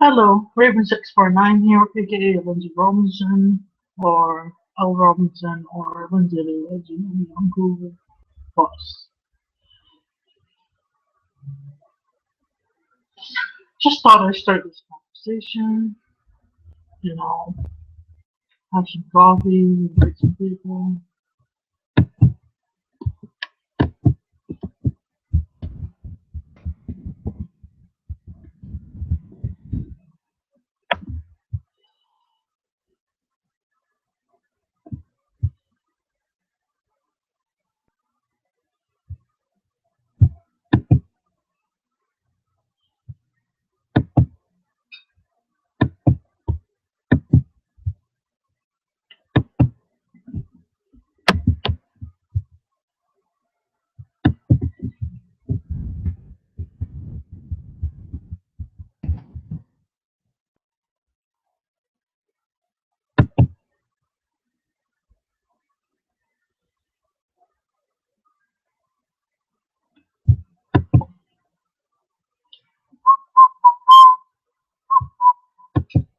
Hello, Raven649 here, aka Lindsay Robinson, or L Robinson, or Lindsay Lee, as you know me on Google Plus. Just thought I'd start this conversation, you know, have some coffee, invite some people.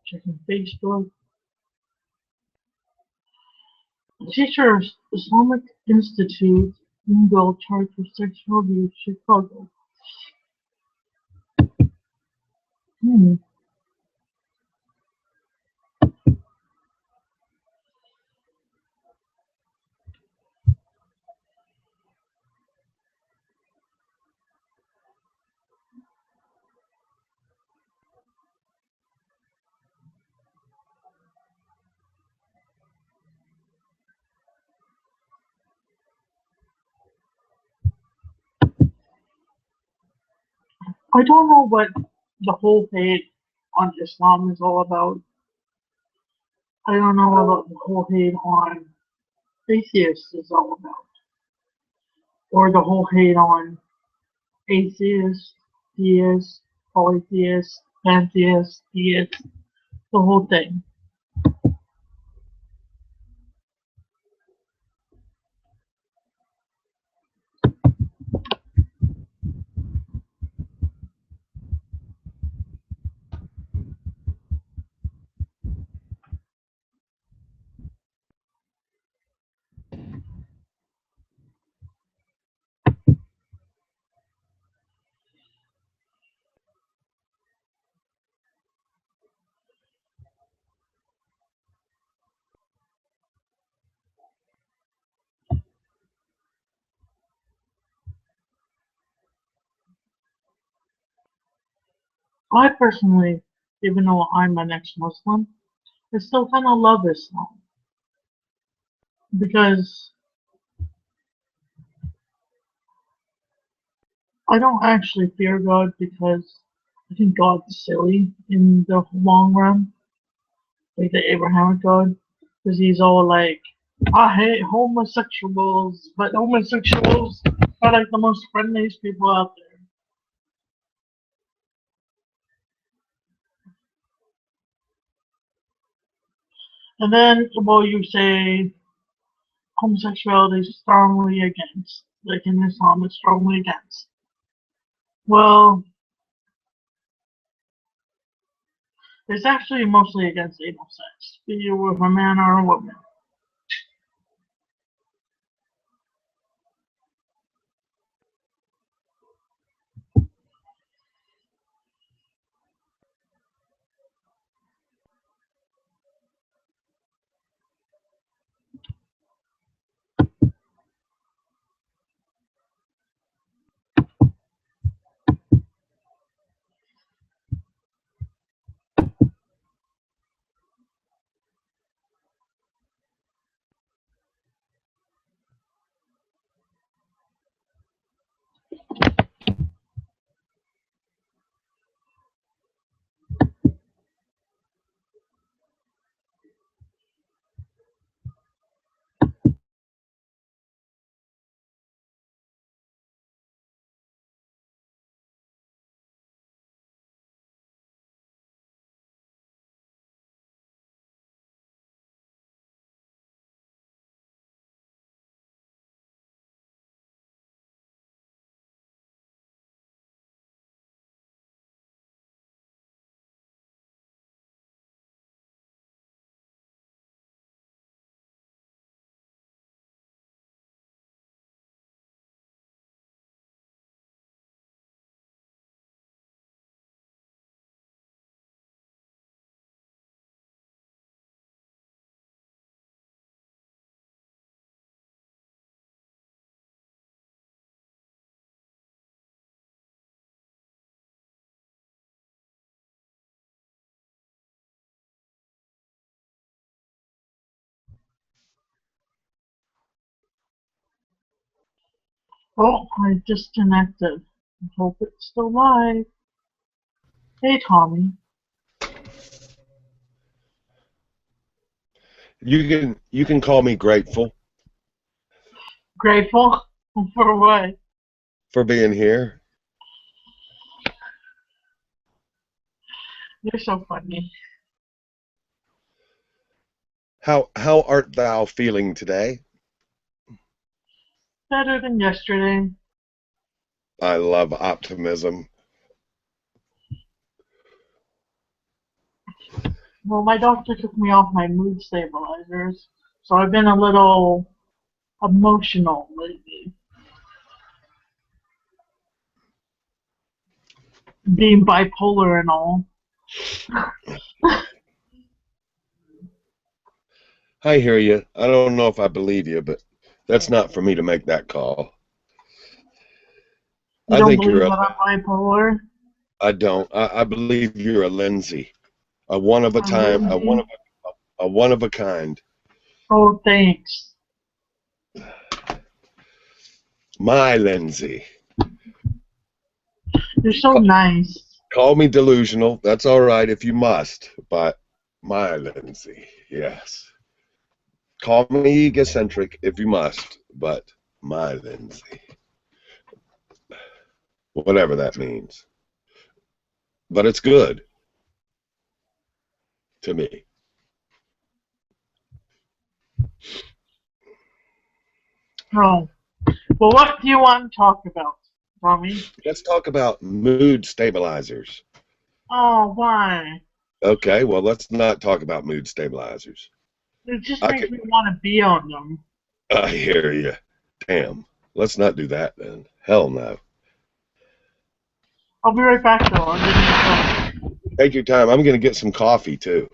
Checking Facebook. Teachers Islamic Institute email charged for sexual abuse Chicago. Hmm. I don't know what the whole hate on Islam is all about. I don't know what the whole hate on atheists is all about, or the whole hate on atheists, theists, polytheists, pantheists, theists, the whole thing. I personally, even though I'm an ex-Muslim, I still kind of love Islam because I don't actually fear God because I think God's silly in the long run, like the Abrahamic God, because he's all like, I hate homosexuals, but homosexuals are like the most friendliest people out there. And then, well, you say homosexuality is strongly against, like in Islam, it's strongly against. Well, it's actually mostly against anal sex, be it with a man or a woman. Oh, I disconnected. I hope it's still live. Hey, Tommy. You can call me grateful Grateful for what? for being here. You're so funny. How art thou feeling today? Better than yesterday. I love optimism. Well, my doctor took me off my mood stabilizers, so I've been a little emotional lately. Being bipolar and all. I hear you. I don't know if I believe you, but that's not for me to make that call. You I don't think you're believe a. that I'm bipolar? I don't. I believe you're a Lindsay, a one of a I'm time, Lindsay? a one of a kind. Oh, thanks. My Lindsay. You're so Ca- nice. Call me delusional. That's all right if you must, but my Lindsay. Yes. Call me egocentric if you must, but my Lindsay. Whatever that means. But it's good to me. Oh. Well, what do you want to talk about, Tommy? Let's talk about mood stabilizers. Oh, why? Okay, well, let's not talk about mood stabilizers. It just I makes could, me want to be on them. I hear you. Damn. Let's not do that then. Hell no. I'll be right back, though. I'm getting some. Take your time. I'm going to get some coffee too.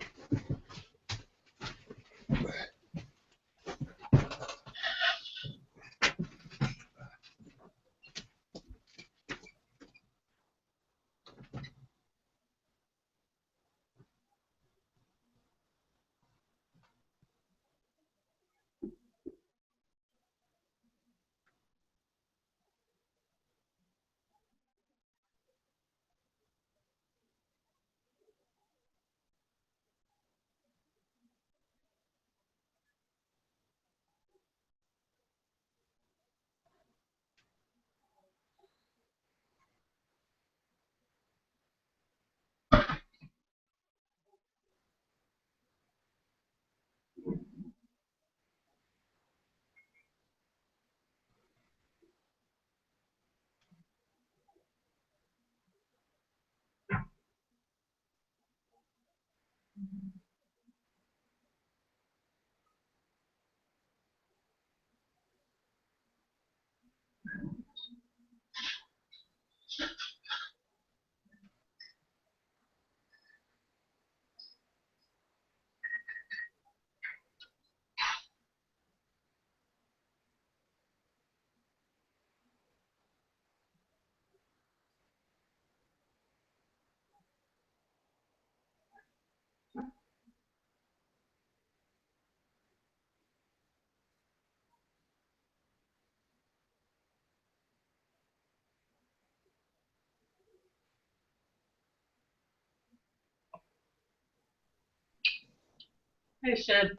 Hey, Sid.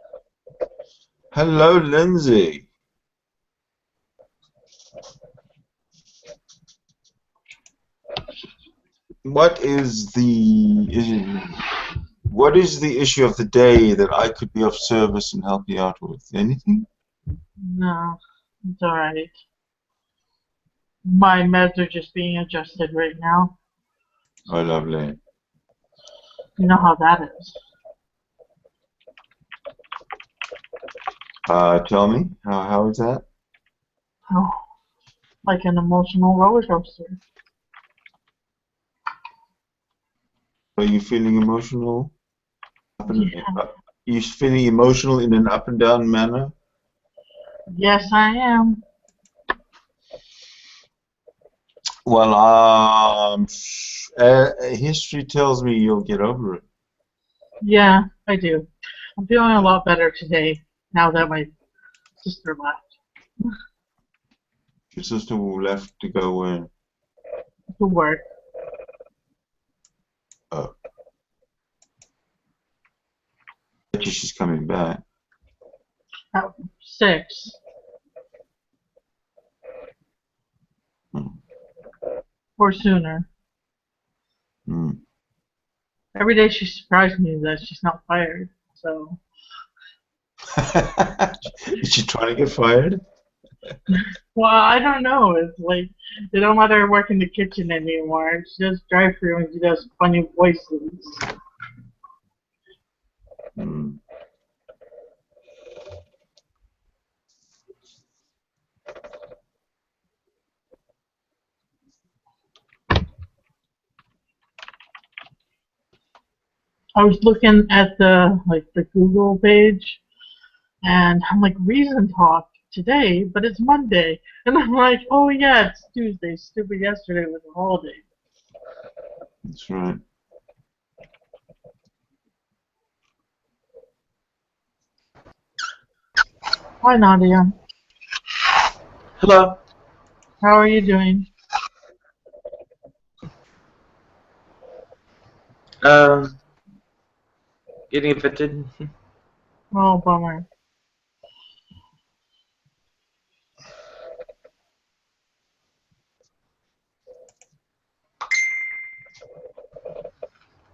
Hello, Lindsay. What is what is the issue of the day that I could be of service and help you out with? Anything? No, it's alright. My meds are just being adjusted right now. Oh, lovely. You know how that is. Tell me, how is that? Oh, like an emotional roller coaster. Are you feeling emotional? Yeah. You feeling emotional in an up and down manner? Yes, I am. Well, history tells me you'll get over it. Yeah, I do. I'm feeling a lot better today now that my sister left. Your sister left to go where? To work. Oh. Bet you she's coming back. At 6. Hmm. Or sooner. Hmm. Every day she surprises me that she's not fired. So, Is she trying to get fired? well, I don't know. It's like they don't let her work in the kitchen anymore. She does drive-through and she does funny voices. Hmm. I was looking at the Google page, and I'm like, Reason Talk today, but it's Monday, and I'm like, oh yeah, it's Tuesday. Stupid, yesterday was a holiday. That's right. Hi Nadia, Hello. how are you doing? Getting infected. Oh, bummer.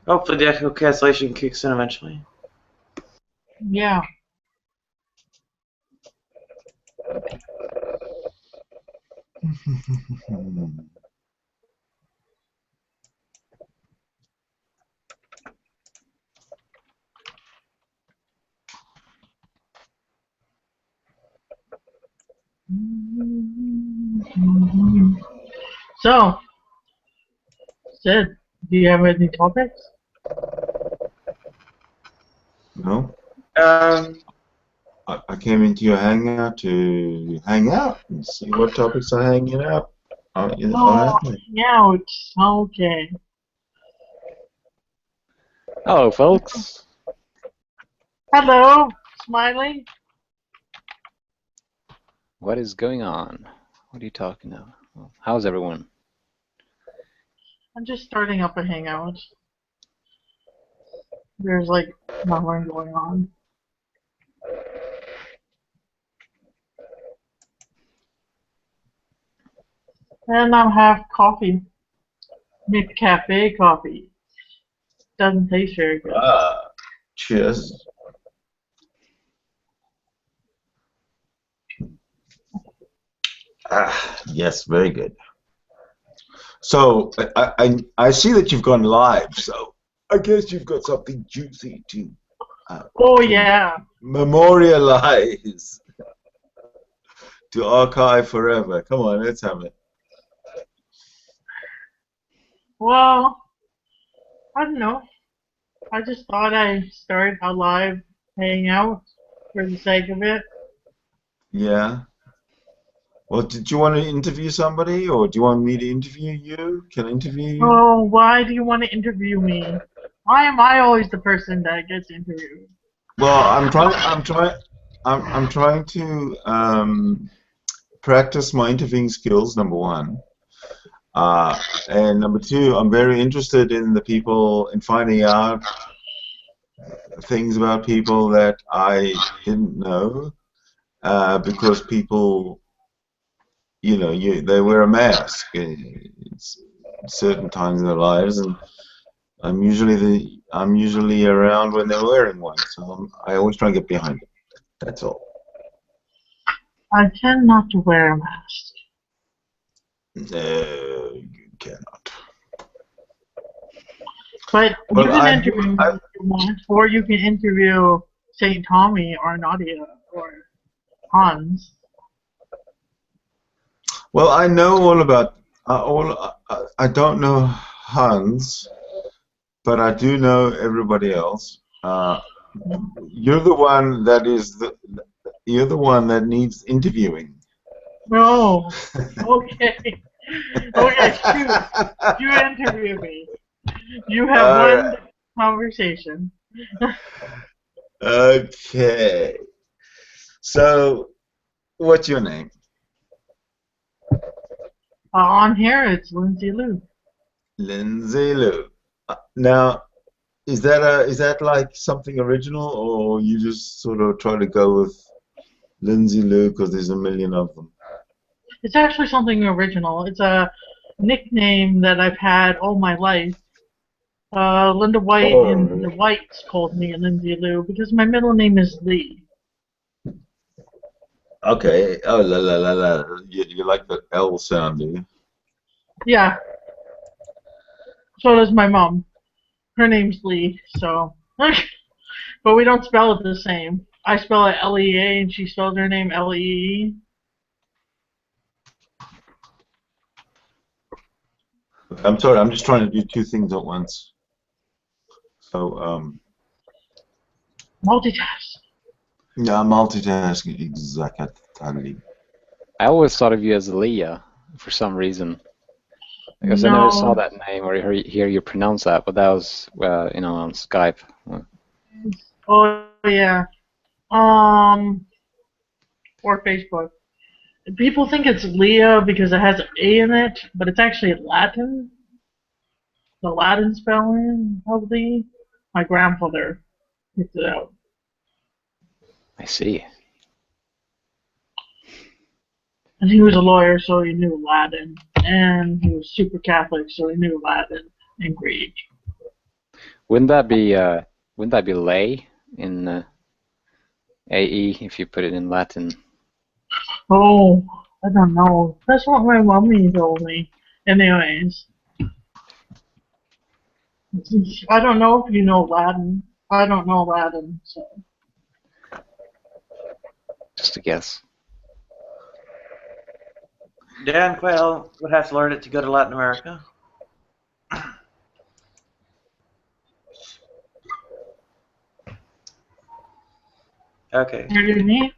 Hopefully the echo cancellation kicks in eventually. Yeah. So, Sid, do you have any topics? No? Um, I came into your hangout to hang out and see what topics are hanging out. Are Oh, happening. ouch. Okay. Hello, folks. Hello, Smiley. What is going on? What are you talking about? How's everyone? I'm just starting up a hangout. There's like nothing going on. And I'm half coffee. McCafe coffee. Doesn't taste very good. Cheers. Yes, very good. So I see that you've gone live. So I guess you've got something juicy to Oh yeah. memorialize, to archive forever. Come on, let's have it. Well, I don't know. I just thought I'd start a live hangout for the sake of it. Yeah. Well, did you want to interview somebody, or do you want me to interview you? Can I interview you? Oh, why do you want to interview me? Why am I always the person that gets interviewed? Well, I'm trying to practice my interviewing skills. Number one, and number two, I'm very interested in the people and finding out things about people that I didn't know, because people, you know, they wear a mask at certain times in their lives, and I'm usually around when they're wearing one, so I always try and get behind it. That's all. I tend not to wear a mask. No, you cannot. But Well, you can interview me if you want, or you can interview St. Tommy or Nadia or Hans. Well, I know all about I don't know Hans, but I do know everybody else. You're the one that you're the one that needs interviewing. No. Okay. Okay, shoot. You interview me. You have All one right. conversation. Okay. So, what's your name? On here, it's Lindsay Lou. Lindsay Lou. Now, is that like something original, or you just sort of try to go with Lindsay Lou because there's a million of them? It's actually something original. It's a nickname that I've had all my life. Linda White and the Whites called me Lindsay Lou because my middle name is Lee. Okay. Oh, la la la la. You like the L sound, do you? Yeah, so does my mom. Her name's Lee, so. But we don't spell it the same. I spell it L-E-A and she spells her name L-E-E. I'm sorry. I'm just trying to do two things at once. So, Multitask. yeah, multitasking exactly. I always thought of you as Leah for some reason. Because I never saw No. that name or hear you pronounce that, but that was, on Skype. Oh, yeah. Or Facebook. People think it's Leah because it has an A in it, but it's actually Latin. The Latin spelling of Lee. My grandfather picked it out. I see. And he was a lawyer, so he knew Latin. And he was super Catholic, so he knew Latin and Greek. Wouldn't that be lay in AE if you put it in Latin? Oh, I don't know. That's what my mommy told me. Anyways. I don't know if you know Latin. I don't know Latin, so. Just a guess. Dan Quayle would have to learn it to go to Latin America. Okay. Hear me?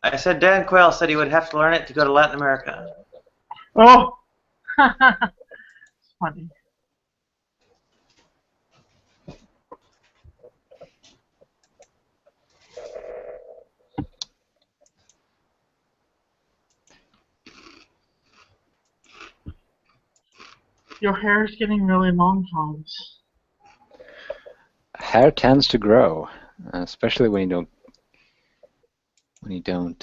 I said Dan Quayle said he would have to learn it to go to Latin America. Oh! It's funny. Your hair is getting really long, Hans. Hair tends to grow, especially when you don't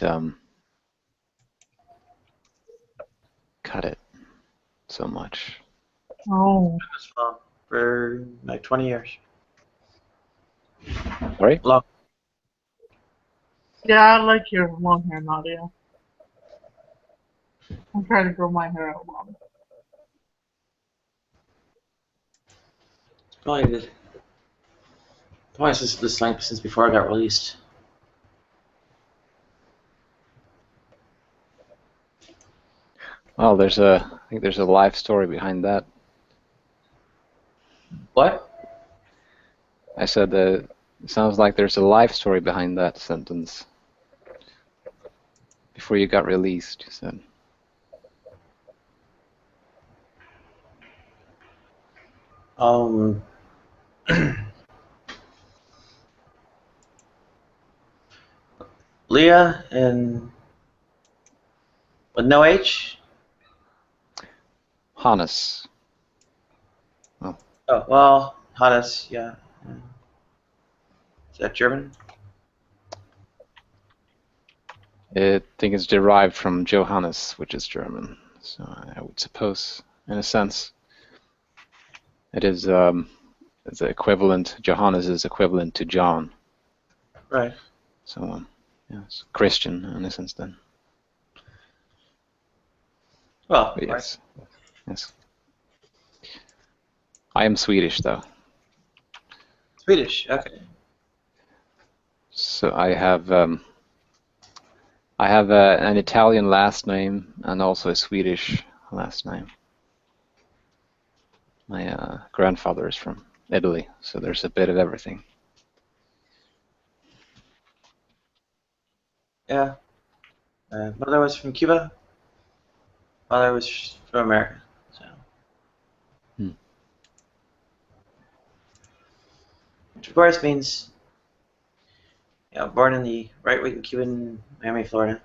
cut it so much. Oh. For like 20 years. Sorry? Long. Yeah, I like your long hair, Nadia. I'm trying to grow my hair out long. Probably this length since before I got released. Well, I think there's a life story behind that. What? I said it sounds like there's a life story behind that sentence. Before you got released, you said. Leah and with no H? Hannes. Oh, well, Hannes, yeah. Is that German? I think it's derived from Johannes, which is German. So I would suppose, in a sense, it is it's the equivalent. Johannes is equivalent to John. Right. So yeah, it's Christian in a sense then. Well, But yes, yes. I am Swedish though. Swedish, okay. So I have an Italian last name and also a Swedish last name. My grandfather is from Italy, so there's a bit of everything. Yeah. Mother was from Cuba. Father was from America. So. Which of course means, born in the right-wing Cuban Miami, Florida.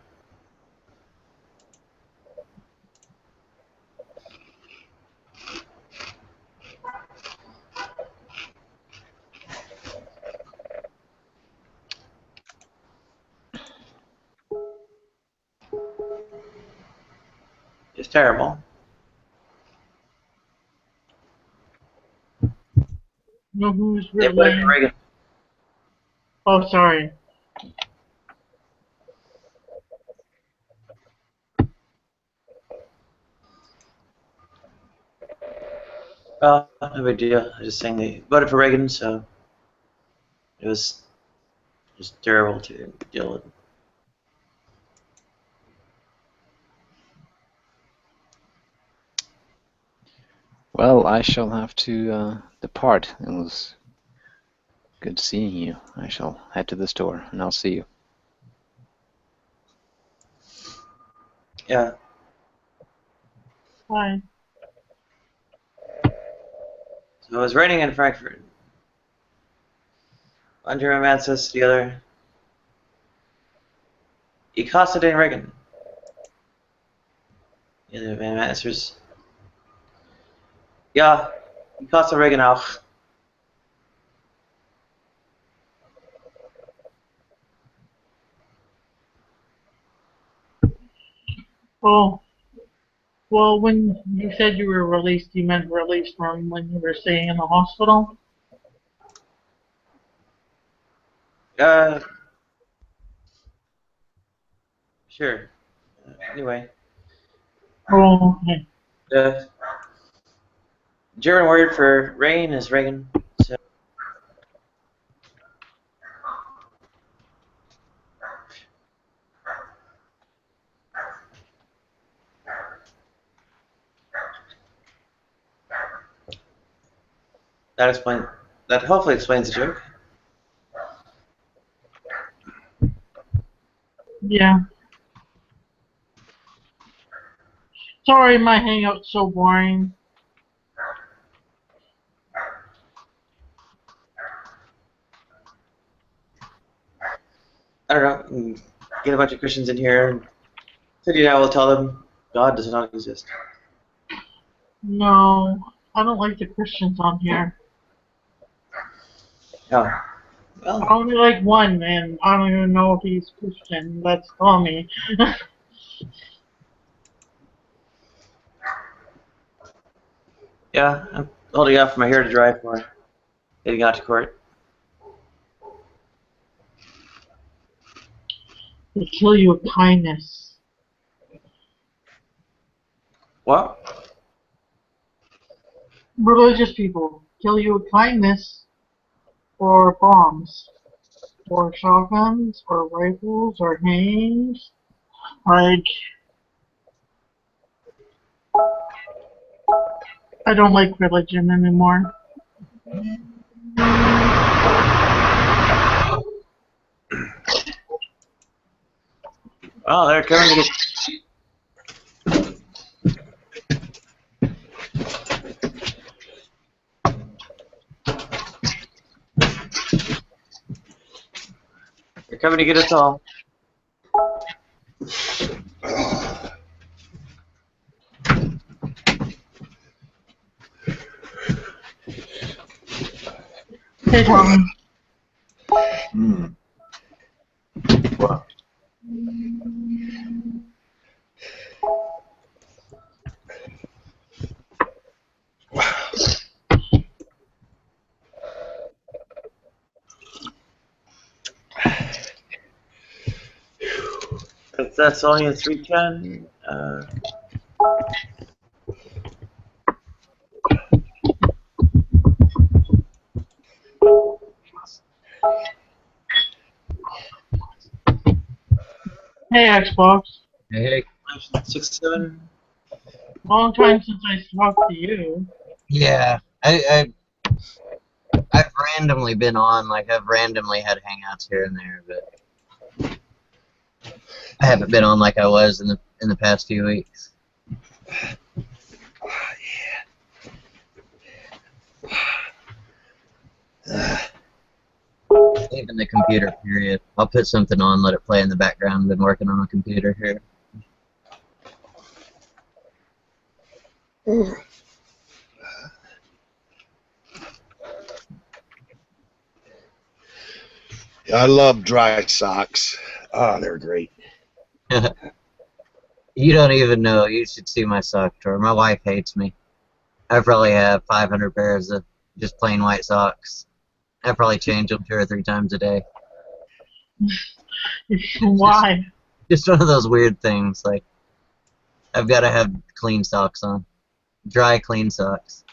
It's terrible. No, who's They voted for Reagan? Reagan. Oh, sorry. Oh, no big deal. I was just saying they voted for Reagan, so it was just terrible to deal with. Well, I shall have to depart. It was good seeing you. I shall head to the store, and I'll see you. Yeah. Bye. So it was raining in Frankfurt. Under Romances, the other. Ich hasse den Regen. The other man answers. Ja, ich hasse Regen auch. Oh, well, when you said you were released, you meant released from when you were staying in the hospital? Sure. Anyway, Oh, okay. the German word for rain is Regen. So that hopefully explains the joke. Yeah. Sorry, my hangout's so boring. I don't know. Get a bunch of Christians in here, and City and I will tell them God does not exist. No, I don't like the Christians on here. Oh, I well, only like one, and I don't even know if he's Christian. That's Tommy. yeah, I'm holding out for my hair to dry for getting out to court. They kill you with kindness. What? Religious people kill you with kindness, or bombs, or shotguns, or rifles, or hangings. Like, I don't like religion anymore. Well, they're coming to get. They're coming to get us all. Hey, Tommy. Hmm. Wow. That's only a 310. Hey, Xbox. Hey, 67. Long time since I talked to you. yeah, I've randomly been on, like I've randomly had hangouts here and there, but I haven't been on like I was in the past few weeks. Even the computer period. I'll put something on, let it play in the background. Been working on a computer here. I love dry socks. Ah, they're great. You don't even know. You should see my sock drawer. My wife hates me. I probably have 500 pairs of just plain white socks. I probably change them 2 or 3 times a day. Why? Just one of those weird things. Like, I've got to have clean socks on. Dry, clean socks.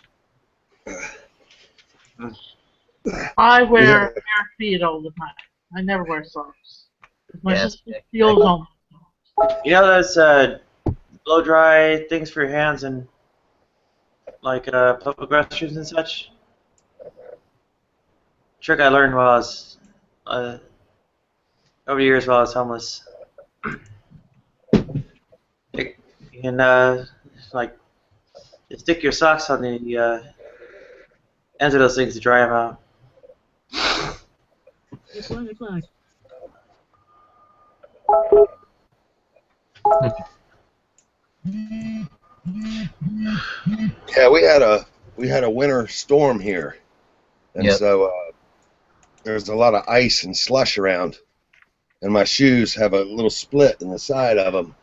I wear bare feet all the time. I never wear socks. My Yes, sister steals them. You know those blow dry things for your hands and like public restrooms and such? Trick I learned while I was over the years while I was homeless. You can like stick your socks on the ends of those things to dry them out. It's 1 o'clock. Yeah, we had a winter storm here, and Yep. so there's a lot of ice and slush around, and my shoes have a little split in the side of them.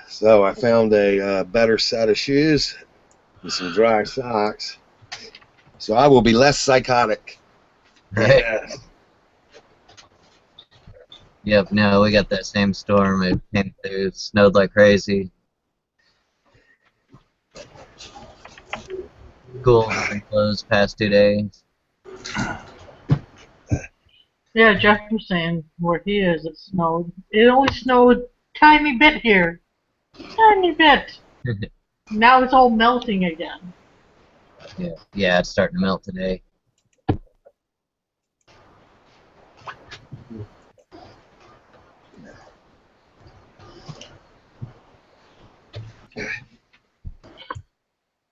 So I found a better set of shoes and some dry socks, so I will be less psychotic. Right? Yes. Yep, no, we got that same storm. It came through, it snowed like crazy. School has been closed past 2 days. Yeah, Jeff was saying where he is, it snowed. It only snowed tiny bit here. Tiny bit. Now it's all melting again. Yeah, it's starting to melt today.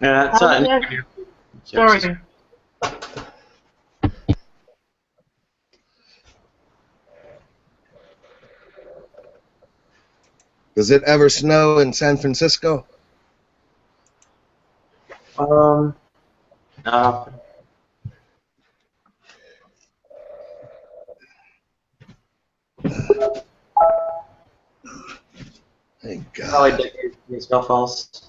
Yeah, it's How's not. it? Sorry. Does it ever snow in San Francisco? No. Thank Probably God. Dick Snowfalls.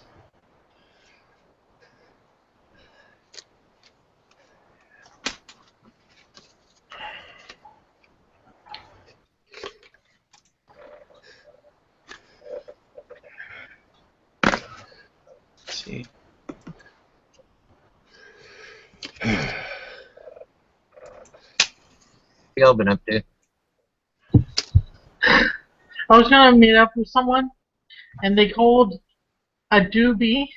Let's see. What y'all been up to? I was gonna meet up with someone, and they called a doobie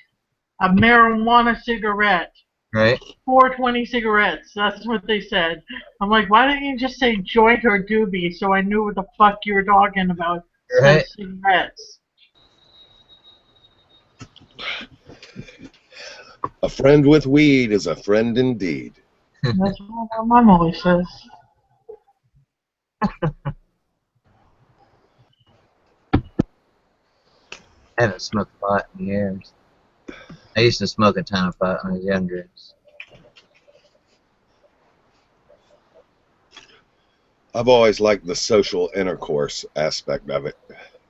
a marijuana cigarette. Right? 420 cigarettes. That's what they said. I'm like, why didn't you just say joint or doobie so I knew what the fuck you were talking about? Right? Cigarettes. A friend with weed is a friend indeed. That's what my mom always says. I haven't smoked pot in years. I used to smoke a ton of pot when I was younger. I've always liked the social intercourse aspect of it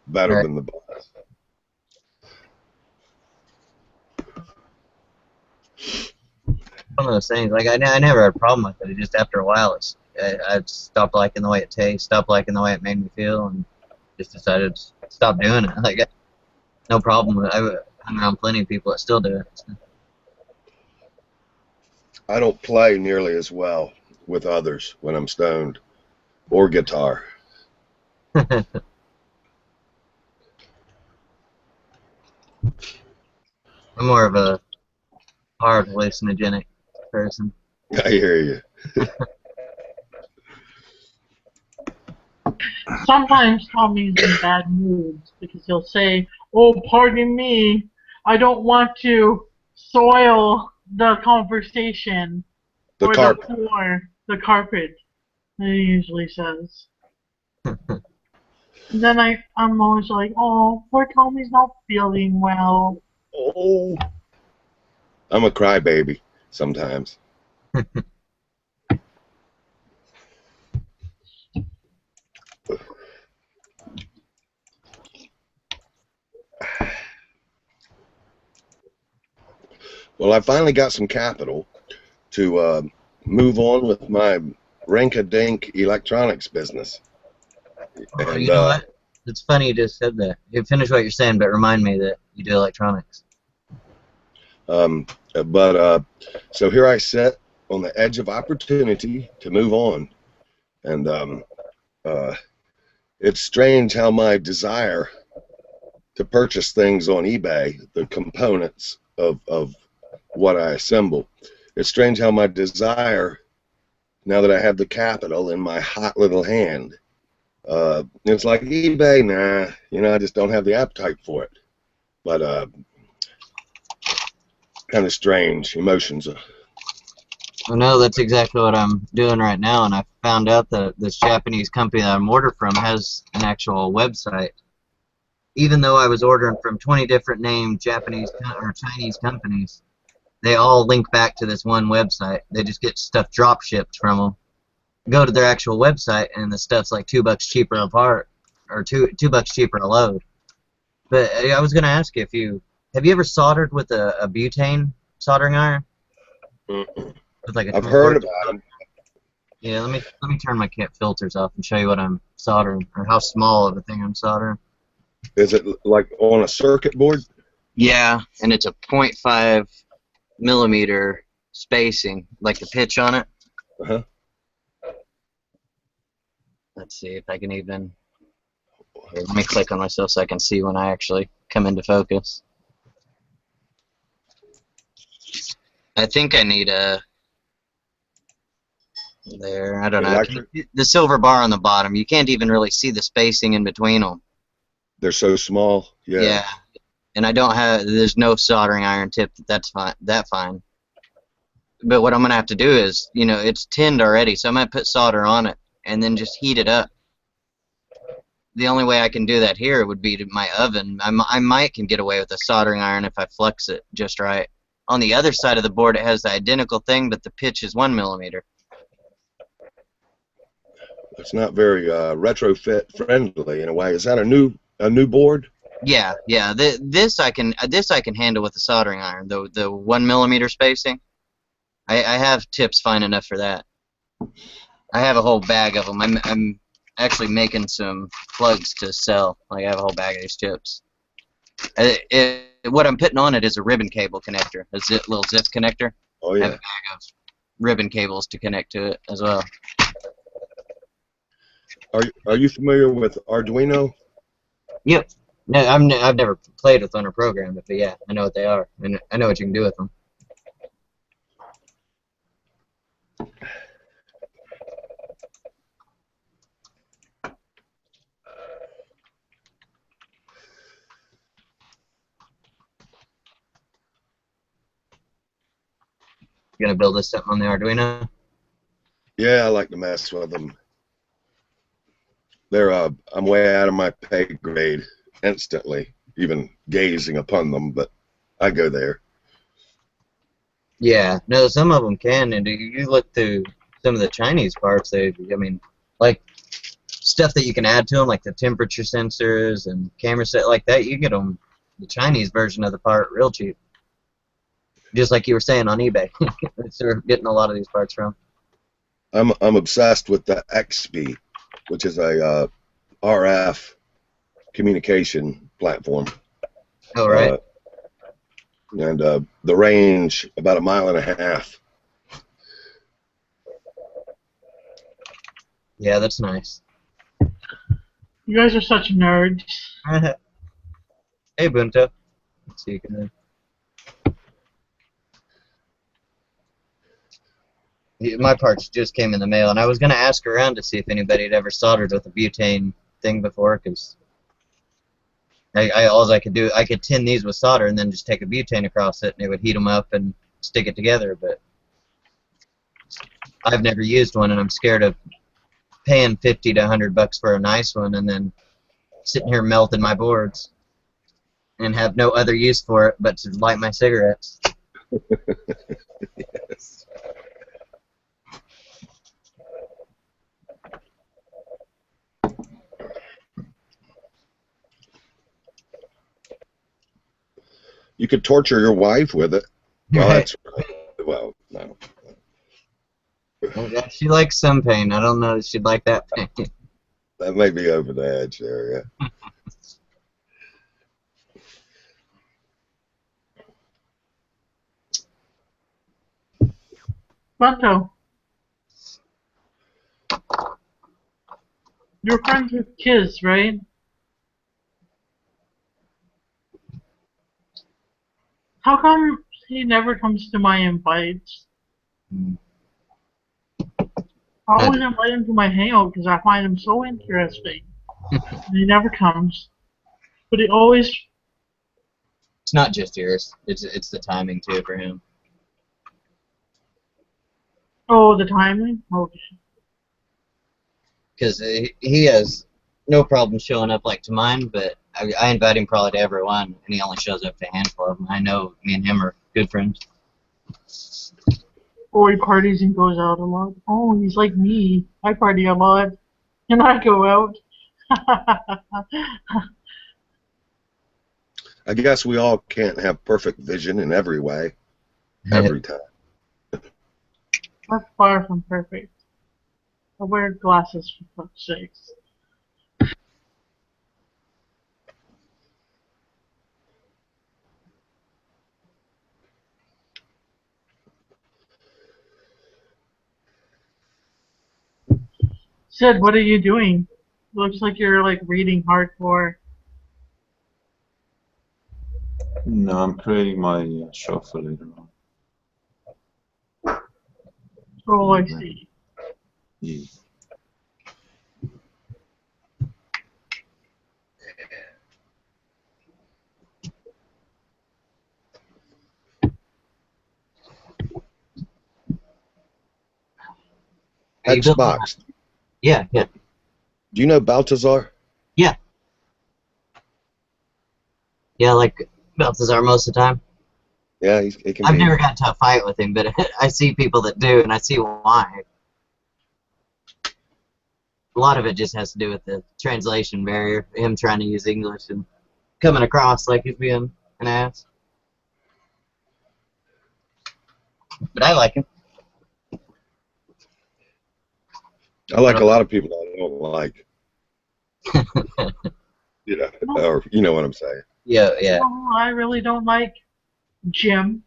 better Right. than the buzz. One of those things. Like I never had a problem with it. It just after a while, I stopped liking the way it tastes, stopped liking the way it made me feel, and just decided to stop doing it. Like no problem. I hung around plenty of people that still do it. So. I don't play nearly as well with others when I'm stoned, or guitar. I'm more of a hard hallucinogenic person. I hear you. Sometimes Tommy's in bad moods because he'll say, "Oh, pardon me, I don't want to soil the conversation The or carp. the floor, the carpet." He usually says. And then I'm always like, "Oh, poor Tommy's not feeling well." Oh. I'm a crybaby sometimes. Well, I finally got some capital to move on with my rank-a-dink electronics business. Oh, And you know what? It's funny you just said that. You finish what you're saying, but remind me that you do electronics. So here I sit on the edge of opportunity to move on. And it's strange how my desire to purchase things on eBay, the components of what I assemble, it's strange how my desire, now that I have the capital in my hot little hand, it's like eBay, nah, you know, I just don't have the appetite for it. But kind of strange emotions. Well, no, that's exactly what I'm doing right now, and I found out that this Japanese company that I'm ordering from has an actual website. Even though I was ordering from 20 different named Japanese or Chinese companies, they all link back to this one website. They just get stuff drop shipped from them. Go to their actual website, and the stuff's like $2 cheaper a part, or $2 cheaper a load. But I was gonna ask you if have you ever soldered with a butane soldering iron? With like a I've heard about them. Yeah, let me turn my kit filters off and show you what I'm soldering, or how small of a thing I'm soldering. Is it like on a circuit board? Yeah, and it's a 0.5 millimeter spacing, like the pitch on it. Uh-huh. Let's see if I can even. Here, let me click on myself so I can see when I actually come into focus. I think I need a. There, I don't know. The silver bar on the bottom, you can't even really see the spacing in between them. They're so small. Yeah. Yeah, and I don't have. There's no soldering iron tip. That's fine. That's fine. But what I'm gonna have to do is, you know, it's tinned already, so I'm gonna put solder on it and then just heat it up. The only way I can do that here would be to my oven. I might can get away with a soldering iron if I flex it just right. On the other side of the board, it has the identical thing, but the pitch is 1 millimeter. It's not very retrofit friendly in a way. Is that a new board? Yeah. This I can handle with the soldering iron. The 1 millimeter spacing. I have tips fine enough for that. I have a whole bag of them. I'm actually making some plugs to sell. Like I have a whole bag of these tips. What I'm putting on it is a ribbon cable connector, a little zip connector. Oh yeah. I have a bag of ribbon cables to connect to it as well. Are you familiar with Arduino? Yep. No, I've never played with one or programmed it, but yeah, I know what they are, and I know what you can do with them. You gonna build this something on the Arduino? Yeah, I like to mess with them. I'm way out of my pay grade instantly, even gazing upon them, but I go there. Yeah, no, some of them can, and you look through some of the Chinese parts, I mean, like stuff that you can add to them, like the temperature sensors and camera set like that, you get them, the Chinese version of the part, real cheap. Just like you were saying on eBay. That's where we're getting a lot of these parts from. I'm obsessed with the XB, which is a RF communication platform. Oh, right. And the range about 1.5 miles. Yeah, that's nice. You guys are such nerds. Hey, Bunto. Let's see you can. My parts just came in the mail, and I was gonna ask around to see if anybody had ever soldered with a butane thing before, because all I could do, I could tin these with solder and then just take a butane across it, and it would heat them up and stick it together. But I've never used one, and I'm scared of paying $50 to $100 for a nice one, and then sitting here melting my boards, and have no other use for it but to light my cigarettes. Yes. You could torture your wife with it. Well, Right. that's well, no. Yeah, she likes some pain. I don't know if she'd like that pain. That may be over the edge there. Yeah. Bunto, you're friends with Kiz, right? How come he never comes to my invites? Hmm. I always invite him to my hangout because I find him so interesting. And he never comes. But he always... It's not just yours. It's the timing too for him. Oh, the timing? Okay. Because he has no problem showing up like to mine, but I invite him probably to everyone, and he only shows up to a handful of them. I know me and him are good friends. Or he parties and goes out a lot. Oh, he's like me. I party a lot. And I go out. I guess we all can't have perfect vision in every way, every time. That's far from perfect. I wear glasses for fuck's sakes. Sid, what are you doing? Looks like you're like reading hardcore. No, I'm creating my show for later on. Oh, I see. Yeah. Are you building Xbox. Yeah, yeah. Do you know Baltazar? Yeah, like Balthazar most of the time. Yeah, he can I've be. never got into a fight with him, but I see people that do, and I see why. A lot of it just has to do with the translation barrier, him trying to use English and coming across like he's being an ass. But I like him. I like a lot of people I don't like. You know, or you know what I'm saying. Yeah. Oh, I really don't like Jim.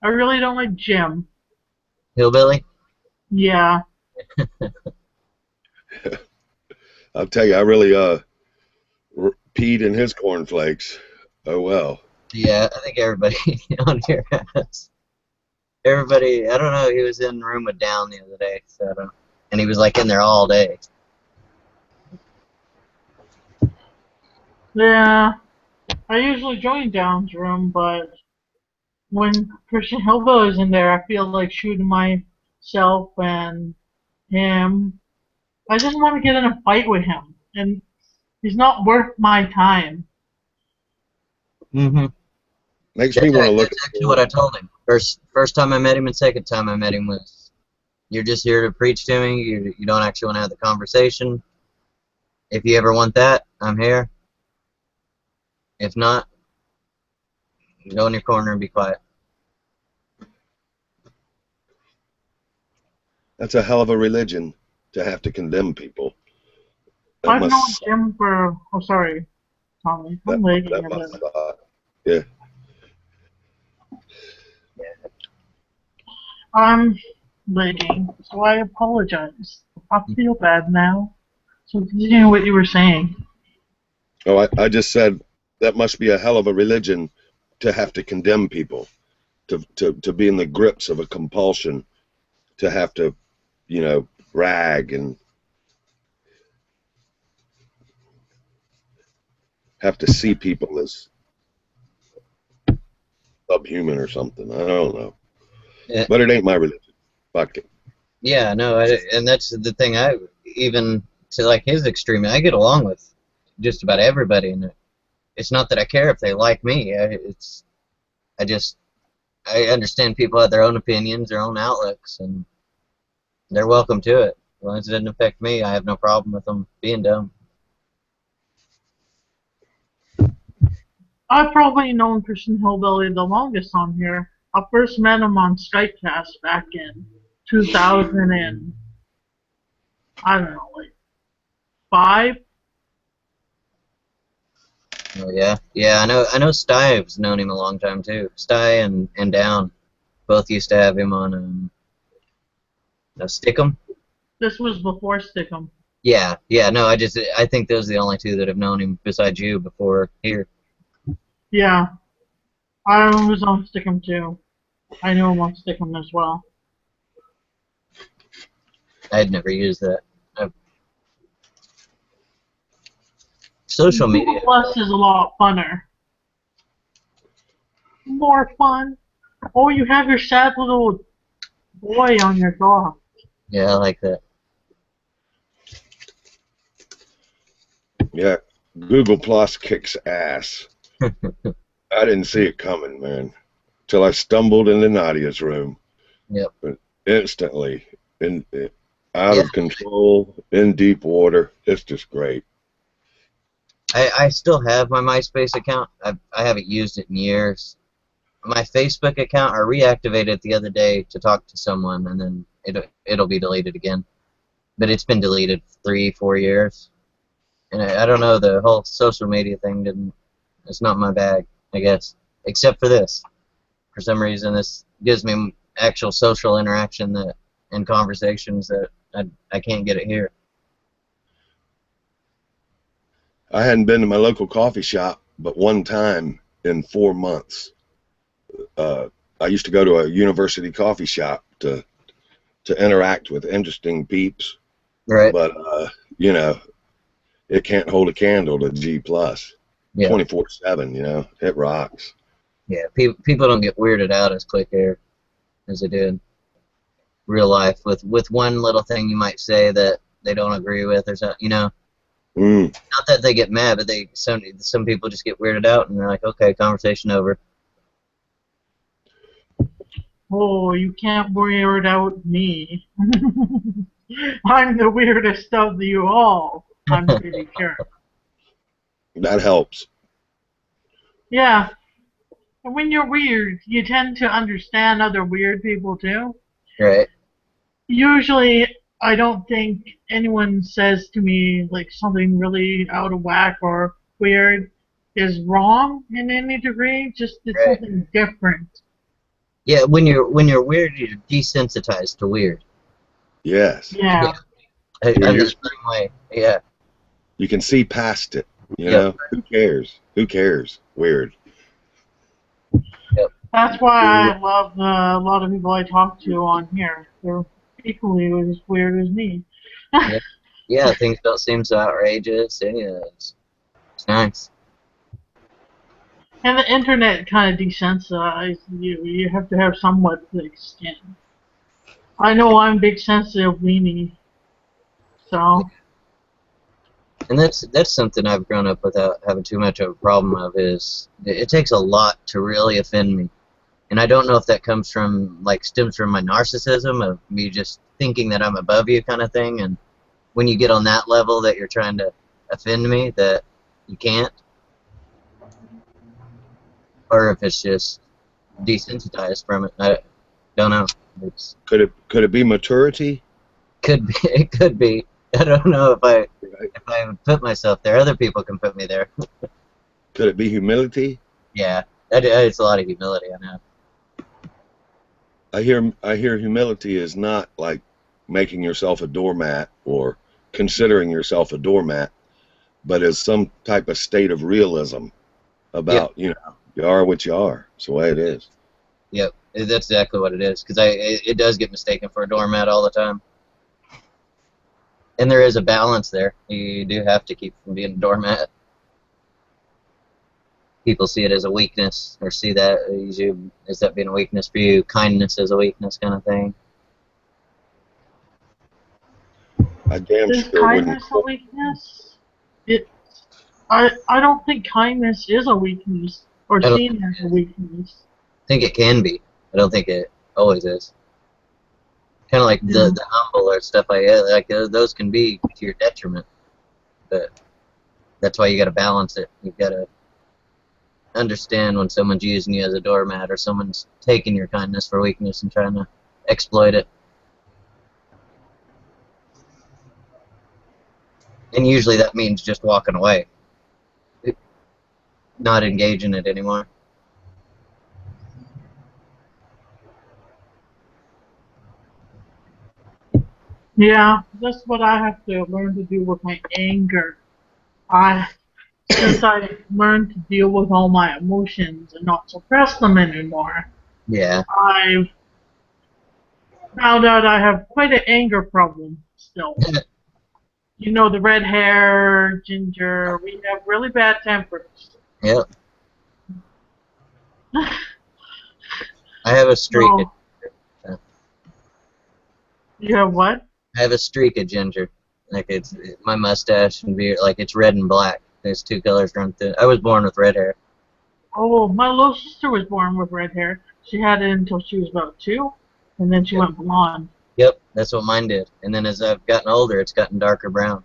I really don't like Jim. Hillbilly? Yeah. I'll tell you, I really peed in his cornflakes. Oh well. Yeah, I think everybody on here has. Everybody, I don't know, he was in the room with Down the other day, so I don't, and he was like in there all day. Yeah. I usually join Down's room, but when Christian Hillville is in there, I feel like shooting myself and him. I just want to get in a fight with him, and he's not worth my time. Mm-hmm. Makes me want to look. That's actually what I told him. First time I met him and second time I met him was, you're just here to preach to me. You don't actually want to have the conversation. If you ever want that, I'm here. If not, go in your corner and be quiet. That's a hell of a religion to have to condemn people. That I've known must. Jim for. Oh, sorry, Tommy. I'm lagging That a must. bit. Yeah. I'm lagging, so I apologize. I feel bad now. So continue what you were saying. Oh, I just said that must be a hell of a religion to have to condemn people, to be in the grips of a compulsion, to have to, rag and have to see people as subhuman or something. I don't know. Yeah. But it ain't my religion. Fuck it. Yeah, no, and that's the thing. I even to like his extreme, I get along with just about everybody, and it's not that I care if they like me. I understand people have their own opinions, their own outlooks, and they're welcome to it. As long as it doesn't affect me, I have no problem with them being dumb. I've probably known Christian Hillbilly the longest on here. I first met him on Skypecast back in 2000 and I don't know, like 5. Oh yeah, yeah. I know. Stive's known him a long time too. Sty and Down both used to have him on Stickum. This was before Stickum. Yeah, yeah. No, I think those are the only two that have known him besides you before here. Yeah, I was on Stickum too. I knew him on Stickum as well. I had never used that. Social media. Google Plus is a lot funner. More fun. Oh, you have your sad little boy on your dog. Yeah, I like that. Yeah, Google Plus kicks ass. I didn't see it coming, man, till I stumbled into Nadia's room. Yep. But instantly, out of control, in deep water. It's just great. I still have my MySpace account. I haven't used it in years. My Facebook account, I reactivated it the other day to talk to someone, and then it'll be deleted again. But it's been deleted 3-4 years. And I don't know, the whole social media thing it's not my bag, I guess. Except for this. For some reason, this gives me actual social interaction and conversations that I can't get it here. I hadn't been to my local coffee shop but one time in 4 months. I used to go to a university coffee shop to interact with interesting peeps. Right. But, you know, it can't hold a candle to G+. Yeah. 24/7, you know, it rocks. Yeah, people don't get weirded out as quick here as they do in real life with one little thing you might say that they don't agree with or something, you know. Not that they get mad, but some people just get weirded out and they're like, okay, conversation over. Oh, you can't weird out me. I'm the weirdest of you all, I'm pretty sure. That helps. Yeah. And when you're weird, you tend to understand other weird people too. Right. Usually, I don't think anyone says to me like something really out of whack or weird is wrong in any degree. Just it's Right. something different. Yeah, when you're weird, you're desensitized to weird. Yes. Yeah. I'm You're- the same way. Yeah. You can see past it. You Yep. know, who cares? Who cares? Weird. That's why I love a lot of people I talk to on here. They're equally as weird as me. Yeah, things don't seem so outrageous. Any of those. It's nice. And the internet kind of desensitizes you. You have to have somewhat thick skin. I know I'm big sensitive weenie. So, And that's something I've grown up without having too much of a problem of is it takes a lot to really offend me. And I don't know if that stems from my narcissism of me just thinking that I'm above you kind of thing, and when you get on that level that you're trying to offend me that you can't, or if it's just desensitized from it. I don't know. Could it be maturity? Could be. It could be. I don't know if I would put myself there. Other people can put me there. Could it be humility? Yeah, it's a lot of humility. I know. I hear humility is not like making yourself a doormat or considering yourself a doormat, but is some type of state of realism about, you know, you are what you are. It's the way it is. Yep, that's exactly what it is. Because it does get mistaken for a doormat all the time. And there is a balance there. You do have to keep from being a doormat. People see it as a weakness, or see that as that being a weakness for you. Kindness as a weakness, kind of thing. I damn is sure wouldn't. kindness a weakness? I don't think kindness is a weakness, or I don't- seen as a weakness. I think it can be. I don't think it always is. Kind of like the humble or stuff like those can be to your detriment, but that's why you got to balance it. You've got to understand when someone's using you as a doormat or someone's taking your kindness for weakness and trying to exploit it. And usually that means just walking away, not engaging it anymore. Yeah, that's what I have to learn to do with my anger. Since I learned to deal with all my emotions and not suppress them anymore, Yeah. I've found out I have quite an anger problem still. You know, the red hair, ginger, we have really bad tempers. Yep. I have a streak. So, you have what? I have a streak of ginger. Like it's my mustache and beard. Like it's red and black. There's two colors run through. I was born with red hair. Oh, my little sister was born with red hair. She had it until she was about 2, and then she went blonde. Yep, that's what mine did. And then as I've gotten older, it's gotten darker brown.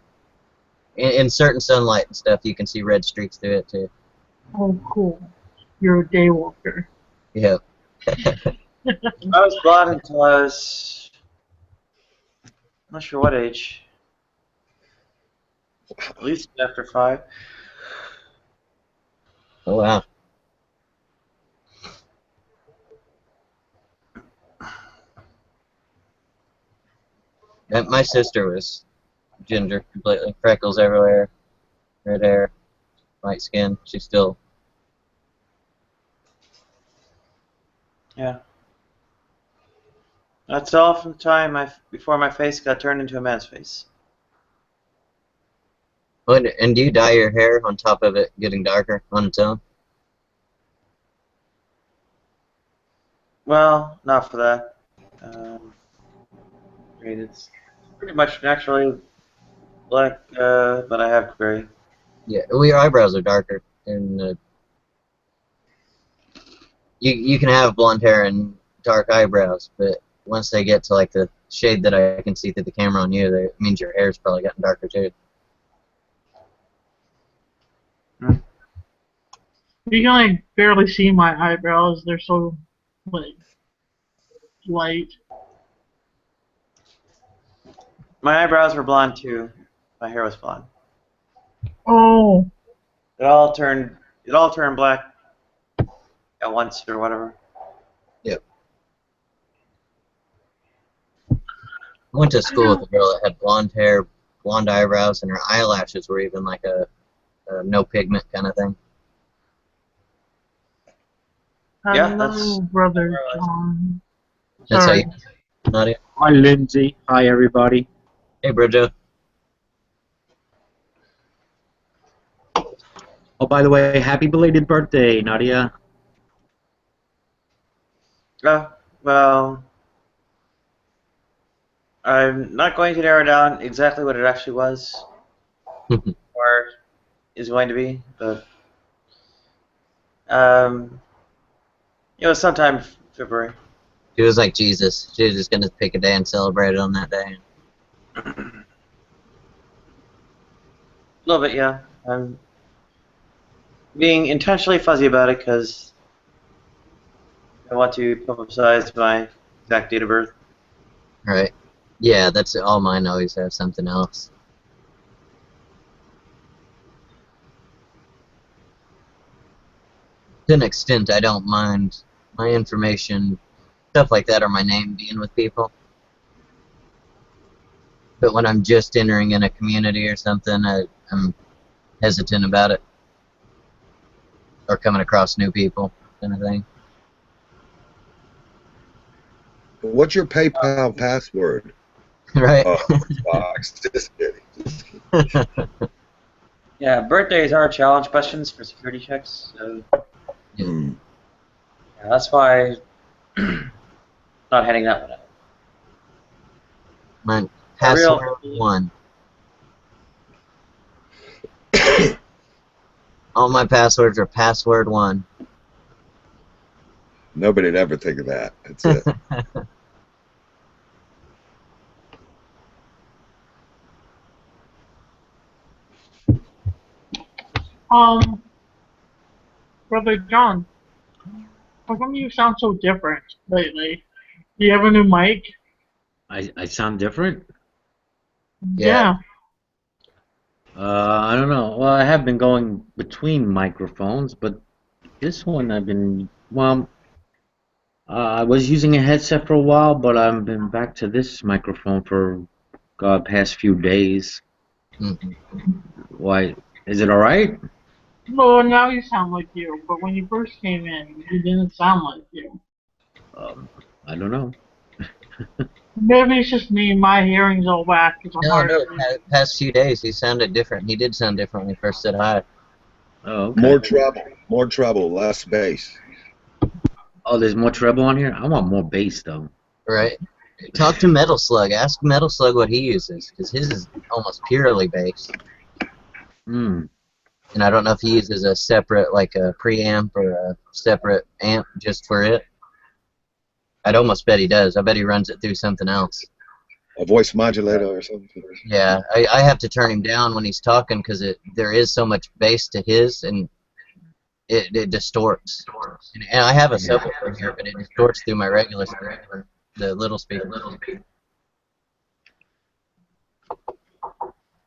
In certain sunlight and stuff, you can see red streaks through it too. Oh, cool. You're a daywalker. Yep. I was blonde until I was not sure what age. At least after 5. Oh wow. And my sister was ginger completely, freckles everywhere, red hair, white skin. She's still. Yeah. That's all from the time before my face got turned into a man's face. Oh, and do you dye your hair on top of it getting darker on its own? Well, not for that. I mean, it's pretty much naturally black, but I have gray. Yeah. Well, your eyebrows are darker, and you can have blonde hair and dark eyebrows, but once they get to like the shade that I can see through the camera on you, it means your hair's probably gotten darker too. You can like barely see my eyebrows. They're so like light. My eyebrows were blonde too. My hair was blonde. Oh, It all turned black at once or whatever. Yep. I went to school with a girl that had blonde hair, blonde eyebrows, and her eyelashes were even like a no pigment kind of thing. Yeah, hello, that's- brother John. That's Sorry. how you. Nadia. Hi, Lindsay. Hi, everybody. Hey, Bridget. Oh, by the way, happy belated birthday, Nadia. Well, I'm not going to narrow down exactly what it actually was or is going to be, but it was sometime February. She was like Jesus. She was just going to pick a day and celebrate it on that day. A little bit, yeah. I'm being intentionally fuzzy about it because I want to publicize my exact date of birth. Right. Yeah, that's all mine always have something else. To an extent, I don't mind my information, stuff like that, or my name being with people. But when I'm just entering in a community or something, I'm hesitant about it. Or coming across new people, kind of thing. What's your PayPal password? Right? Oh, Fox. Just kidding. Yeah, birthdays are challenge questions for security checks, so Hmm. yeah, that's why not heading that one out. Mine, A real- password 1. All my passwords are password 1. Nobody'd ever think of that. That's it. Brother John, how come you sound so different lately? Do you have a new mic? I sound different? Yeah. I don't know. Well, I have been going between microphones, but this one I've been, well, I was using a headset for a while, but I've been back to this microphone for past few days. Mhm. Why? Is it all right? Well, now you sound like you, but when you first came in, you didn't sound like you. I don't know. Maybe it's just me, my hearing's all whack. It's No, hard no. to Past few days, he sounded different. He did sound different when he first said hi. Oh, okay. More trouble, less bass. Oh, there's more treble on here? I want more bass, though. Right. Talk to Metal Slug. Ask Metal Slug what he uses, because his is almost purely bass. Hmm. And I don't know if he uses a separate, like a preamp or a separate amp just for it. I'd almost bet he does. I bet he runs it through something else. A voice modulator or something. Yeah, I have to turn him down when he's talking because there is so much bass to his, and it distorts. And I have a subwoofer here, but it distorts through my regular speaker, the little speaker.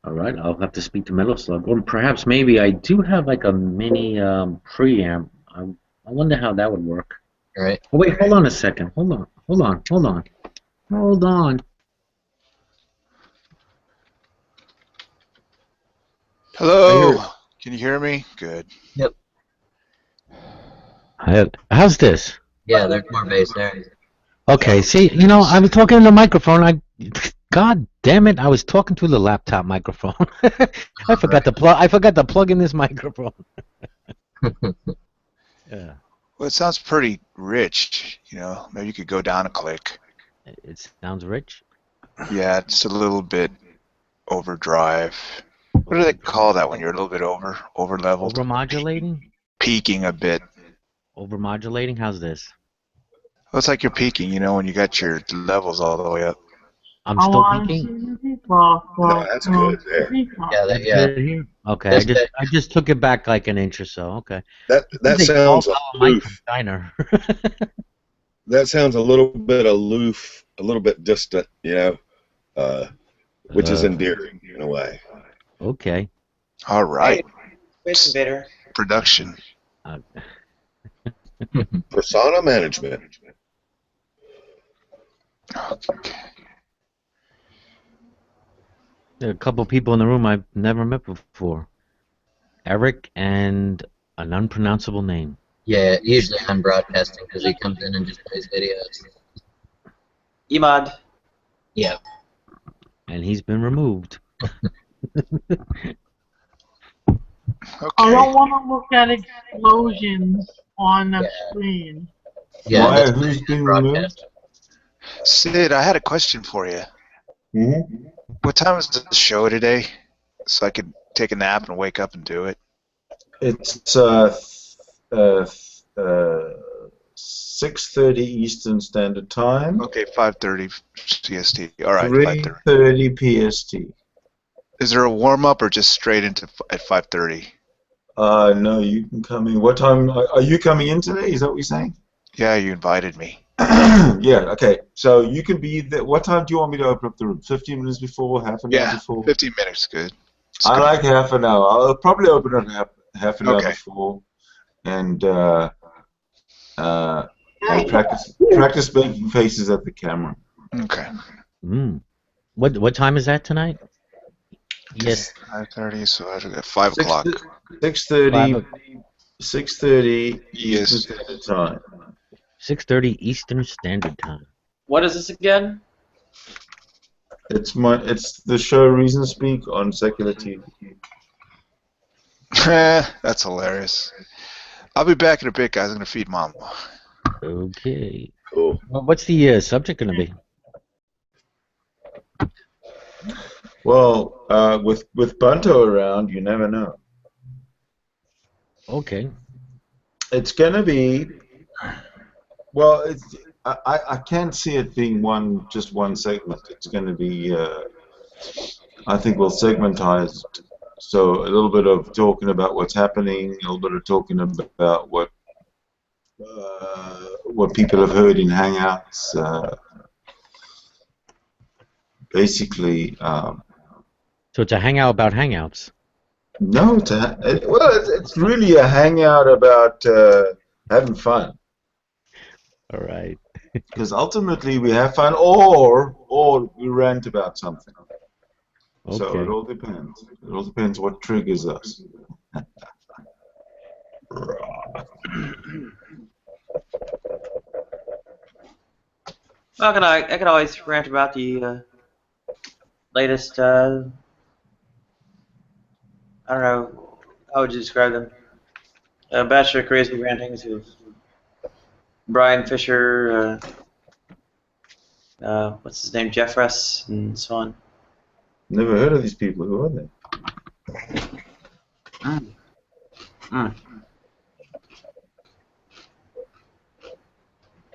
All right, I'll have to speak to Metal Slug. Or perhaps maybe I do have like a mini preamp. I wonder how that would work. Right. Oh, wait, hold on a second. Hold on. Hello. Can you hear me? Good. Yep. How's this? Yeah, there's more bass there. Okay, see, you know, I was talking to the microphone. God damn it, I was talking to the laptop microphone. I forgot to plug in this microphone. Yeah. Well, it sounds pretty rich. You know, maybe you could go down a click. It sounds rich. Yeah, it's a little bit overdrive. What do they call that when you're a little bit over leveled? Overmodulating? Peaking a bit. Overmodulating? How's this? Well, it's like you're peaking, you know, when you got your levels all the way up. I'm still peaking? No, that's good there. Yeah, That's good here? Okay, That's good. I just took it back like an inch or so. Okay. That sounds aloof. Diner. That sounds a little bit aloof, a little bit distant, you know, which is endearing in a way. Okay. All right. Space Invader. Production. Persona management. Okay. There are a couple people in the room I've never met before. Eric and an unpronounceable name. Yeah, usually I'm broadcasting because he comes in and just plays videos. Emod. Yeah. And he's been removed. Okay. I don't want to look at explosions on the screen. Yeah. Why? that's Who's just been removed? broadcast. Sid, I had a question for you. Mm-hmm. What time is the show today? So I could take a nap and wake up and do it. It's 6:30 Eastern Standard Time. Okay, 5:30 CST. All right, 5:30. 3:30 PST. Is there a warm up or just straight into at 5:30? No, you can come in. What time are you coming in today? Is that what you're saying? Yeah, you invited me. Yeah. Okay. So you can be there. What time do you want me to open up the room? 15 minutes before, half an hour Yeah, before. 15 minutes, good. It's I good. like half an hour. I'll probably open up half an hour Okay. before, and practice making faces at the camera. Okay. What time is that tonight? Yes. 5:30, so I got 5 o'clock. 6:30 Yes. Eastern Standard Time. 6:30 Eastern Standard Time. What is this again? It's the show Reason Speak on secular TV. That's hilarious. I'll be back in a bit, guys. I'm going to feed Mom. Okay. Cool. Well, what's the subject going to be? Well, with Bunto around, you never know. Okay. It's going to be. Well, I can't see it being just one segment. It's going to be. I think we'll segmentize So a little bit of talking about what's happening, a little bit of talking about what people have heard in Hangouts. Basically, So it's a hangout about hangouts. no, it's really a hangout about having fun. All right. Because ultimately we have fun, or we rant about something. So Okay. it all depends. It all depends what triggers us. Well, I could always rant about the latest. I don't know. How would you describe them? Bachelor crazy rantings of Brian Fisher. What's his name? Jeff Russ and so on. Never heard of these people. Who are they?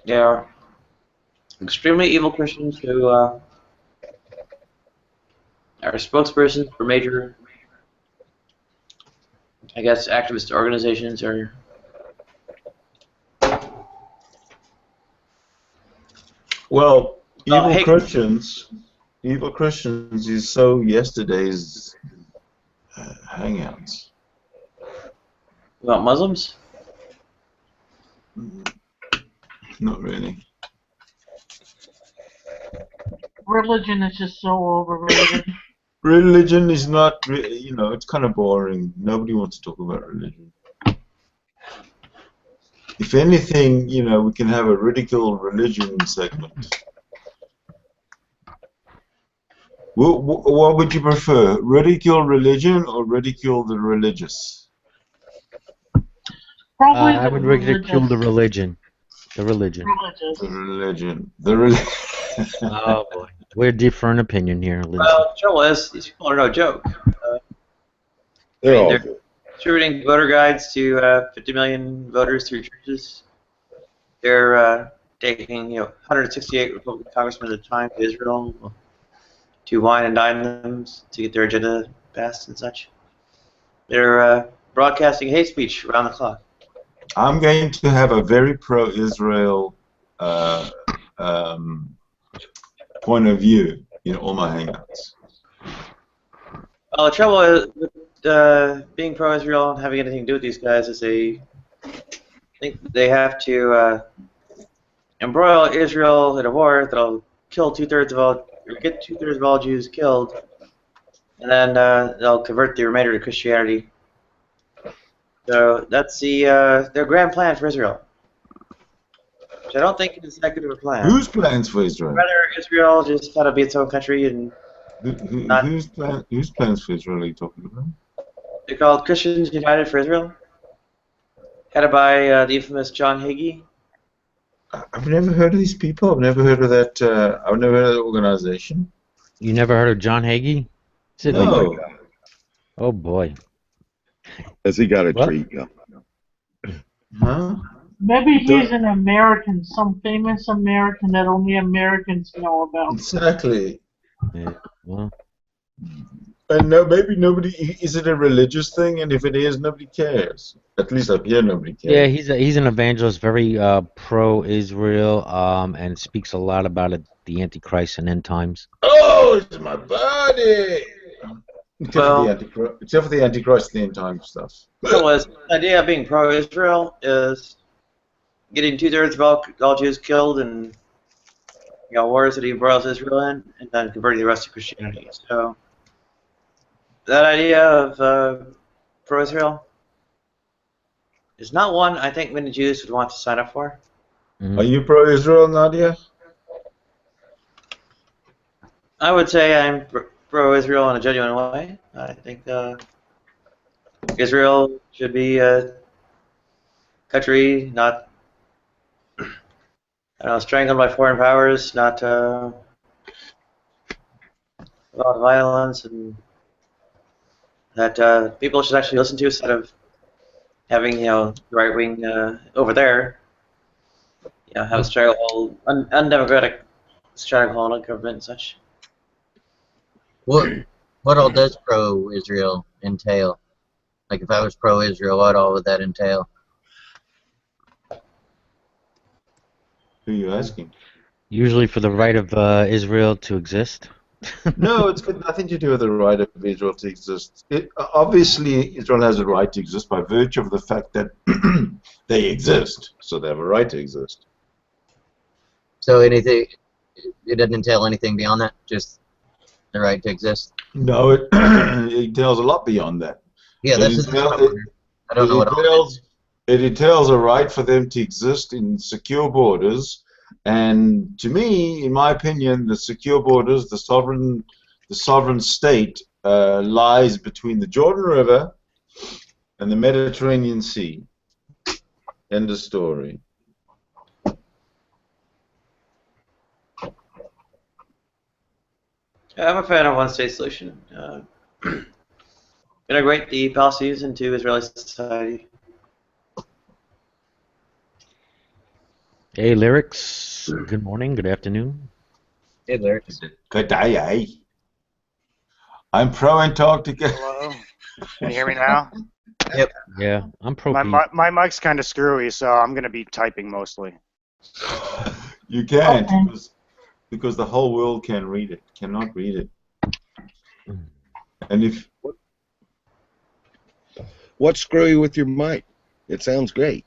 They are extremely evil Christians who are spokespersons for major, I guess, activist organizations or. Well, Oh, hey. Evil Christians is so yesterday's hangouts. About Muslims? Not really. Religion is just so overrated. Religion is not, it's kind of boring. Nobody wants to talk about religion. If anything, we can have a ridicule religion segment. What would you prefer? Ridicule religion or ridicule the religious? Probably I would ridicule the religion. The religion. The religion. The religion. Oh boy, we're different opinion here, Lindsay. Well, the trouble is, these people are no joke. They're they're distributing voter guides to 50 million voters through churches. They're taking 168 Republican congressmen at a time to Israel to wine and dine them to get their agenda passed and such. They're broadcasting hate speech around the clock. I'm going to have a very pro-Israel point of view in all my hangouts. Well, the trouble is with being pro-Israel and having anything to do with these guys is they think they have to embroil Israel in a war that'll kill get 2/3 of all Jews killed, and then they'll convert the remainder to Christianity. So that's their grand plan for Israel, which I don't think is that good of a plan. Whose plans for Israel? Rather, Israel just kind of be its own country and Whose plans for Israel are you talking about? they're called Christians United for Israel, headed by the infamous John Hagee. I've never heard of these people. I've never heard of that. I've never heard of that organization. You never heard of John Hagee? No. Oh boy. Has he got a treat? Huh? Maybe he's an American, some famous American that only Americans know about. Exactly. Yeah. Well. And maybe nobody. Is it a religious thing? And if it is, nobody cares. At least up here, nobody cares. Yeah, he's an evangelist, very pro-Israel, and speaks a lot about the Antichrist and end times. Oh, it's my buddy. Except for the Antichrist and the end time stuff. The idea of being pro-Israel is getting 2/3 of all Jews killed and wars that he embroils Israel in, and then converting the rest to Christianity. So that idea of pro-Israel is not one I think many Jews would want to sign up for. Are you pro-Israel, Nadia? I would say I'm pro-Israel in a genuine way. I think Israel should be a country not strangled by foreign powers, not a lot of violence, and that people should actually listen to instead of having the right wing over there have a stranglehold, undemocratic stranglehold on government and such. What all does pro-Israel entail? Like if I was pro-Israel, what all would that entail? Who are you asking? Usually for the right of Israel to exist. No, it's got nothing to do with the right of Israel to exist. Obviously, Israel has a right to exist by virtue of the fact that they exist, so they have a right to exist. So anything, it doesn't entail anything beyond that, just the right to exist? No, it entails a lot beyond that. Yeah, that's what I'm wondering. I don't know what all it entails a right for them to exist in secure borders, and to me, in my opinion, the secure borders, the sovereign state, lies between the Jordan River and the Mediterranean Sea. End of story. I'm a fan of one-state solution. Integrate the Palestinians into Israeli society. Hey, Lyrics. Good morning. Good afternoon. Hey, Lyrics. Good day, eh? I'm pro-Antarctica. Hello? Can you hear me now? Yep. Yeah, I'm pro. My mic's kind of screwy, so I'm going to be typing mostly. You can't, Okay. because the whole world cannot read it. And if What's screwy with your mic? It sounds great.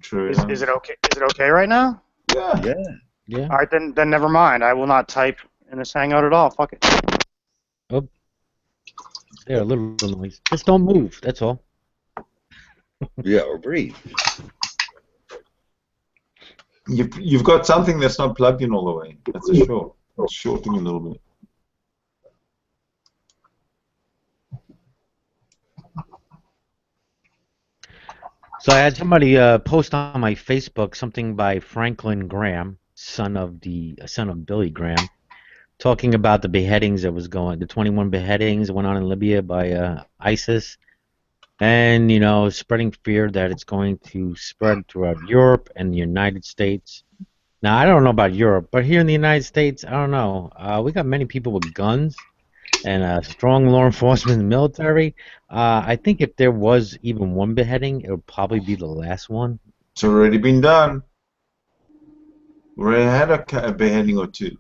true, Is it okay? Is it okay right now? yeah. Yeah. Yeah. All right, then never mind. I will not type in this Hangout at all. Fuck it. There, a little noise. Just don't move. That's all. Yeah, or breathe. You've got something that's not plugged in all the way. That's a short. It's shorting a little bit. So I had somebody post on my Facebook something by Franklin Graham, son of Billy Graham, talking about the beheadings that was going, the 21 beheadings that went on in Libya by ISIS, and spreading fear that it's going to spread throughout Europe and the United States. Now I don't know about Europe, but here in the United States, I don't know. We got many people with guns and a strong law enforcement and military. I think if there was even one beheading, it would probably be the last one. It's already been done. We already had a beheading or two.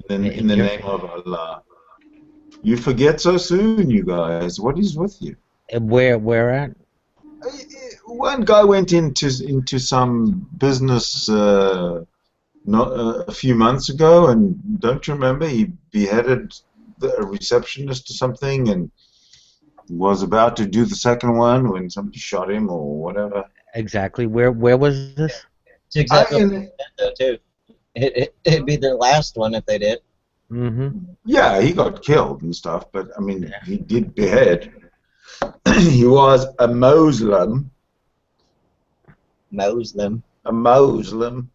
In the name of Allah. You forget so soon, you guys. What is with you? Where at? One guy went into some business a few months ago, and don't you remember he beheaded a receptionist or something, and was about to do the second one when somebody shot him or whatever. Exactly. Where was this? It's exactly what though, too. It'd be their last one if they did. Mm-hmm. Yeah, he got killed and stuff, but I mean, he did behead. He was a Muslim. Muslim. A Muslim.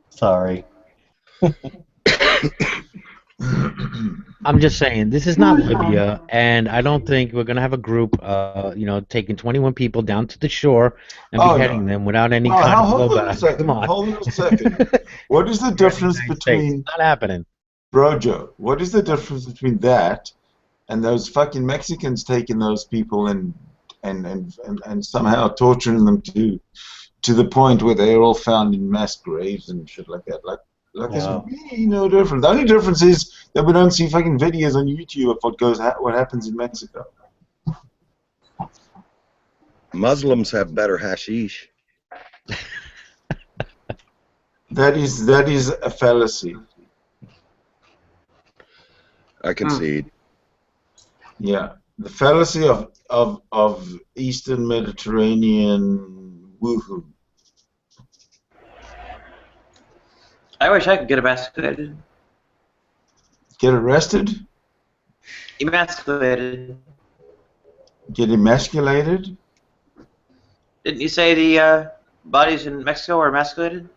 Sorry. I'm just saying, this is not Libya, and I don't think we're gonna have a group, taking 21 people down to the shore and beheading them without any kind of hold on a blowback. second. Come on. Hold on a second. What is the difference between Not happening. Brojo? What is the difference between that and those fucking Mexicans taking those people and somehow torturing them to the point where they're all found in mass graves and shit like that? Like there's really no difference. The only difference is that we don't see fucking videos on YouTube of what happens in Mexico. Muslims have better hashish. That is a fallacy. I concede. Yeah, the fallacy of Eastern Mediterranean woohoo. I wish I could get emasculated. Get arrested? Emasculated. Get emasculated? Didn't you say the bodies in Mexico were emasculated?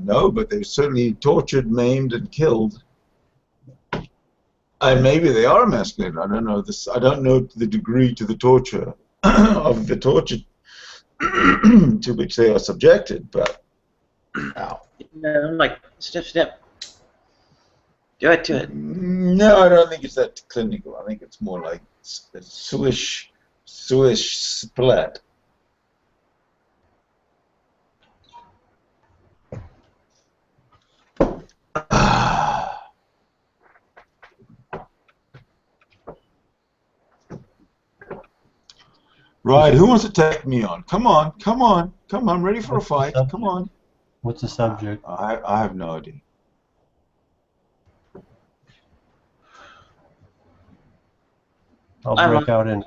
No, but they were certainly tortured, maimed, and killed. And maybe they are emasculated. I don't know this. I don't know the degree to the torture of the torture to which they are subjected. But ow. Like snip. Do it to it. No, I don't think it's that clinical. I think it's more like swish splat. Right, who wants to take me on? Come on. I'm ready for a fight. Come on. What's the subject? I have no idea. I'll break out in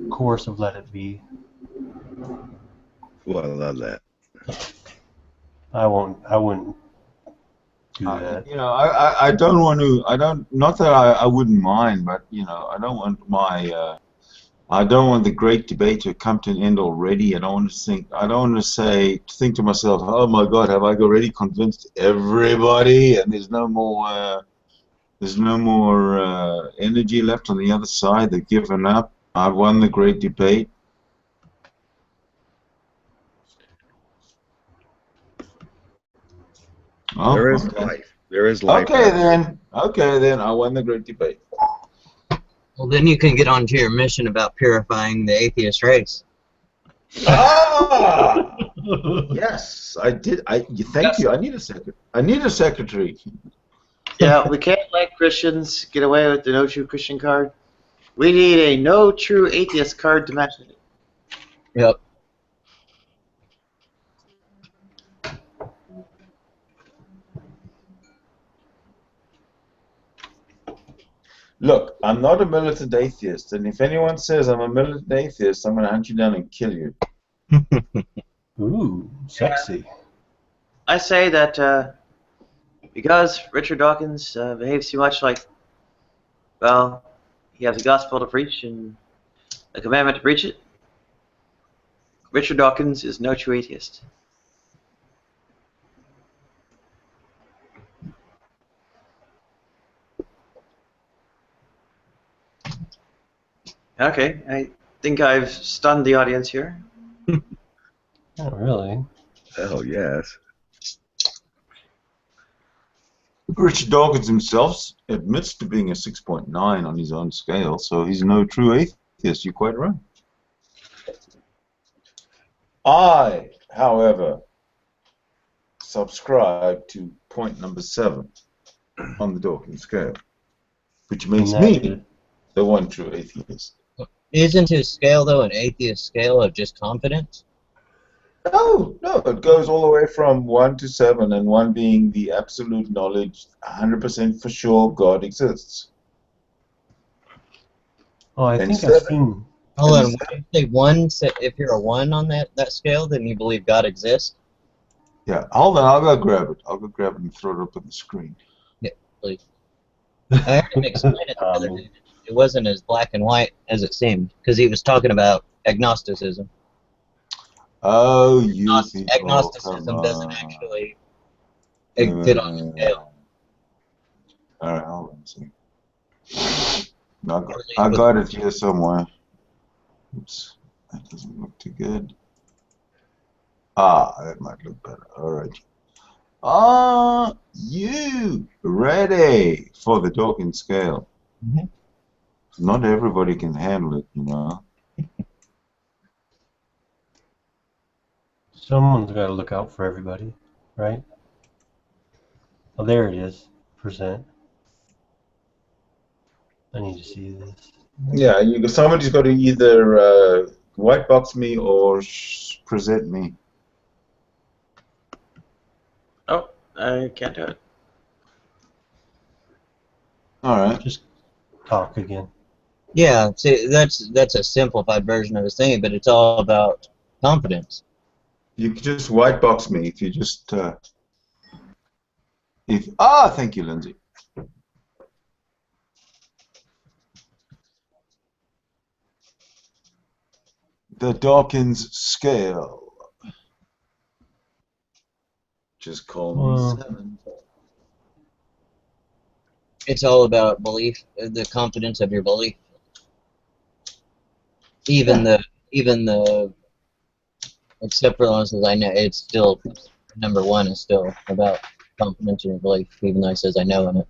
chorus of Let It Be. Well, I love that. I wouldn't do that. You know, I don't want to. Not that I wouldn't mind, but you know, I don't want my. I don't want the great debate to come to an end already. I don't want to think. I don't want to think to myself, "Oh my God, have I already convinced everybody?" And there's no more. There's no more energy left on the other side. They've given up. I've won the great debate. Oh, There is okay. life. There is life. Okay then. I won the great debate. Well, then you can get on to your mission about purifying the atheist race. Ah! Yes, I did. Thank you. I need a secretary. Yeah, we can't let Christians get away with the No True Christian card. We need a No True Atheist card to match it. Yep. Look, I'm not a militant atheist, and if anyone says I'm a militant atheist, I'm going to hunt you down and kill you. Ooh, sexy. I say that because Richard Dawkins behaves too much like, well, he has a gospel to preach and a commandment to preach it. Richard Dawkins is no true atheist. Okay, I think I've stunned the audience here. Not really. Hell yes. Richard Dawkins himself admits to being a 6.9 on his own scale, so he's no true atheist. You're quite right. I, however, subscribe to point number 7 on the Dawkins scale, which makes me the one true atheist. Isn't his scale, though, an atheist scale of just confidence? No, it goes all the way from 1 to 7, and 1 being the absolute knowledge, 100% for sure God exists. Oh, I And think I've 7 seen. Hold on, when you say 1, if you're a 1 on that scale, then you believe God exists? Yeah, hold on, I'll go grab it. I'll go grab it and throw it up on the screen. Yeah, please. I heard him explain it the other day. It wasn't as black and white as it seemed, because he was talking about agnosticism. Oh, you Agnosticism doesn't actually fit on the scale. Alright, hold on a second. I got it here somewhere. Oops, that doesn't look too good. Ah, that might look better. Alright. Are you ready for the Dawkins scale? Mm-hmm. Not everybody can handle it, you know. Someone's got to look out for everybody, right? Oh, there it is. Percent. I need to see this. Yeah, somebody's got to either white box me or present me. Oh, I can't do it. Alright. Just talk again. Yeah, see, that's a simplified version of his thing, but it's all about confidence. You can just white box me if you just thank you, Lindsay. The Dawkins scale. Just call me 7. It's all about belief, the confidence of your belief. Even the Except for the ones that I know, it's still number one is still about confidence in your belief, even though it says I know in it.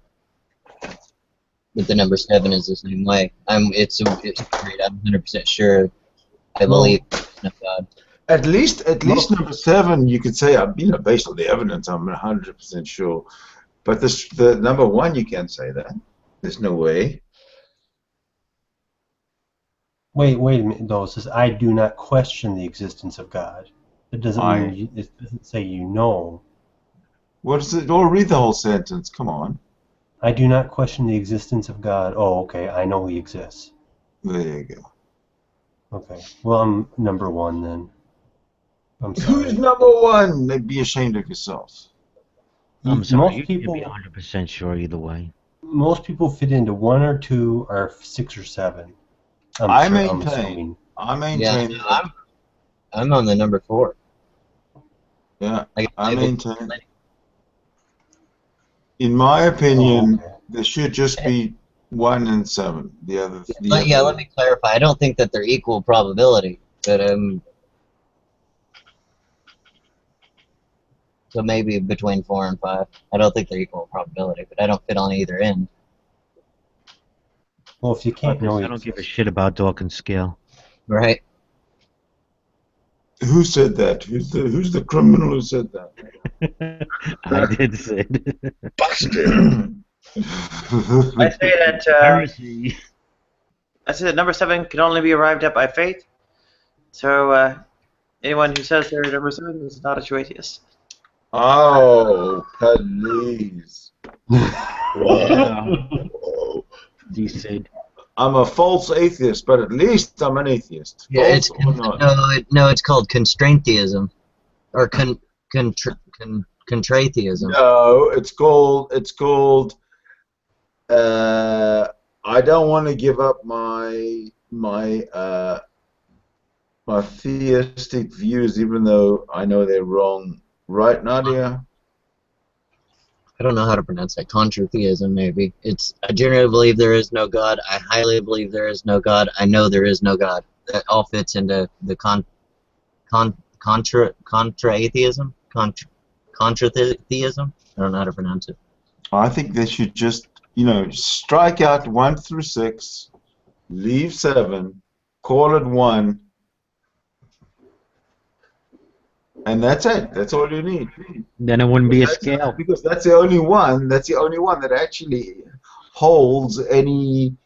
But the number 7 is the same way. It's great. I'm 100% sure. I believe in God. At least number 7, you could say, based on the evidence, I'm 100% sure. But the number 1, you can't say that. There's no way. Wait a minute, though. It says, I do not question the existence of God. It doesn't mean, it doesn't say you know. What is it? Or read the whole sentence. Come on. I do not question the existence of God. Oh, okay. I know He exists. There you go. Okay. Well, I'm number 1 then. I'm sorry. Who's number 1? Be ashamed of yourself. I'm sorry, Most you people, can be 100% sure either way. most people fit into 1 or 2 or 6 or 7. I I'm maintain. assuming. Yeah, I'm on the number 4. Yeah, I maintain. In my opinion, there should just be 1 and 7. The other. Yeah, let me clarify. I don't think that they're equal probability, but so maybe between 4 and 5. I don't think they're equal probability, but I don't fit on either end. Well, if you can't know, I don't give a shit about Dawkins' scale. Right. Who said that? Who's the criminal who said that? I did say it. Busted. I say that number 7 can only be arrived at by faith. So anyone who says they're number 7 is not a true atheist. Oh, please. Wow. Decent. I'm a false atheist, but at least I'm an atheist. Yeah, False or not? no, it's called constraint theism, or contratheism. No, it's called. I don't want to give up my theistic views, even though I know they're wrong. Right, Nadia? I don't know how to pronounce that. Contratheism, maybe. I generally believe there is no God. I highly believe there is no God. I know there is no God. That all fits into the contra-atheism? Contra-theism? I don't know how to pronounce it. I think they should just, strike out 1 through 6, leave 7, call it 1, and that's it. That's all you need. Then it wouldn't be a scale. Because that's the only one. That's the only one that actually holds anything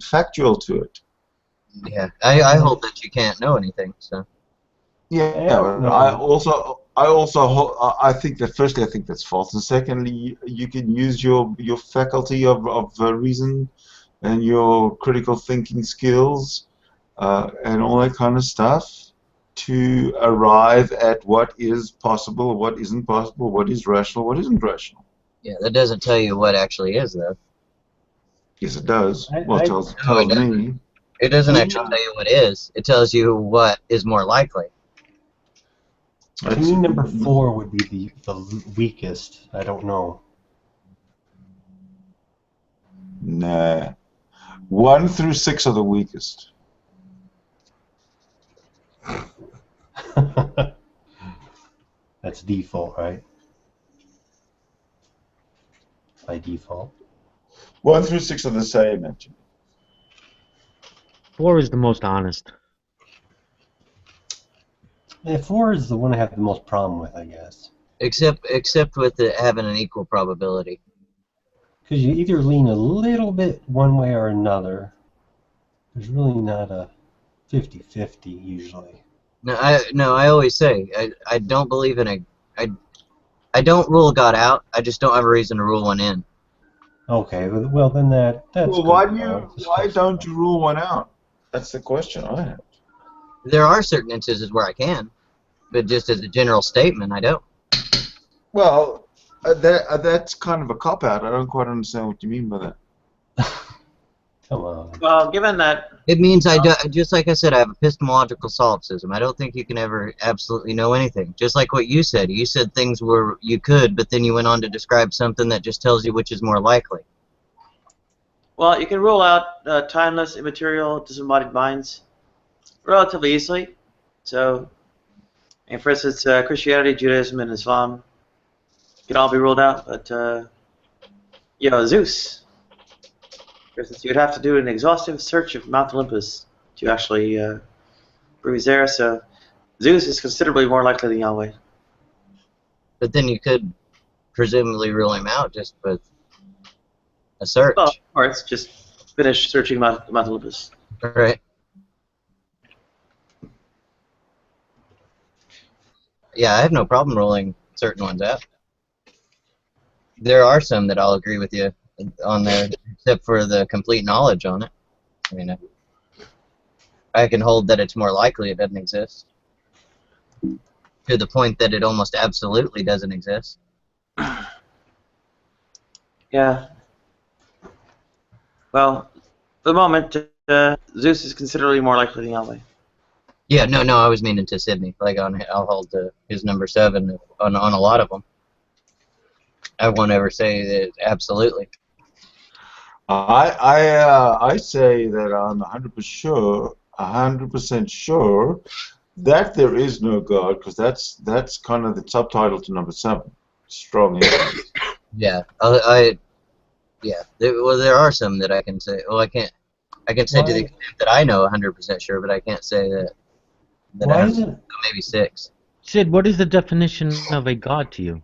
factual to it. Yeah, I hold that you can't know anything. So. Yeah. I think that firstly, I think that's false, and secondly, you can use your faculty of reason and your critical thinking skills. And all that kind of stuff to arrive at what is possible, what isn't possible, what is rational, what isn't rational. Yeah, that doesn't tell you what actually is, though. Yes, it does. Well, it tells me. It doesn't actually tell you what is. It tells you what is more likely. To me, number 4 would be the weakest. I don't know. Nah. 1 through 6 are the weakest. That's default, right? By default. 1 through 6 are the same, actually. 4 is the most honest. Yeah, 4 is the one I have the most problem with, I guess. Except with it having an equal probability. Because you either lean a little bit one way or another. There's really not a 50-50 usually. No, I always say I don't believe in I don't rule God out. I just don't have a reason to rule one in. Okay, well then that's. Well, why don't you rule one out? That's the question I have. There are certain instances where I can, but just as a general statement, I don't. Well, that's kind of a cop out. I don't quite understand what you mean by that. Come on. Well, given that... It means just like I said, I have epistemological solipsism. I don't think you can ever absolutely know anything. Just like what you said. You said things were you could, but then you went on to describe something that just tells you which is more likely. Well, you can rule out timeless, immaterial, disembodied minds. relatively easily. So, and for instance, Christianity, Judaism, and Islam can all be ruled out, but Zeus. For instance, you would have to do an exhaustive search of Mount Olympus to actually prove he's there. So, Zeus is considerably more likely than Yahweh. But then you could presumably rule him out just with a search. Well, or it's just finish searching Mount Olympus. Right. Yeah, I have no problem ruling certain ones out. There are some that I'll agree with you on there, except for the complete knowledge on it. I mean, I can hold that it's more likely it doesn't exist, to the point that it almost absolutely doesn't exist. Yeah. Well, for the moment, Zeus is considerably more likely than Yahweh. Yeah, no, I was meaning to Sydney. Like, I'll hold his number 7 on a lot of them. I won't ever say that absolutely. I say that I'm 100% sure that there is no God, because that's kind of the subtitle to number 7. Strong evidence. Yeah, there are some that I can say. Well, I can say to the extent that I know 100% sure, but I can't say that. Why is it? Maybe 6. Sid, what is the definition of a god to you?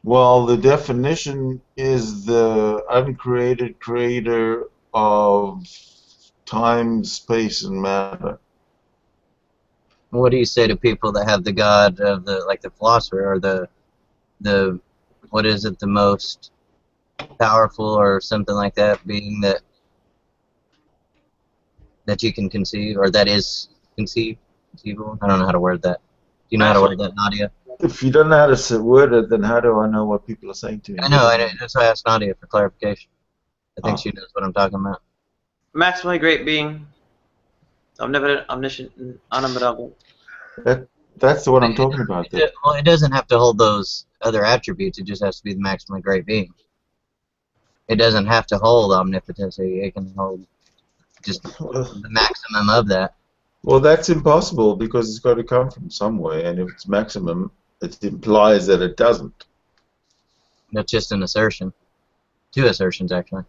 Well, the definition is the uncreated creator of time, space, and matter. What do you say to people that have the god of the philosopher, or the what is it, the most powerful or something like that being that you can conceive, or that is conceivable? I don't know how to word that. Do you know how to word that, Nadia? If you don't know how to word it, then how do I know what people are saying to me? I know. That's why I asked Nadia for clarification. I think she knows what I'm talking about. Maximally great being, omnipotent, omniscient, and omnipotent. That's the one I'm talking about. Well, it doesn't have to hold those other attributes. It just has to be the maximally great being. It doesn't have to hold omnipotency. It can hold just the maximum of that. Well, that's impossible, because it's got to come from somewhere, and if it's maximum, it implies that it doesn't. That's just an assertion. 2 assertions, actually.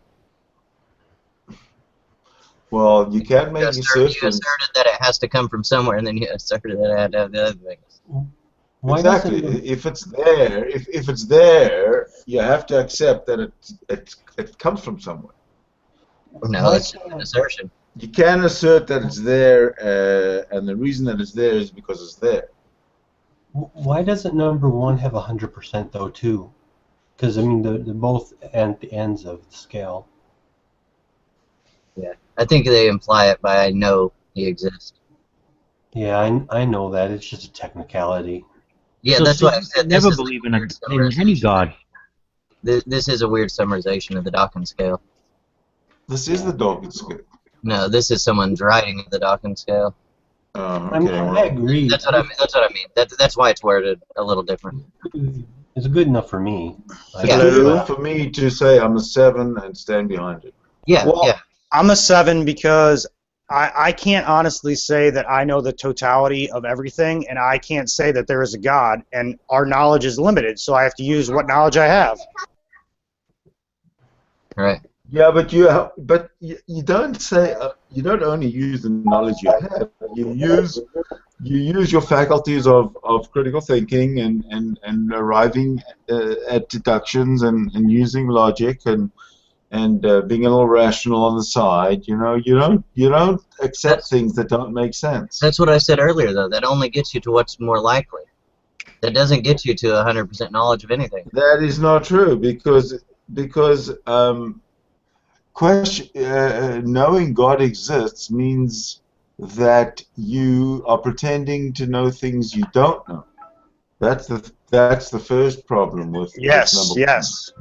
Well, you can't make assertions. You asserted that it has to come from somewhere, and then you asserted that it had to have the other things. Exactly. If it's there, if it's there, you have to accept that it comes from somewhere. No, it's just an assertion. You can assert that it's there, and the reason that it's there is because it's there. Why doesn't number 1 have 100% though too? Because I mean, they're both at the ends of the scale. Yeah, I think they imply it by "I know he exists." Yeah, I know that. It's just a technicality. Yeah, So that's why I said never believe in any god. This is a weird summarization of the Dawkins scale. This is the Dawkins scale. No, this is someone's writing of the Dawkins scale. I mean, I agree. That's what I mean. That's why it's worded a little different. It's good enough for me. It's good enough for me to say I'm a 7 and stand behind it. Yeah, well, I'm a 7 because I can't honestly say that I know the totality of everything, and I can't say that there is a God, and our knowledge is limited, so I have to use what knowledge I have. Right. Yeah, but you don't say you don't only use the knowledge you have. You use your faculties of critical thinking and arriving at deductions and using logic and being a little rational on the side. You know, you don't accept things that don't make sense. That's what I said earlier, though. That only gets you to what's more likely. That doesn't get you to 100% knowledge of anything. That is not true, because knowing God exists means that you are pretending to know things you don't know. That's the first problem with Yes.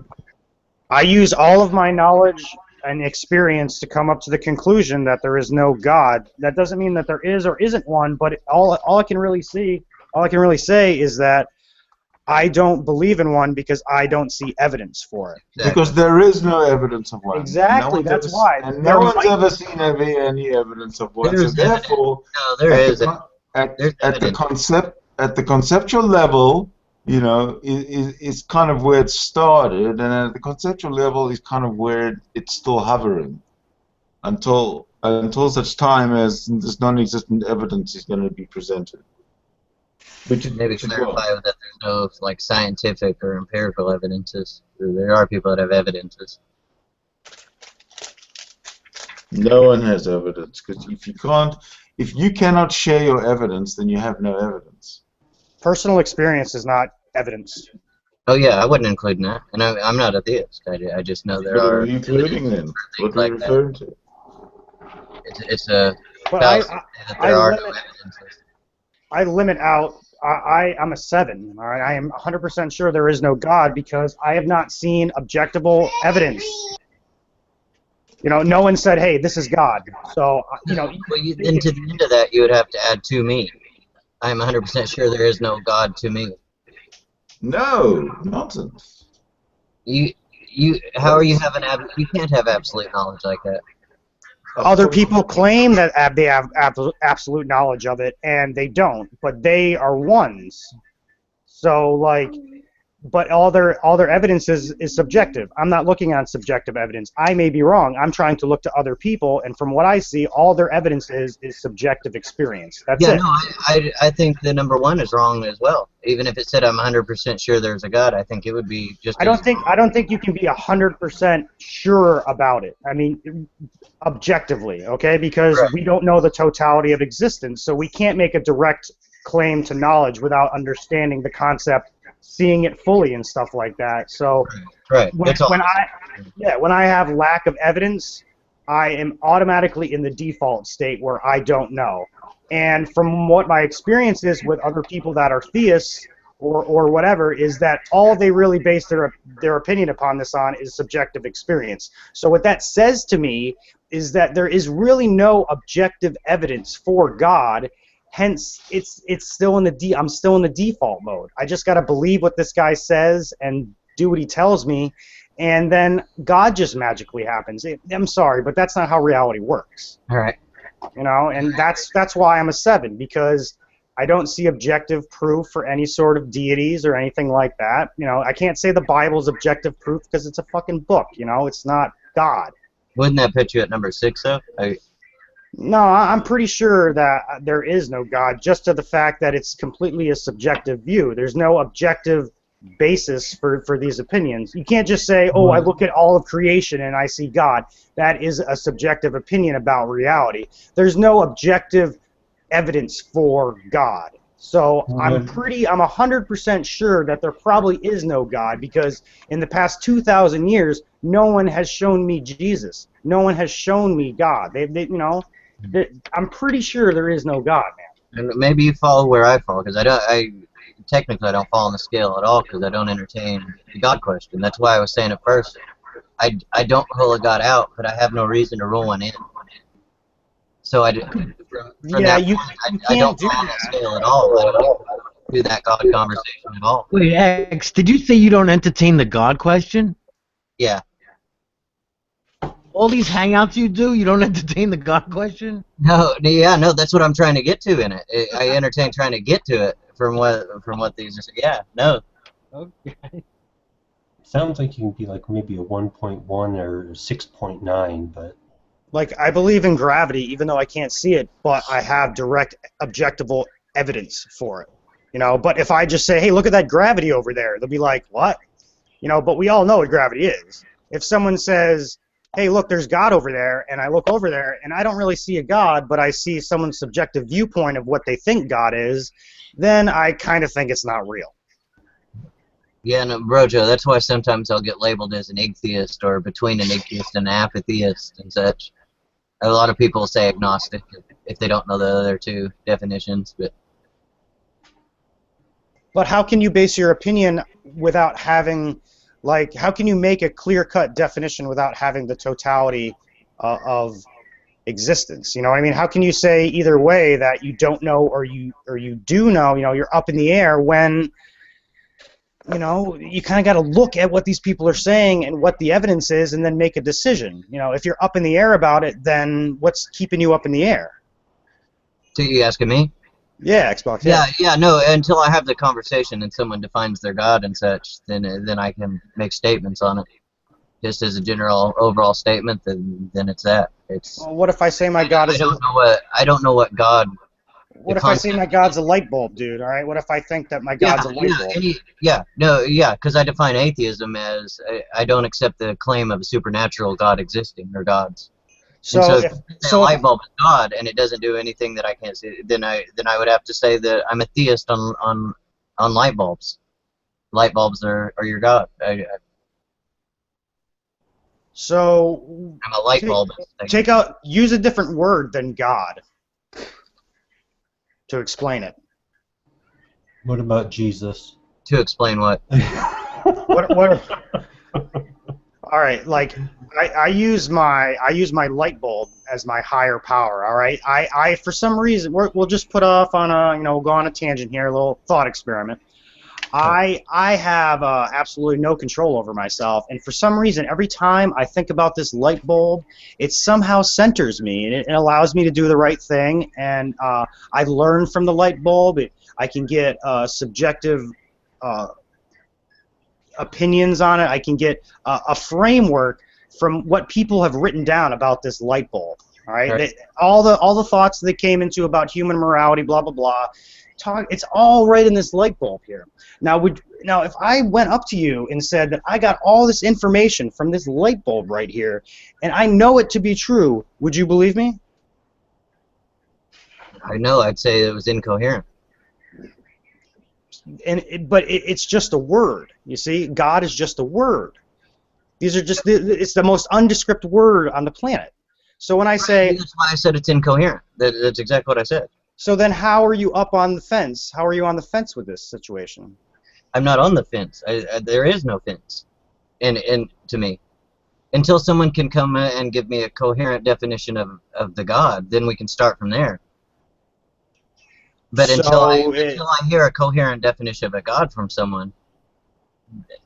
I use all of my knowledge and experience to come up to the conclusion that there is no God. That doesn't mean that there is or isn't one, but all I can really say is that I don't believe in one because I don't see evidence for it. Because there is no evidence of one. Exactly, No that's ever, why. and There no one's might ever be. seen any evidence of one. There's So therefore, No, there at is. the, con- There's at the evidence. at the conceptual level, you know, is kind of where it started, and at the conceptual level is kind of where it's still hovering until such time as this non-existent evidence is going to be presented. Which Maybe clarify that there's no like scientific or empirical evidences. There are people that have evidences. no one has evidence, because if you cannot share your evidence, then you have no evidence. Personal experience is not evidence. Oh yeah, I wouldn't include that, and I'm not a theist. I just know there What are are you including then? What are you referring to? It's a But fallacy that there are no evidences. I limit out. I'm a 7. All right, I am 100% sure there is no God because I have not seen objectable evidence. You know, no one said, "Hey, this is God." So, you know. Well, then to the end of that, you would have to add to me. I am 100% sure there is no God to me. No, nonsense. How are you having you can't have absolute knowledge like that. Other people claim that they have absolute knowledge of it, and they don't, but they are ones. So, like, but all their evidence is subjective. I'm not looking on subjective evidence. I may be wrong. I'm trying to look to other people, and from what I see, all their evidence is subjective experience. That's it. No, I think the number 1 is wrong as well. Even if it said I'm 100% sure there's a God, I think it would be just. I don't think you can be 100% sure about it. I mean, objectively, okay? Because we don't know the totality of existence, so we can't make a direct claim to knowledge without understanding the concept, seeing it fully and stuff like that. So when I have lack of evidence, I am automatically in the default state where I don't know. And from what my experience is with other people that are theists or whatever, is that all they really base their opinion upon this on is subjective experience. So what that says to me is that there is really no objective evidence for God. Hence, it's still in I'm still in the default mode. I just got to believe what this guy says and do what he tells me, and then God just magically happens. I'm sorry, but that's not how reality works. All right. You know, and that's why I'm a 7, because I don't see objective proof for any sort of deities or anything like that. You know, I can't say the Bible's objective proof because it's a fucking book. You know, it's not God. Wouldn't that put you at number 6 though? No, I'm pretty sure that there is no God, just to the fact that it's completely a subjective view. There's no objective basis for these opinions. You can't just say, oh, I look at all of creation and I see God. That is a subjective opinion about reality. There's no objective evidence for God. So I'm 100% sure that there probably is no God, because in the past 2,000 years, no one has shown me Jesus. No one has shown me God. You know, I'm pretty sure there is no God, man. And maybe you fall where I fall, because technically I don't fall on the scale at all, because I don't entertain the God question. That's why I was saying at first, I don't rule a God out, but I have no reason to rule one in. So I don't fall on the scale at all. I don't do that God conversation at all. Wait, X, did you say you don't entertain the God question? Yeah. All these hangouts you do, you don't entertain the God question? No, that's what I'm trying to get to in it. I entertain trying to get to it from what these are. Yeah, no. Okay. Sounds like you can be like maybe a 1.1 or 6.9, but. Like, I believe in gravity, even though I can't see it, but I have direct, objectable evidence for it. You know, but if I just say, hey, look at that gravity over there, they'll be like, what? You know, but we all know what gravity is. If someone says, hey, look, there's God over there, and I look over there, and I don't really see a God, but I see someone's subjective viewpoint of what they think God is, then I kind of think it's not real. Yeah, no, Brojo, that's why sometimes I'll get labeled as an atheist or between an atheist and an apatheist and such. A lot of people say agnostic if they don't know the other two definitions, But how can you base your opinion without having, like, how can you make a clear-cut definition without having the totality of existence? You know what I mean? How can you say either way that you don't know or you do know? You know, you're up in the air when you know, you kind of got to look at what these people are saying and what the evidence is, and then make a decision. You know, if you're up in the air about it, then what's keeping you up in the air? So you asking me? Yeah, Xbox. Yeah, no. Until I have the conversation and someone defines their God and such, then I can make statements on it. Just as a general overall statement, then it's that. It's. Well, what if I say my God is? I don't know what God. What if I say my God's a light bulb, dude? All right. What if I think that my God's a light bulb? Because I define atheism as I don't accept the claim of a supernatural God existing or gods. So if a light bulb is God and it doesn't do anything that I can't see, then I would have to say that I'm a theist on light bulbs. Light bulbs are your God. So I'm a light bulb. Use a different word than God to explain it. What about Jesus? To explain what? All right, like I use my light bulb as my higher power. All right, I for some reason we'll just put off on we'll go on a tangent here, a little thought experiment. I have absolutely no control over myself, and for some reason, every time I think about this light bulb, it somehow centers me, and it allows me to do the right thing, and I learn from the light bulb. I can get subjective opinions on it. I can get a framework from what people have written down about this light bulb. All right, all the thoughts that came into about human morality, blah blah blah. It's all right in this light bulb here. Now, if I went up to you and said that I got all this information from this light bulb right here, and I know it to be true, would you believe me? I know. I'd say it was incoherent. But it's just a word. You see, God is just a word. These are just it's the most undescript word on the planet. So when I say, that's why I said it's incoherent. That's exactly what I said. So then how are you up on the fence? How are you on the fence with this situation? I'm not on the fence. There is no fence, and to me, until someone can come and give me a coherent definition of the God, then we can start from there. But until I hear a coherent definition of a God from someone,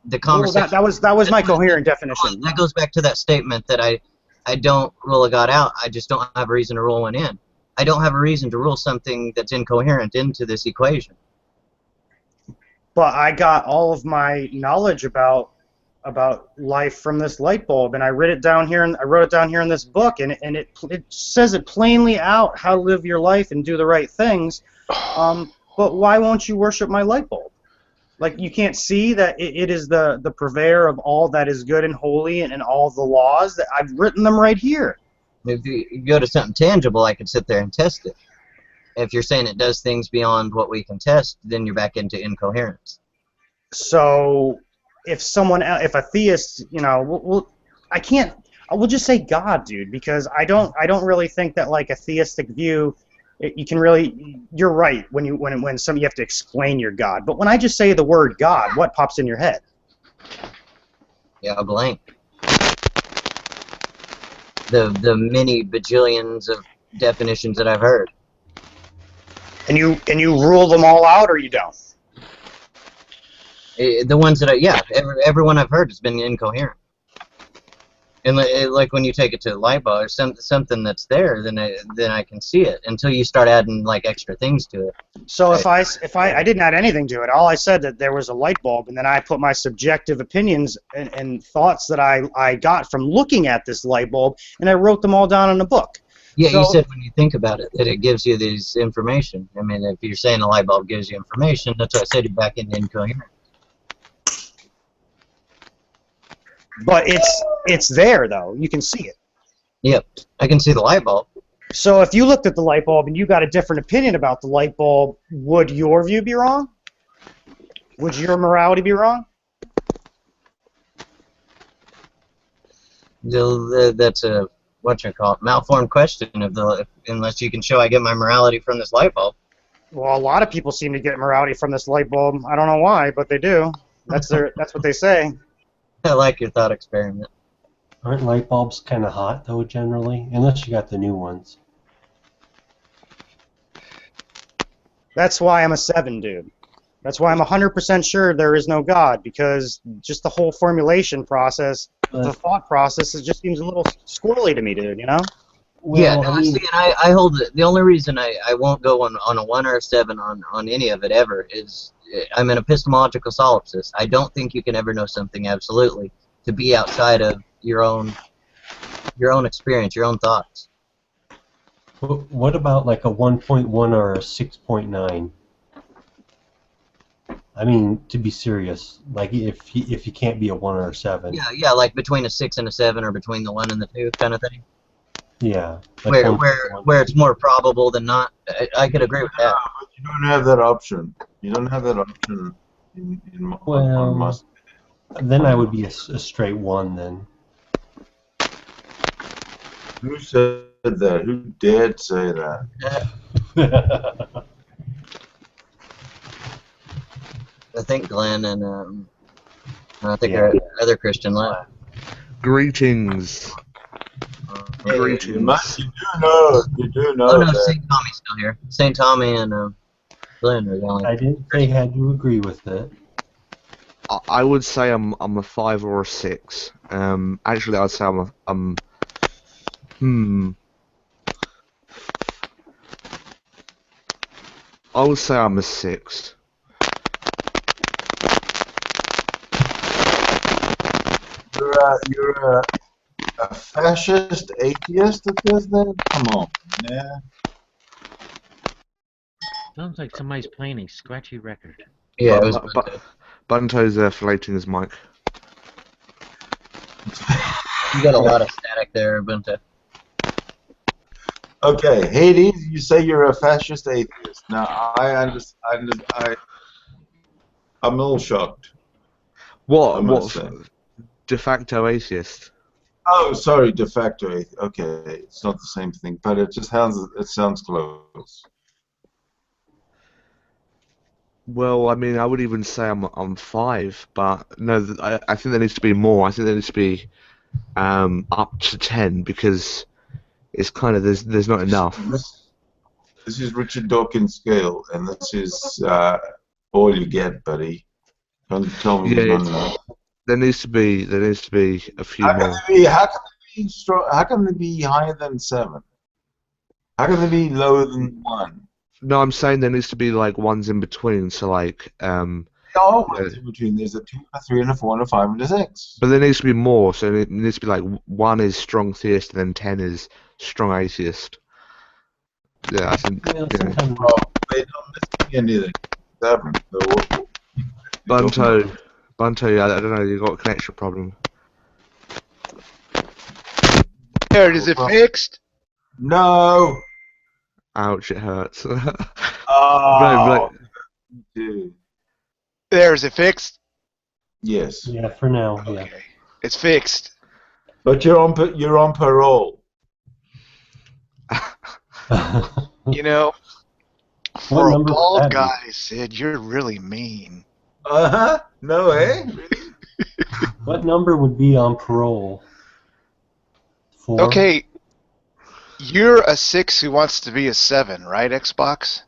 the conversation. Well, that was my coherent definition. That goes back to that statement that I don't rule a God out. I just don't have a reason to rule one in. I don't have a reason to rule something that's incoherent into this equation. But I got all of my knowledge about life from this light bulb, and I wrote it down here, in this book, and it says it plainly out how to live your life and do the right things. But why won't you worship my light bulb? Like, you can't see that it is the purveyor of all that is good and holy and all the laws that I've written them right here. If you go to something tangible, I could sit there and test it. If you're saying it does things beyond what we can test, then you're back into incoherence. So, if a theist, we'll just say God, dude, because I don't really think that like a theistic view, you can really, you're right when you have to explain your God. But when I just say the word God, what pops in your head? Yeah, a blank. The many bajillions of definitions that I've heard. And you rule them all out, or you don't? The ones that everyone I've heard has been incoherent. And like when you take it to light bulb or something that's there, then I can see it. Until you start adding like extra things to it. So if I didn't add anything to it, all I said that there was a light bulb, and then I put my subjective opinions and thoughts that I got from looking at this light bulb, and I wrote them all down in a book. Yeah, you said when you think about it that it gives you this information. I mean, if you're saying a light bulb gives you information, that's why I said you're back into incoherent. But it's there though. You can see it. Yep, I can see the light bulb. So if you looked at the light bulb and you got a different opinion about the light bulb, would your view be wrong? Would your morality be wrong? That's a malformed question unless you can show I get my morality from this light bulb. Well, a lot of people seem to get morality from this light bulb. I don't know why, but they do. That's what they say. I like your thought experiment. Aren't light bulbs kind of hot, though, generally? Unless you got the new ones. That's why I'm a 7, dude. That's why I'm 100% sure there is no God, because just the whole formulation process, the thought process, it just seems a little squirrely to me, dude, you know? Yeah, Well, no, I mean, see, and I hold it. The only reason I won't go on a 1 or a 7 on any of it ever is I'm an epistemological solipsist. I don't think you can ever know something absolutely to be outside of your own experience, your own thoughts. what about like a 1.1 or a 6.9? I mean, to be serious, like if you can't be a 1 or a 7. Yeah, like between a 6 and a 7, or between the 1 and the 2 kind of thing. Yeah. Like Where it's more probable than not. I could agree with that. But you don't have that option. You don't have that option on Well, most. then I would be a straight 1 then. Who said that? Who dared say that? I think Glenn and I think our other Christian left. Greetings. Greetings. You do know Oh no, that. St. Tommy's still here. St. Tommy and Glenn are the only. I didn't say had to agree with it. I would say I'm a 5 or a 6. Actually, I'd say I would say I'm a 6. You're a fascist atheist, it says that? Come on, man. Sounds like somebody's playing a scratchy record. Yeah, it was. Bunto's flating his mic. You got a lot of static there, Bunto. Okay, Hades, you say you're a fascist atheist. Now, I'm a little shocked. I must say. De facto atheist? Oh, sorry, de facto atheist. Okay, it's not the same thing, but it sounds close. Well, I mean, I would even say I'm 5, but no, I think there needs to be more. I think there needs to be up to 10, because it's kind of there's not enough. This is Richard Dawkins' scale, and this is all you get, buddy. Don't tell me it's not enough. There needs to be a few more. How can they be higher than 7? How can they be lower than 1? No, I'm saying there needs to be like ones in between. So like ones in between. There's a 2, a 3, and a 4, and a 5, and a 6. But there needs to be more. So it needs to be like 1 is strong theist, and then 10 is strong atheist. Yeah, I think. They don't listen to anything. 7. Bunto, I don't know. You got a connection problem. There, is it fixed? No. Ouch! It hurts. Oh, dude. There, is it fixed? Yes. Yeah, for now. Yeah. Okay. It's fixed. But you're on parole. You know, for a bald guy, Sid, you're really mean. No, eh? What number would be on parole? 4? Okay, you're a 6 who wants to be a 7, right, Xbox?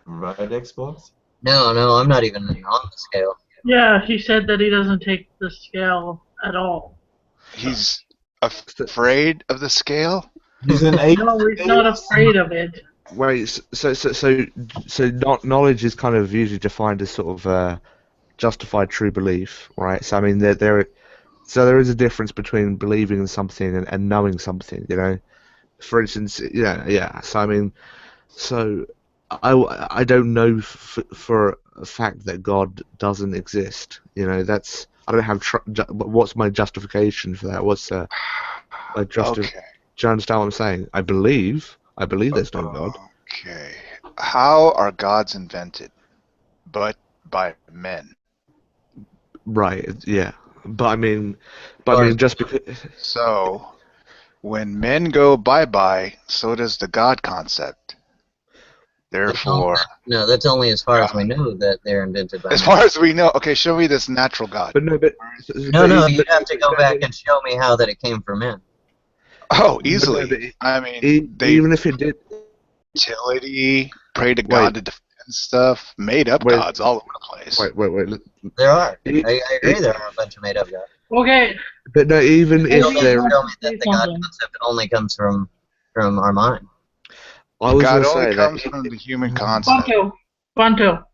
Right, Xbox? No, I'm not even on the scale. Yeah, he said that he doesn't take the scale at all. He's afraid of the scale? He's an 8. No, he's not afraid of it. Wait, so knowledge is kind of usually defined as sort of justified true belief, right? So I mean, there is a difference between believing in something and knowing something, you know. For instance, yeah. So I mean, I don't know for a fact that God doesn't exist. You know, I don't have. What's my justification for that? What's my Okay. Do you understand what I'm saying? I believe there's no God. Okay. How are gods invented? But by men. Right. Yeah. But I mean, just because. So, when men go bye-bye, so does the God concept. Therefore. No, that's only as far as we know that they're invented by. As far as we know, okay, show me this natural God. But no, No, you'd have to go back and show me how that it came from men. Oh, easily. I mean, even if it did. Utility, pray to God to defend and stuff. Made up Wait. gods all over the place. Wait. There are. I agree there are a bunch of made up gods. Okay, But no, even Hey, if we there, want- Tell me that say the God something. concept only comes from our mind. I was God going to only say comes that. from the human concept. Bunto,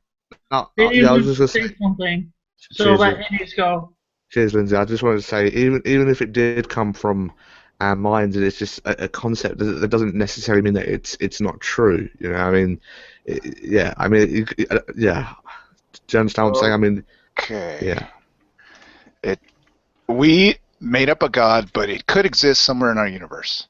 Yeah, I was just going to say say. something. So Cheers, let Lin- Hades go. cheers, Lindsay. I just wanted to say, even if it did come from our minds, and it's just a concept that doesn't necessarily mean that it's not true. You know, I mean, yeah, I mean, yeah. Do you understand what I'm saying? I mean, Okay. yeah. We made up a god, but it could exist somewhere in our universe.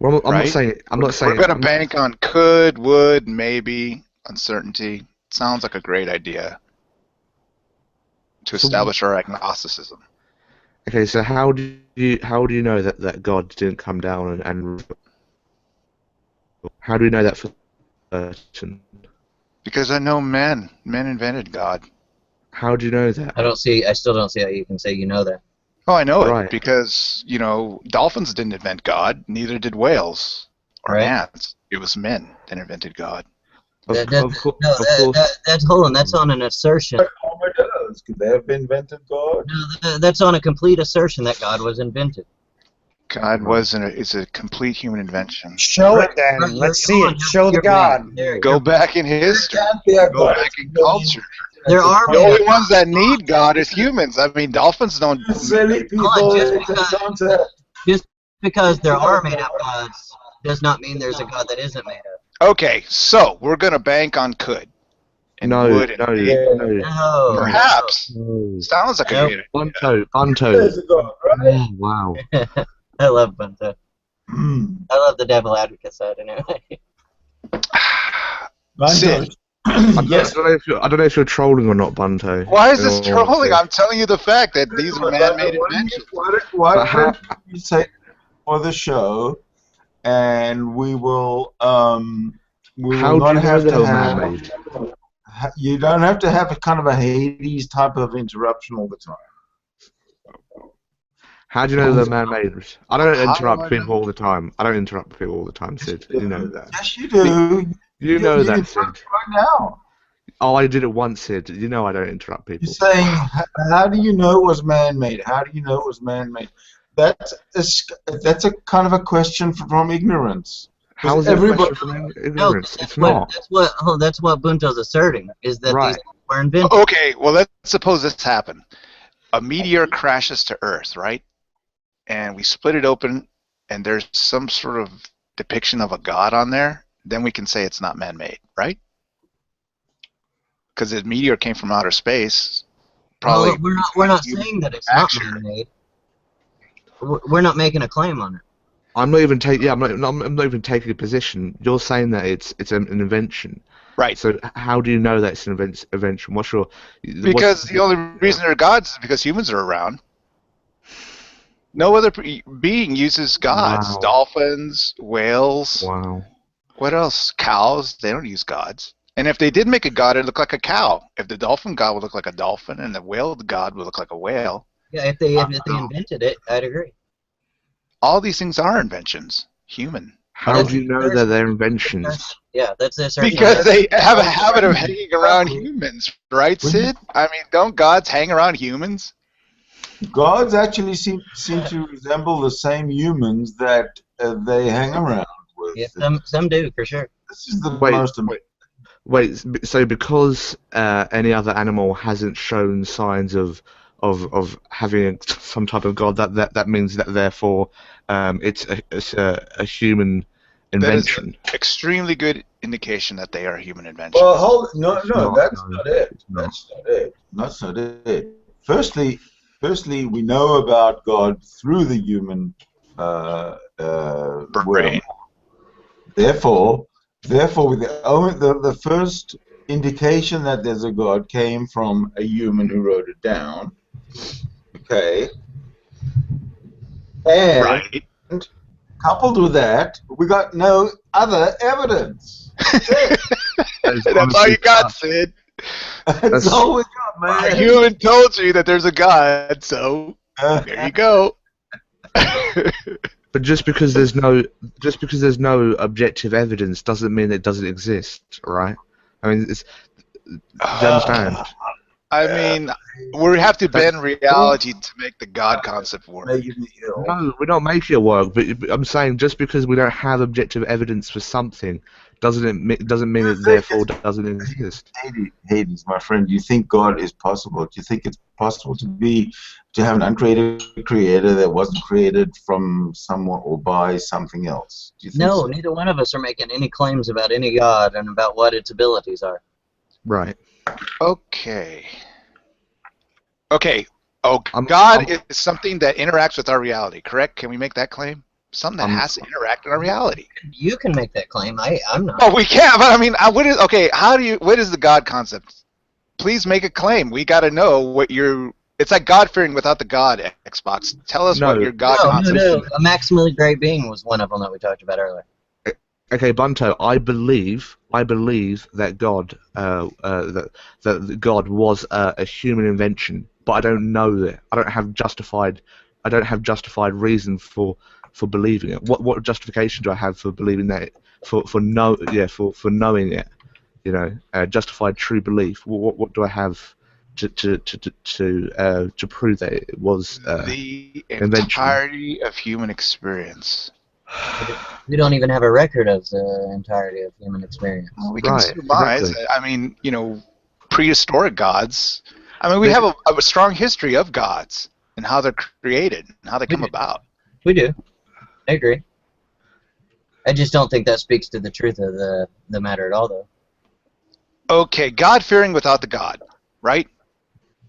Well, I'm not Right? saying. I'm not saying. We're going I'm to bank on could, would, maybe, uncertainty. Sounds like a great idea to So- establish our agnosticism. Okay, so how do you know that God didn't come down and how do you know that for certain? Because I know men invented God. How do you know that? I still don't see how you can say you know that. Oh, I know Right. it because, dolphins didn't invent God, neither did whales or Right. ants. It was men that invented God. Of course. That's hold on. That's on an assertion. Armadillos, could they have invented God? No, that's on a complete assertion that God was invented. God is a complete human invention. Show it then. Right, Let's come see on, it. Show the you're God. right. There, Go back in history. Can't be a Go God. back in culture. There are The only ones that need God is humans. I mean, dolphins don't. Silly people. just It's a because- concept. Just because there are made up gods does not mean there's a God that isn't made up. Okay, so we're gonna bank on could and No, would and no, maybe. no, No. Perhaps. no. Sounds like a Nope. great Bunto. There's a God, right? Oh, wow. I love Bunto. I love the devil advocate side anyway. Sid, Yes. I don't know if you're trolling or not, Bunto. why is in this all trolling? honesty. I'm telling you the fact that these are man-made inventions. Why But how- don't you say for the show, and we will How do not you know have they to were have. man-made? You don't have to have a kind of a Hades type of interruption all the time. How do you know they're man-made? I don't How do I interrupt know? people all the time. I don't interrupt people all the time, Sid. You know that. Yes, you do. You know that, interrupt Sid. right now. Oh, I did it once, Sid. You know I don't interrupt people. You're saying, how do you know it was man-made? How do you know it was man-made? That's a kind of a question from ignorance. How is it a everybody- question from No, ignorance? It's not. that's what Bunto's asserting is that Right. these were invented. Okay, well, let's suppose this happened. A meteor crashes to Earth, right? And we split it open, and there's some sort of depiction of a god on there. Then we can say it's not man-made, right? Because the meteor came from outer space. Probably. Well, we're not saying that it's not manufactured. man-made. We're not making a claim on it. I'm not even taking. Yeah, I'm not even taking a position. You're saying that it's an invention. Right. So how do you know that it's an invention? What's your? Because the only reason they're gods is because humans are around. No other being uses gods. Wow. Dolphins, whales. Wow. What else? Cows. They don't use gods. And if they did make a god, it'd look like a cow. If the dolphin god would look like a dolphin, and the whale god would look like a whale. Yeah, if they invented it, I'd agree. All these things are inventions. Human. How do you know that they're inventions? Yeah, that's the assertion. Because they have a habit of hanging around humans, right, Sid? I mean, don't gods hang around humans? Gods actually seem to resemble the same humans that they hang around with. Yeah, some do for sure. This is the Wait, most. Wait, so because any other animal hasn't shown signs of having some type of god, that means that therefore it's a human invention. That is an extremely good indication that they are human invention. Well, no, not, that's no, not it. it's not. That's not it. That's not it. Firstly, we know about God through the human Brain. world. Therefore, the first indication that there's a God came from a human who wrote it down. Okay. And Right. coupled with that, we got no other evidence. That's all you got, Sid. That's all we got, A man. human told you that there's a god, so there you go. But just because there's no objective evidence doesn't mean it doesn't exist, right? I mean, do you understand? I mean, we have to bend reality to make the God concept work. No, we're not making it work. But I'm saying just because we don't have objective evidence for something doesn't mean it therefore doesn't exist. Hades, my friend, do you think God is possible? Do you think it's possible to have an uncreated creator that wasn't created from someone or by something else? Do you think No, so? neither one of us are making any claims about any god and about what its abilities are. Right. Okay. Okay. Oh, God is something that interacts with our reality, correct? Can we make that claim? Something that has to interact in our reality. You can make that claim. I'm not. Oh, we can't. But I mean, what is what is the God concept? Please make a claim. We got to know what your. It's like God fearing without the God. Xbox. Tell us what your God concept is. No. A maximally great being was one of them that we talked about earlier. Okay, Bunto, I believe that God, that God was a human invention, but I don't know that. I don't have justified reason for believing it. What justification do I have for believing that? For knowing it, you know, justified true belief. What do I have to prove that it was the invention? Entirety of human experience. We don't even have a record of the entirety of human experience. Well, we can surmise. Exactly. I mean, you know, prehistoric gods. I mean, we have a strong history of gods and how they're created and how they come about. We do. I agree. I just don't think that speaks to the truth of the matter at all, though. Okay, God-fearing without the God, right?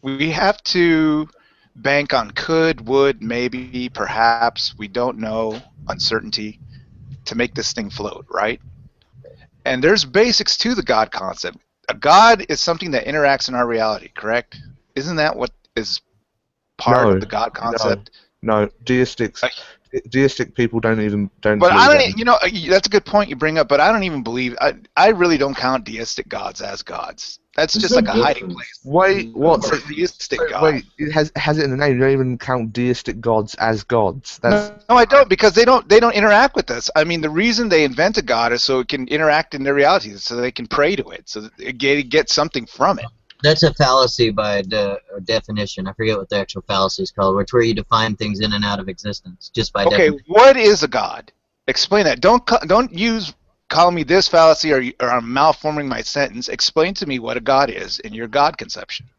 We have to bank on could, would, maybe, perhaps, we don't know, uncertainty, to make this thing float, right? And there's basics to the God concept. A God is something that interacts in our reality, correct? Isn't that what is part of the God concept? No, deistic people don't. But I don't. You know, that's a good point you bring up. But I don't even believe. I really don't count deistic gods as gods. That's just like a hiding place. Wait, what? For deistic God. Wait, it has it in the name. You don't even count deistic gods as gods. No, I don't, because they don't interact with us. I mean, the reason they invent a god is so it can interact in their reality, so they can pray to it, so that it get something from it. That's a fallacy by definition. I forget what the actual fallacy is called, where you define things in and out of existence just by definition. Okay, what is a god? Explain that. Don't call me this fallacy or I'm malforming my sentence. Explain to me what a god is in your God conception.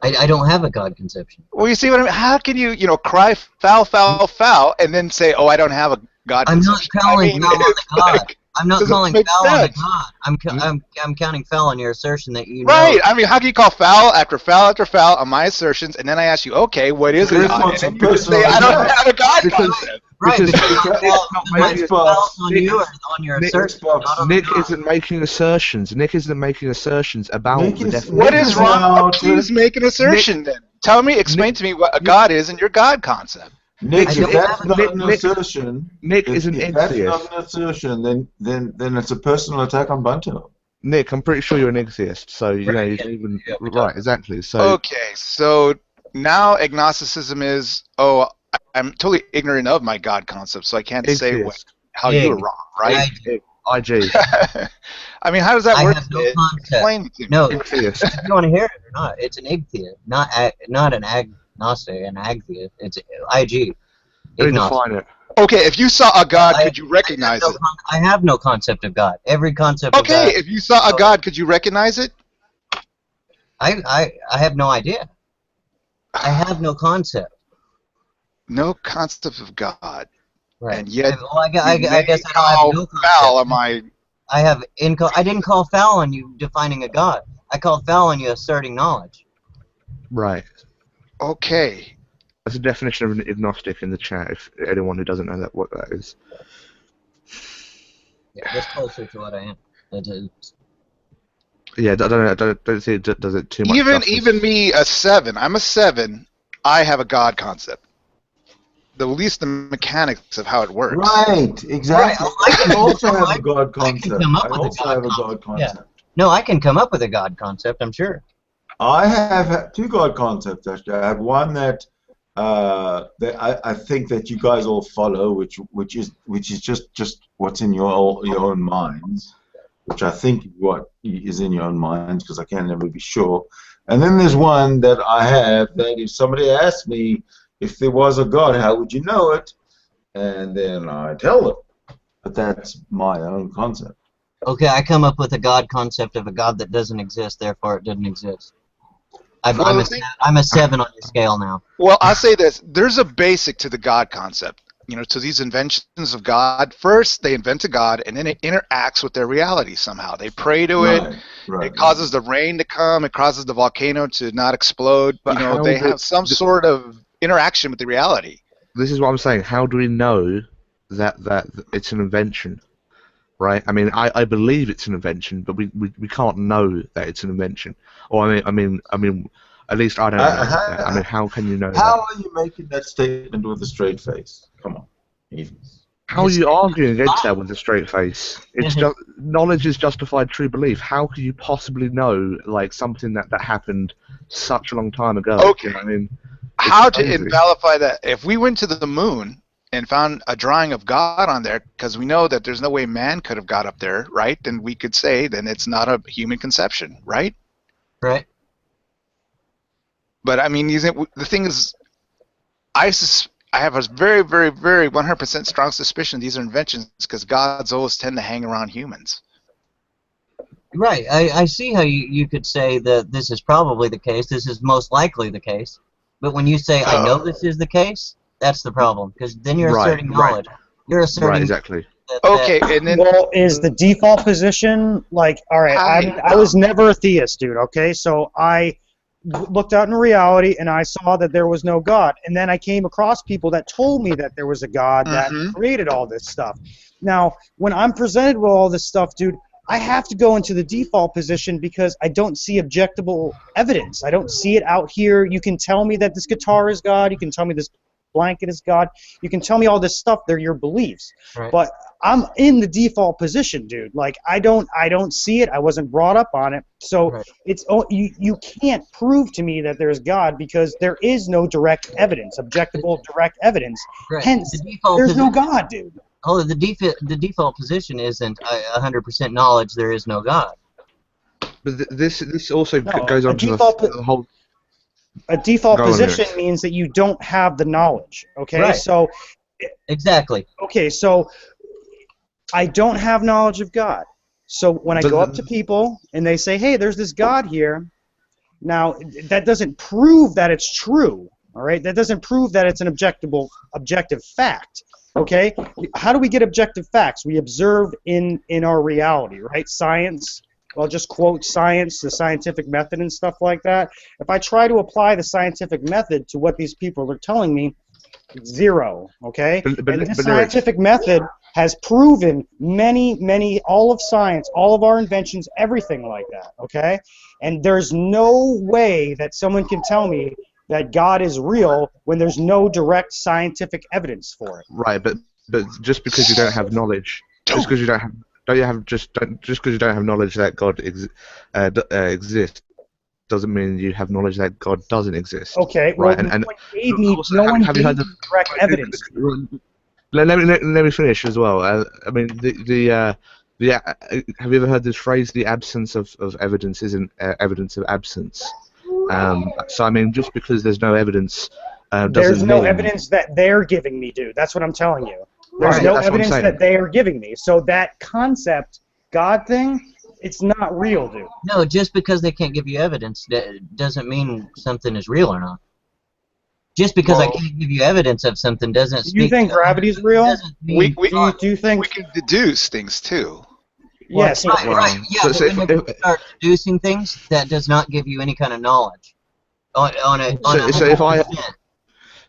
I don't have a God conception. Well, you see what I mean? How can you cry foul, foul, foul, and then say, oh, I don't have a God conception? I'm not calling foul on the God. I'm not calling foul on the God. I'm counting foul on your assertion that you know. Right. I mean, how can you call foul after foul after foul on my assertions, and then I ask you, okay, what is a God? And you say, I don't have a God concept. Right, because foul on you or on your assertion. Nick isn't making assertions. Nick isn't making assertions about the definition. What is wrong? Please make an assertion then. Explain to me what a God is in your God concept. Nick, if that's not an assertion, Nick is an if that's not an assertion, then it's a personal attack on Bunto. Nick, I'm pretty sure you're an atheist, so you know you don't even right, exactly. So okay, so now agnosticism is I'm totally ignorant of my God concept, so I can't say how you were wrong, right? IG. I mean, how does that work? I have no concept. Explain it to me. No, if you want to hear it or not, it's an igtheist, not an agnostic, an agtheist. It's IG. Let me define it. Okay, if you saw a God, could you recognize it? I have no concept of God. Every concept of God. Okay, if you saw a God, could you recognize it? I have no idea. I have no concept. No concept of God. Right. And yet, I guess I don't have no concept. Foul am I? I didn't call foul on you defining a God. I called foul on you asserting knowledge. Right. Okay. That's a definition of an agnostic in the chat. If anyone who doesn't know what that is. Yeah, that's closer to what I am. Yeah, I don't see it does it too much. Even me, a 7. I'm a 7. I have a God concept. At least the mechanics of how it works. Right, exactly. Right. I also have a God concept. Yeah. No, I can come up with a God concept, I'm sure. I have 2 God concepts, actually. I have one that that I think that you guys all follow, which is just what's in your own minds, which I think what is in your own minds, because I can never be sure. And then there's one that I have that if somebody asked me if there was a God, how would you know it? And then I tell them. But that's my own concept. Okay, I come up with a God concept of a God that doesn't exist, therefore it didn't exist. I'm a 7 on your scale now. Well, I'll say this. There's a basic to the God concept. You know, to these inventions of God. First, they invent a God, and then it interacts with their reality somehow. They pray to it. It causes the rain to come. It causes the volcano to not explode. But you know, they have some sort of interaction with the reality. This is what I'm saying. How do we know that it's an invention? Right? I mean, I believe it's an invention, but we can't know that it's an invention. Or I mean, at least I don't know. I mean, how can you know? How are you making that statement with a straight face? Come on, even. How are you arguing against that with a straight face? It's just knowledge is justified true belief. How could you possibly know like something that happened such a long time ago? Okay. You know what I mean, how to invalidate that? If we went to the moon and found a drawing of God on there, because we know that there's no way man could have got up there, right? Then we could say then it's not a human conception, right? Right. But I mean, the thing is, I have a very, very, very 100% strong suspicion these are inventions because gods always tend to hang around humans. Right. I see how you could say that this is probably the case, this is most likely the case. But when you say, I know this is the case, that's the problem. Because then you're asserting knowledge. You're asserting... Right, exactly. Okay, and then... Well, is the default position, like, alright, I was never a theist, dude, okay? So I looked out in reality and I saw that there was no God. And then I came across people that told me that there was a God that created all this stuff. Now, when I'm presented with all this stuff, dude, I have to go into the default position because I don't see objectable evidence. I don't see it out here. You can tell me that this guitar is God. You can tell me this blanket is God. You can tell me all this stuff. They're your beliefs. Right. But I'm in the default position, dude. Like I don't see it. I wasn't brought up on it. So it's you can't prove to me that there's God because there is no direct evidence, objectable direct evidence. Right. Hence, there's no God, dude. Oh, the default position isn't 100% knowledge. There is no God. But this also goes on to the whole. A default position means that you don't have the knowledge. Okay, right. So exactly. Okay, so I don't have knowledge of God. So when I go up to people and they say, "Hey, there's this God here," now that doesn't prove that it's true. All right, that doesn't prove that it's an objective fact. Okay, how do we get objective facts? We observe in our reality, right? Science. I'll just quote science, the scientific method and stuff like that. If I try to apply the scientific method to what these people are telling me, zero, okay? And the scientific method has proven all of science, all of our inventions, everything like that, okay? And there's no way that someone can tell me that God is real when there's no direct scientific evidence for it. Right, but just because you don't have knowledge, just because you don't have just because you don't have knowledge that God exists doesn't mean you have knowledge that God doesn't exist. Okay, right? Well, no one gave me direct evidence. Let me finish as well. I mean, have you ever heard this phrase? The absence of evidence isn't evidence of absence. So I mean, just because there's no evidence, there's no evidence that they're giving me, dude. That's what I'm telling you. There's no evidence that they are giving me. So that concept, God thing, it's not real, dude. No, just because they can't give you evidence doesn't mean something is real or not. Just because I can't give you evidence of something doesn't speak. You think gravity is real? Do you think we can deduce things too? Yes. Right. Yeah, but when you start deducing things, that does not give you any kind of knowledge.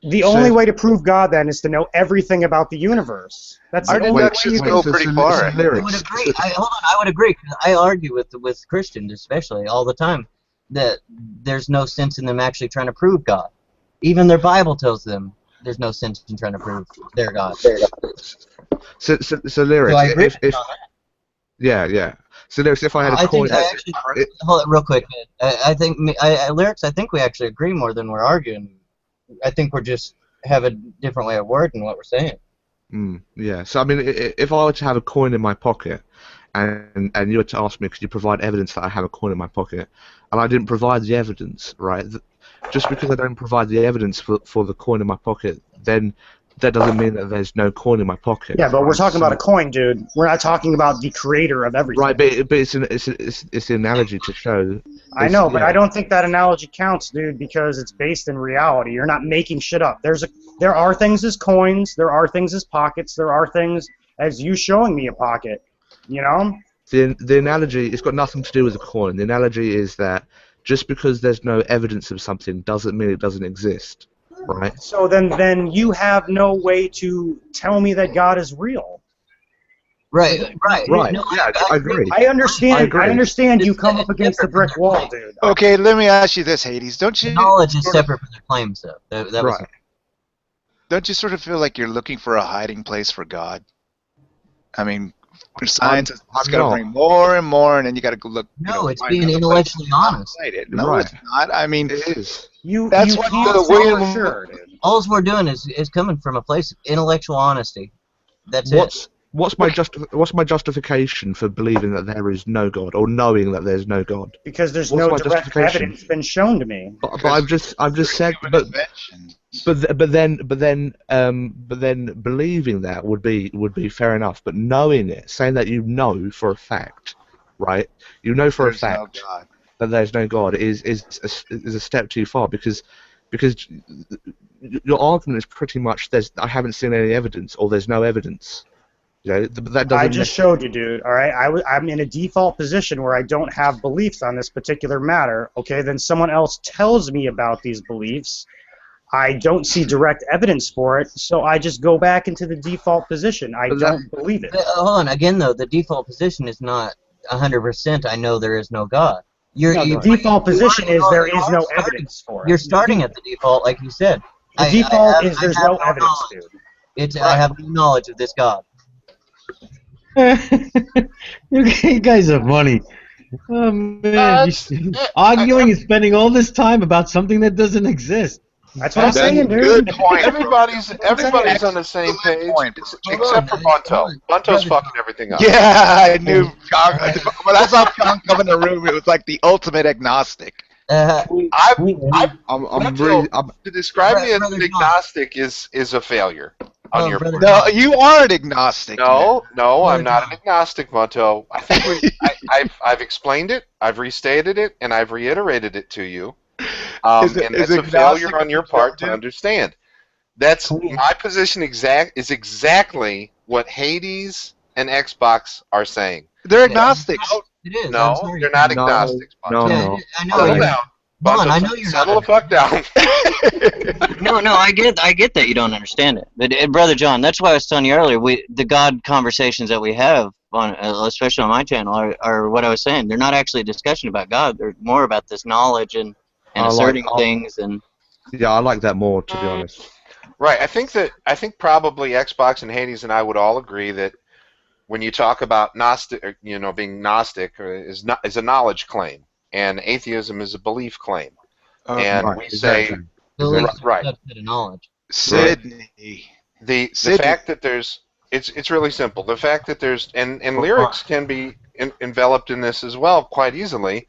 The only way to prove God then is to know everything about the universe. That's the only way you can go pretty far. I would agree. I would agree because I argue with Christians especially all the time that there's no sense in them actually trying to prove God. Even their Bible tells them there's no sense in trying to prove their God. So lyrics. So I agree yeah. So lyrics. If I had a coin. Hold it real quick. I think lyrics. I think we actually agree more than we're arguing. I think we're just have a different way of wording what we're saying. Yeah. So I mean, if I were to have a coin in my pocket, and you were to ask me, could you provide evidence that I have a coin in my pocket, and I didn't provide the evidence, right? Just because I don't provide the evidence for the coin in my pocket, then that doesn't mean that there's no coin in my pocket. Yeah, but we're right? talking about a coin, dude. We're not talking about the creator of everything. Right, but it's an analogy to show. I know, but I don't think that analogy counts, dude, because it's based in reality. You're not making shit up. There are things as coins. There are things as pockets. There are things as you showing me a pocket. You know? The analogy, it's got nothing to do with a coin. The analogy is that just because there's no evidence of something doesn't mean it doesn't exist, right? So then you have no way to tell me that God is real. Right. No, yeah, I agree. I understand. I agree. I understand you come up against the brick wall, dude. Okay, let me ask you this, Hades. Don't you? Knowledge is separate from the claims, though. That was Right. Don't you sort of feel like you're looking for a hiding place for God? I mean, for science, it's discovering more and more, and then you got to go look. No, it's being intellectually honest. No, Right. it's not. I mean, It is. That's you what can't the say William. for sure, dude. All we're doing is coming from a place of intellectual honesty. That's it. What's my justification for believing that there is no God, or knowing that there's no God? Because there's What's no my direct justification? evidence been shown to me. But I've just said, but then believing that would be fair enough. But knowing it, saying that you know for a fact, right? You know for a fact that there's no God is a step too far, because your argument is pretty much I haven't seen any evidence, or there's no evidence. You know, that doesn't. I just showed you, dude. All right, I'm in a default position where I don't have beliefs on this particular matter. Okay, then someone else tells me about these beliefs. I don't see direct evidence for it, so I just go back into the default position. I don't believe it. Hold on, again though, the default position is not 100%. I know there is no God. The default position is there is no evidence for it. You're starting at the default, like you said. The default is there's no evidence, dude. I have no knowledge of this God. You guys are funny. Oh man, arguing and spending all this time about something that doesn't exist. That's what I'm saying, dude. Good point. Everybody's on the same page, except for Bunto. Bunto's fucking everything up. Yeah, I knew. When I saw John come in the room, it was like the ultimate agnostic. To describe me as an agnostic is a failure on your part. No, you are an agnostic. No, I'm not an agnostic, Monto. I think I've explained it, I've restated it, and I've reiterated it to you. And it's a failure on your part to understand. That's my position. Is exactly what Hades and Xbox are saying. They're agnostics. It is. No, they're not agnostics. No. I know. Settle down. Hold on, I know you're Settle not. the fuck down. No, I get that you don't understand it, but Brother John, that's why I was telling you earlier. The God conversations that we have on, especially on my channel, are what I was saying. They're not actually a discussion about God. They're more about this knowledge and asserting things and. Yeah, I like that more, to be honest. Right. I think probably Xbox and Hades and I would all agree that when you talk about Gnostic, being Gnostic is a knowledge claim, and atheism is a belief claim. And right, we say right. Knowledge. Sydney. The fact that there's it's really simple. The fact that there's and lyrics can be enveloped in this as well quite easily.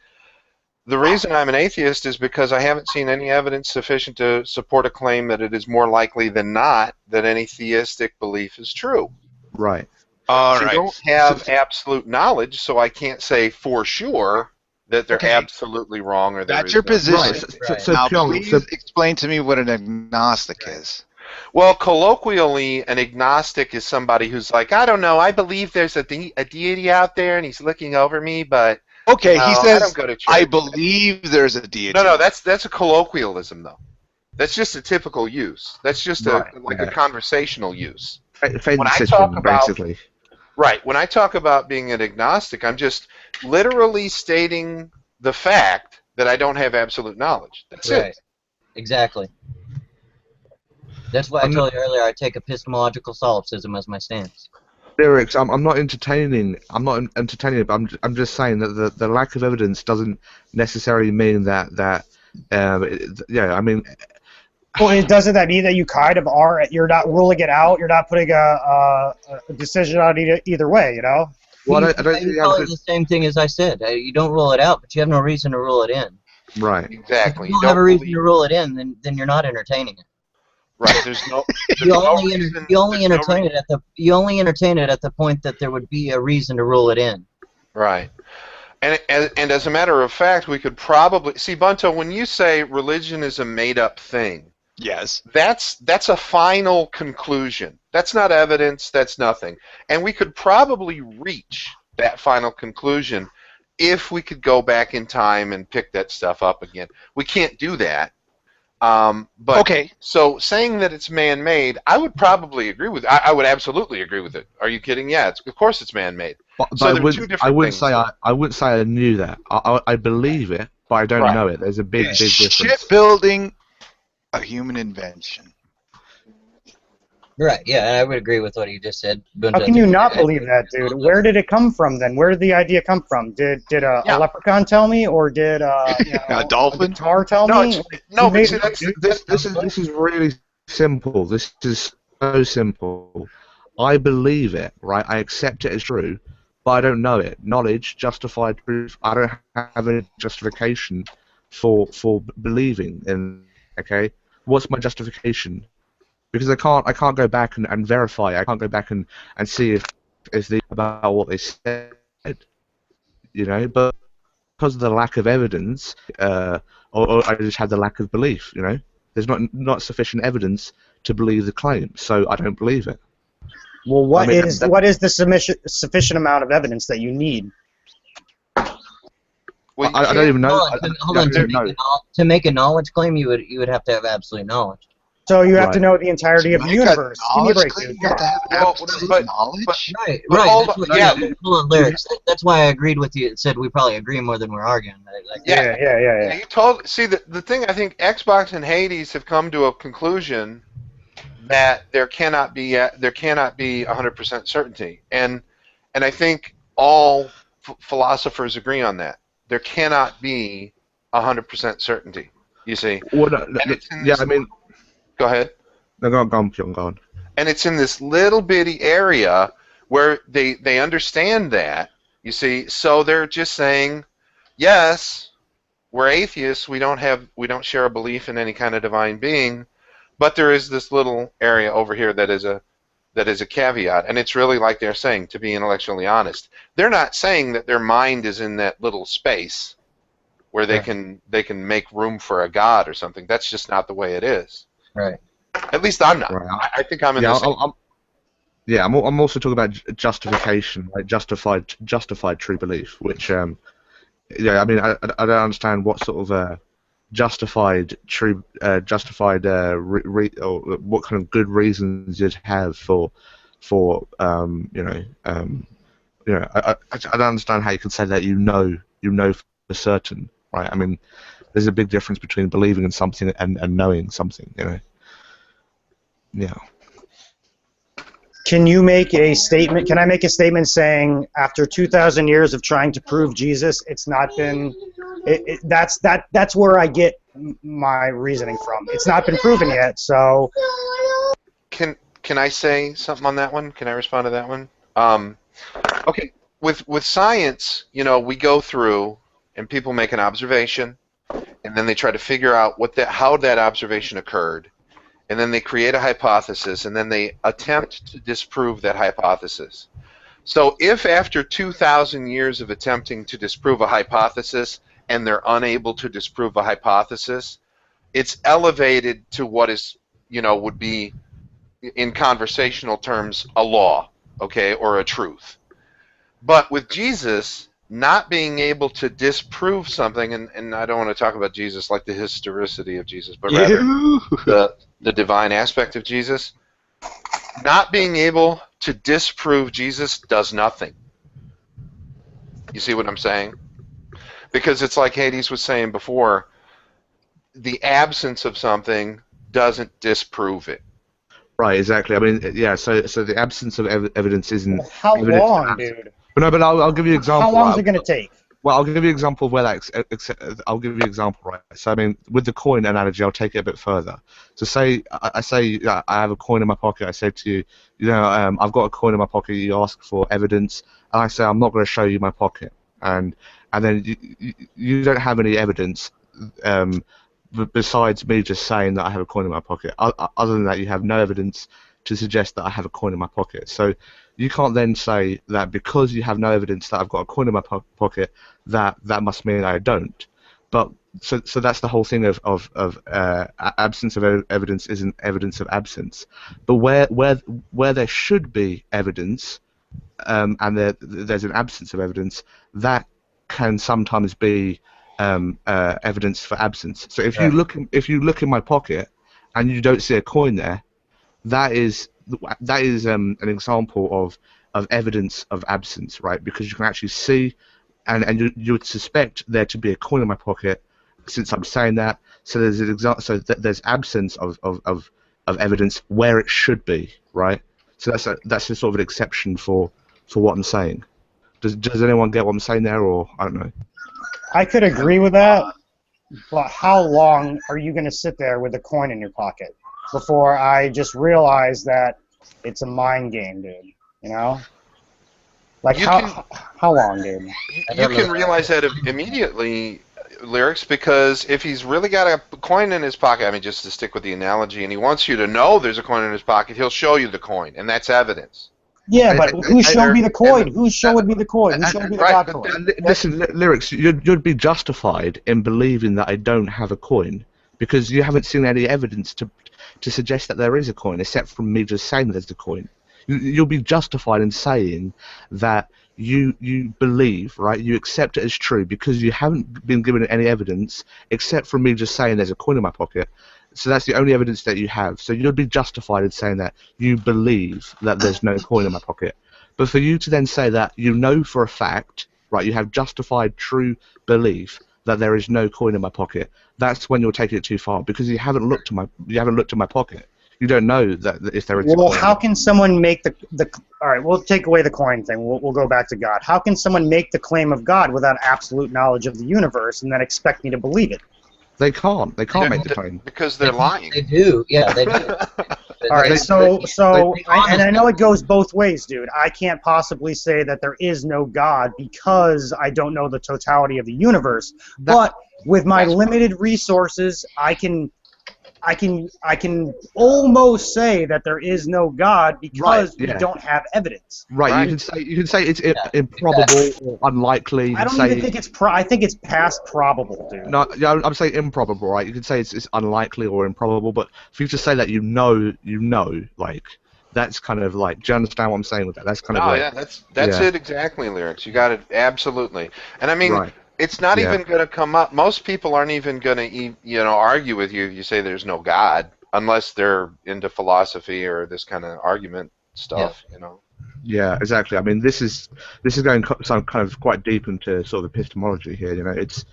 The reason I'm an atheist is because I haven't seen any evidence sufficient to support a claim that it is more likely than not that any theistic belief is true. Right. All right. I don't have absolute knowledge, so I can't say for sure that they're absolutely wrong or that's your position. Right. So now, please explain to me what an agnostic is. Well, colloquially, an agnostic is somebody who's like, I don't know, I believe there's a deity out there and he's looking over me, but okay, he says, I don't go to church. I believe there's a deity. No, that's a colloquialism, though. That's just a typical use. That's just a conversational use. When I talk about, basically. Right. When I talk about being an agnostic, I'm just literally stating the fact that I don't have absolute knowledge. That's it. Exactly. That's why I told you earlier I take epistemological solipsism as my stance. Lyrics, I'm not entertaining it, but I'm just saying that the lack of evidence doesn't necessarily mean that I mean, Well, doesn't that mean that you kind of are? You're not ruling it out. You're not putting a decision on either way. You know. Well, I You don't think you call have it the same thing as I said. You don't rule it out, but you have no reason to rule it in. right. Exactly. If you don't have a reason to rule it in, then you're not entertaining it. Right. There's no. You only entertain it at the point that there would be a reason to rule it in. Right. And as a matter of fact, we could probably see, Bunto, when you say religion is a made-up thing, Yes. that's a final conclusion. That's not evidence. That's nothing. And we could probably reach that final conclusion if we could go back in time and pick that stuff up again. We can't do that. But Okay. So saying that it's man-made, I would probably agree with. I would absolutely agree with it. Are you kidding? Yeah, of course it's man-made. But So there are two I different wouldn't things. say I wouldn't say I knew that. I believe it, but I don't Right. know it. There's a big difference. Shipbuilding, a human invention. Right, yeah, and I would agree with what he just said. How can you not believe that, dude? Where did it come from then? Where did the idea come from? Did a leprechaun tell me, or did A dolphin? a guitar tell No, me? no, Who but made see, it? This is really simple. This is so simple. I believe it, right? I accept it as true, but I don't know it. Knowledge, justified truth. I don't have any justification for believing in. Okay, what's my justification? Because I can't go back and verify. I can't go back and see if they about what they said. You know, but because of the lack of evidence, or I just had the lack of belief. You know, there's not sufficient evidence to believe the claim, so I don't believe it. Well, what I mean, is the sufficient amount of evidence that you need? Well, I don't even know. Hold on. To make a knowledge claim, you would have to have absolute knowledge. So you have to Right. know the entirety of the Make a universe. Give me a knowledge break, claim, dude. you have to have absolute knowledge. Right, But right. hold That's on, what, yeah. hold on, lyrics. That's why I agreed with you. It said we probably agree more than we're arguing. Yeah. See, the thing, I think Xbox and Hades have come to a conclusion that there cannot be 100% certainty, and I think all philosophers agree on that. There cannot be 100% certainty. You see? Well, yeah, I mean, go ahead. No, go on, go on. And it's in this little bitty area where they understand that, you see, so they're just saying, yes, we're atheists, we don't share a belief in any kind of divine being, but there is this little area over here that is a caveat, and it's really like they're saying, to be intellectually honest. They're not saying that their mind is in that little space where they can make room for a god or something. That's just not the way it is. Right. At least I'm not. Right. I think I'm in the same. I'm also talking about justification, like justified true belief, which I mean, I don't understand what sort of justified or what kind of good reasons you'd have for I don't understand how you can say that you know for certain, right? I mean, there's a big difference between believing in something and knowing something, you know. Yeah. Can you make a statement? Can I make a statement saying after 2,000 years of trying to prove Jesus, it's not been? That's where I get my reasoning from. It's not been proven yet, so. Can I say something on that one? Can I respond to that one? Okay. With science, we go through and people make an observation, and then they try to figure out how that observation occurred. And then they create a hypothesis, and then they attempt to disprove that hypothesis. So if after 2,000 years of attempting to disprove a hypothesis, and they're unable to disprove a hypothesis, it's elevated to what is, would be, in conversational terms, a law, okay, or a truth. But with Jesus, not being able to disprove something, and I don't want to talk about Jesus like the historicity of Jesus, but rather the divine aspect of Jesus, not being able to disprove Jesus does nothing. You see what I'm saying? Because it's like Hades was saying before, the absence of something doesn't disprove it. Right, exactly. I mean, yeah, so the absence of evidence isn't... How evidence long, dude? But I'll give you an example. How long is it going to take? Well, I'll give you an example of where that. I'll give you an example, right? So, I mean, with the coin analogy, I'll take it a bit further. So, I say I have a coin in my pocket. I said to you, I've got a coin in my pocket. You ask for evidence, and I say I'm not going to show you my pocket, and then you don't have any evidence besides me just saying that I have a coin in my pocket. Other than that, you have no evidence to suggest that I have a coin in my pocket. So you can't then say that because you have no evidence that I've got a coin in my pocket, that must mean I don't. But so that's the whole thing of absence of evidence isn't evidence of absence. But where there should be evidence, and there's an absence of evidence, that can sometimes be evidence for absence. So if you look in my pocket and you don't see a coin there, that is an example of evidence of absence, right? Because you can actually see, and you would suspect there to be a coin in my pocket, since I'm saying that. So there's an example. So there's absence of evidence where it should be, right? So that's a sort of an exception for what I'm saying. Does anyone get what I'm saying there, or I don't know? I could agree with that, but how long are you going to sit there with a coin in your pocket before I just realize that it's a mind game, dude? You know? Like, how long, dude? You can realize that immediately, Lyrics, because if he's really got a coin in his pocket, I mean, just to stick with the analogy, and he wants you to know there's a coin in his pocket, he'll show you the coin, and that's evidence. Yeah, but who showed me the coin? Who showed me the coin? Who showed me the God coin? Listen, Lyrics, you'd be justified in believing that I don't have a coin because you haven't seen any evidence to suggest that there is a coin, except from me just saying there's a coin. You'll be justified in saying that you believe, right? You accept it as true because you haven't been given any evidence except from me just saying there's a coin in my pocket. So that's the only evidence that you have. So you'd be justified in saying that you believe that there's no coin in my pocket. But for you to then say that you know for a fact, right, you have justified true belief that there is no coin in my pocket, that's when you're taking it too far because you haven't looked at my pocket. You don't know that if there is a coin. Well, how can someone make the all right, we'll take away the coin thing. We'll go back to God. How can someone make the claim of God without absolute knowledge of the universe and then expect me to believe it? They can't make the claim. Because they're lying. They do. Yeah, they do. All right, and I know it goes both ways, dude. I can't possibly say that there is no God because I don't know the totality of the universe. But with my limited resources, I can almost say that there is no God because we don't have evidence. Right. You can say it's improbable or unlikely. I don't even think it's I think it's past probable, dude. No, I'm saying improbable, right? You can say it's unlikely or improbable, but for you to say that you know, like that's kind of like. Do you understand what I'm saying with that? That's kind of. Oh yeah, that's it exactly, Lyrics. You got it absolutely, and I mean. Right. It's not even going to come up. Most people aren't even going to, argue with you if you say there's no God, unless they're into philosophy or this kind of argument stuff, Yeah, exactly. I mean, this is going some kind of quite deep into sort of epistemology here. It's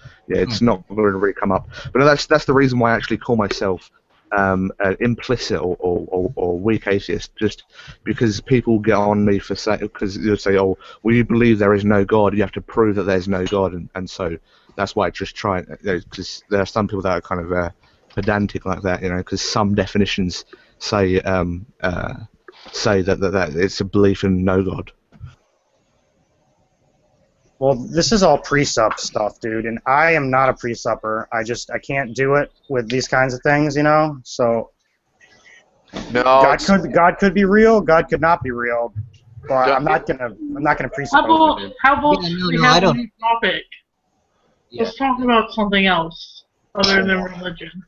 not going to really come up. But that's the reason why I actually call myself an implicit or weak atheist, just because people get on me for saying, because they'll say, oh, well, you believe there is no God, you have to prove that there's no God, and so that's why I just try, because there are some people that are kind of pedantic like that, because some definitions say that it's a belief in no God. Well, this is all presup stuff, dude, and I am not a presupper. I can't do it with these kinds of things, So no, God could be real, God could not be real, but I'm not gonna presuppose it. How about we have a new topic? Yeah. Let's talk about something else other than religion.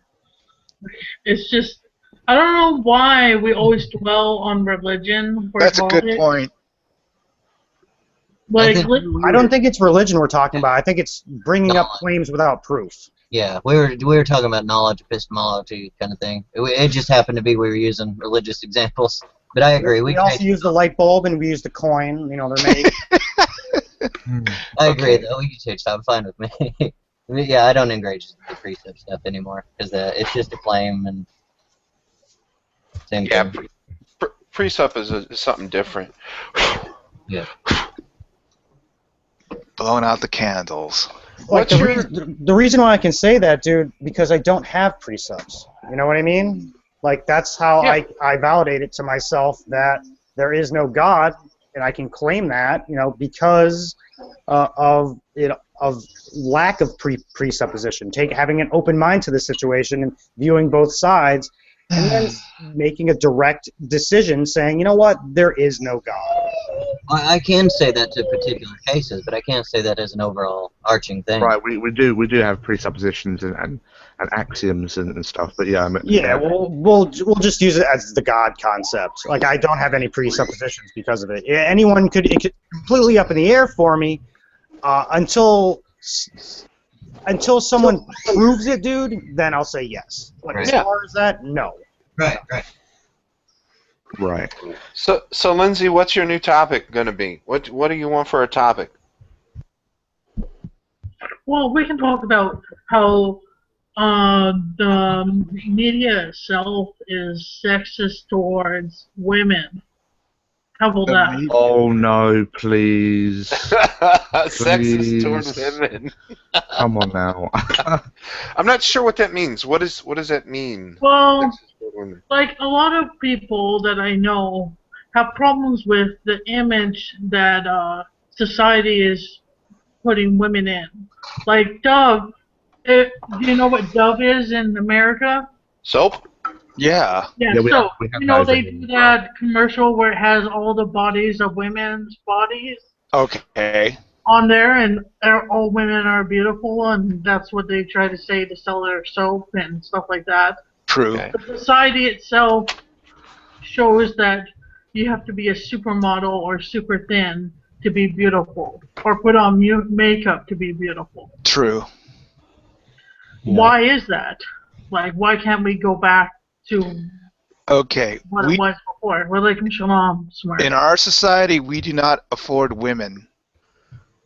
It's just I don't know why we always dwell on religion. That's a good point. I don't think it's religion we're talking about. I think it's bringing up claims without proof. Yeah, we were talking about knowledge, epistemology kind of thing. It just happened to be we were using religious examples. But I agree. We also use the light bulb and we use the coin. They're made. I agree, though. We can change that. I'm fine with me. Yeah, I don't engage in the precept stuff anymore because it's just a claim and same thing. Precept is something different. Yeah. Blowing out the candles. Like the reason why I can say that, dude, because I don't have precepts. You know what I mean? Like that's how I validate it to myself that there is no God, and I can claim that, you know, because of lack of presupposition, having an open mind to the situation and viewing both sides, and then making a direct decision saying, you know what, there is no God. I can say that to particular cases, but I can't say that as an overall arching thing. Right, we do have presuppositions and axioms and stuff, but yeah. We'll just use it as the God concept. Like I don't have any presuppositions because of it. Anyone could completely up in the air for me until someone proves it, dude. Then I'll say yes. But as far as that, no. Right. Right. So Lindsay, what's your new topic going to be? What do you want for a topic? Well, we can talk about how the media itself is sexist towards women. How about that? Oh no, please. Sexist towards women. Come on now. I'm not sure what that means. What does that mean? Well, like a lot of people that I know have problems with the image that society is putting women in. Like Dove, do you know what Dove is in America? Soap? Yeah. Yeah, so, you know, they do that commercial where it has all the bodies of women's bodies Okay. on there, and all women are beautiful, and that's what they try to say to sell their soap and stuff like that. True. The society itself shows that you have to be a supermodel or super thin to be beautiful, or put on makeup to be beautiful. True. Yeah. Why is that? Like, why can't we go back to what it was before? We're like Shalom, smart. In our society, we do not afford women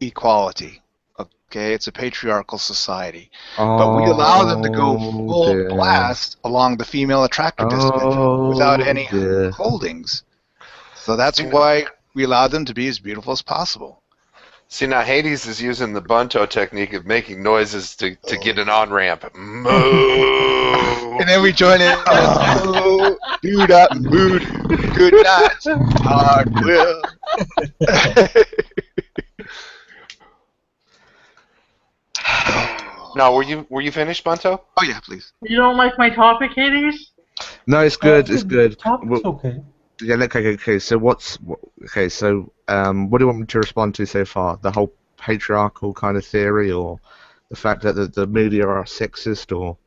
equality. Okay, it's a patriarchal society. But we allow them to go full blast along the female attractiveness without any holdings. So that's why we allow them to be as beautiful as possible. See, now Hades is using the Bunto technique of making noises to get an on-ramp. Moo! And then we join in. Do that mood. Good night. Hard will. Now, were you finished, Bunto? Oh yeah, please. You don't like my topic, Hades? No, it's good. It's good. Topic's okay. Yeah. Okay. So what do you want me to respond to so far? The whole patriarchal kind of theory, or the fact that the media are sexist, or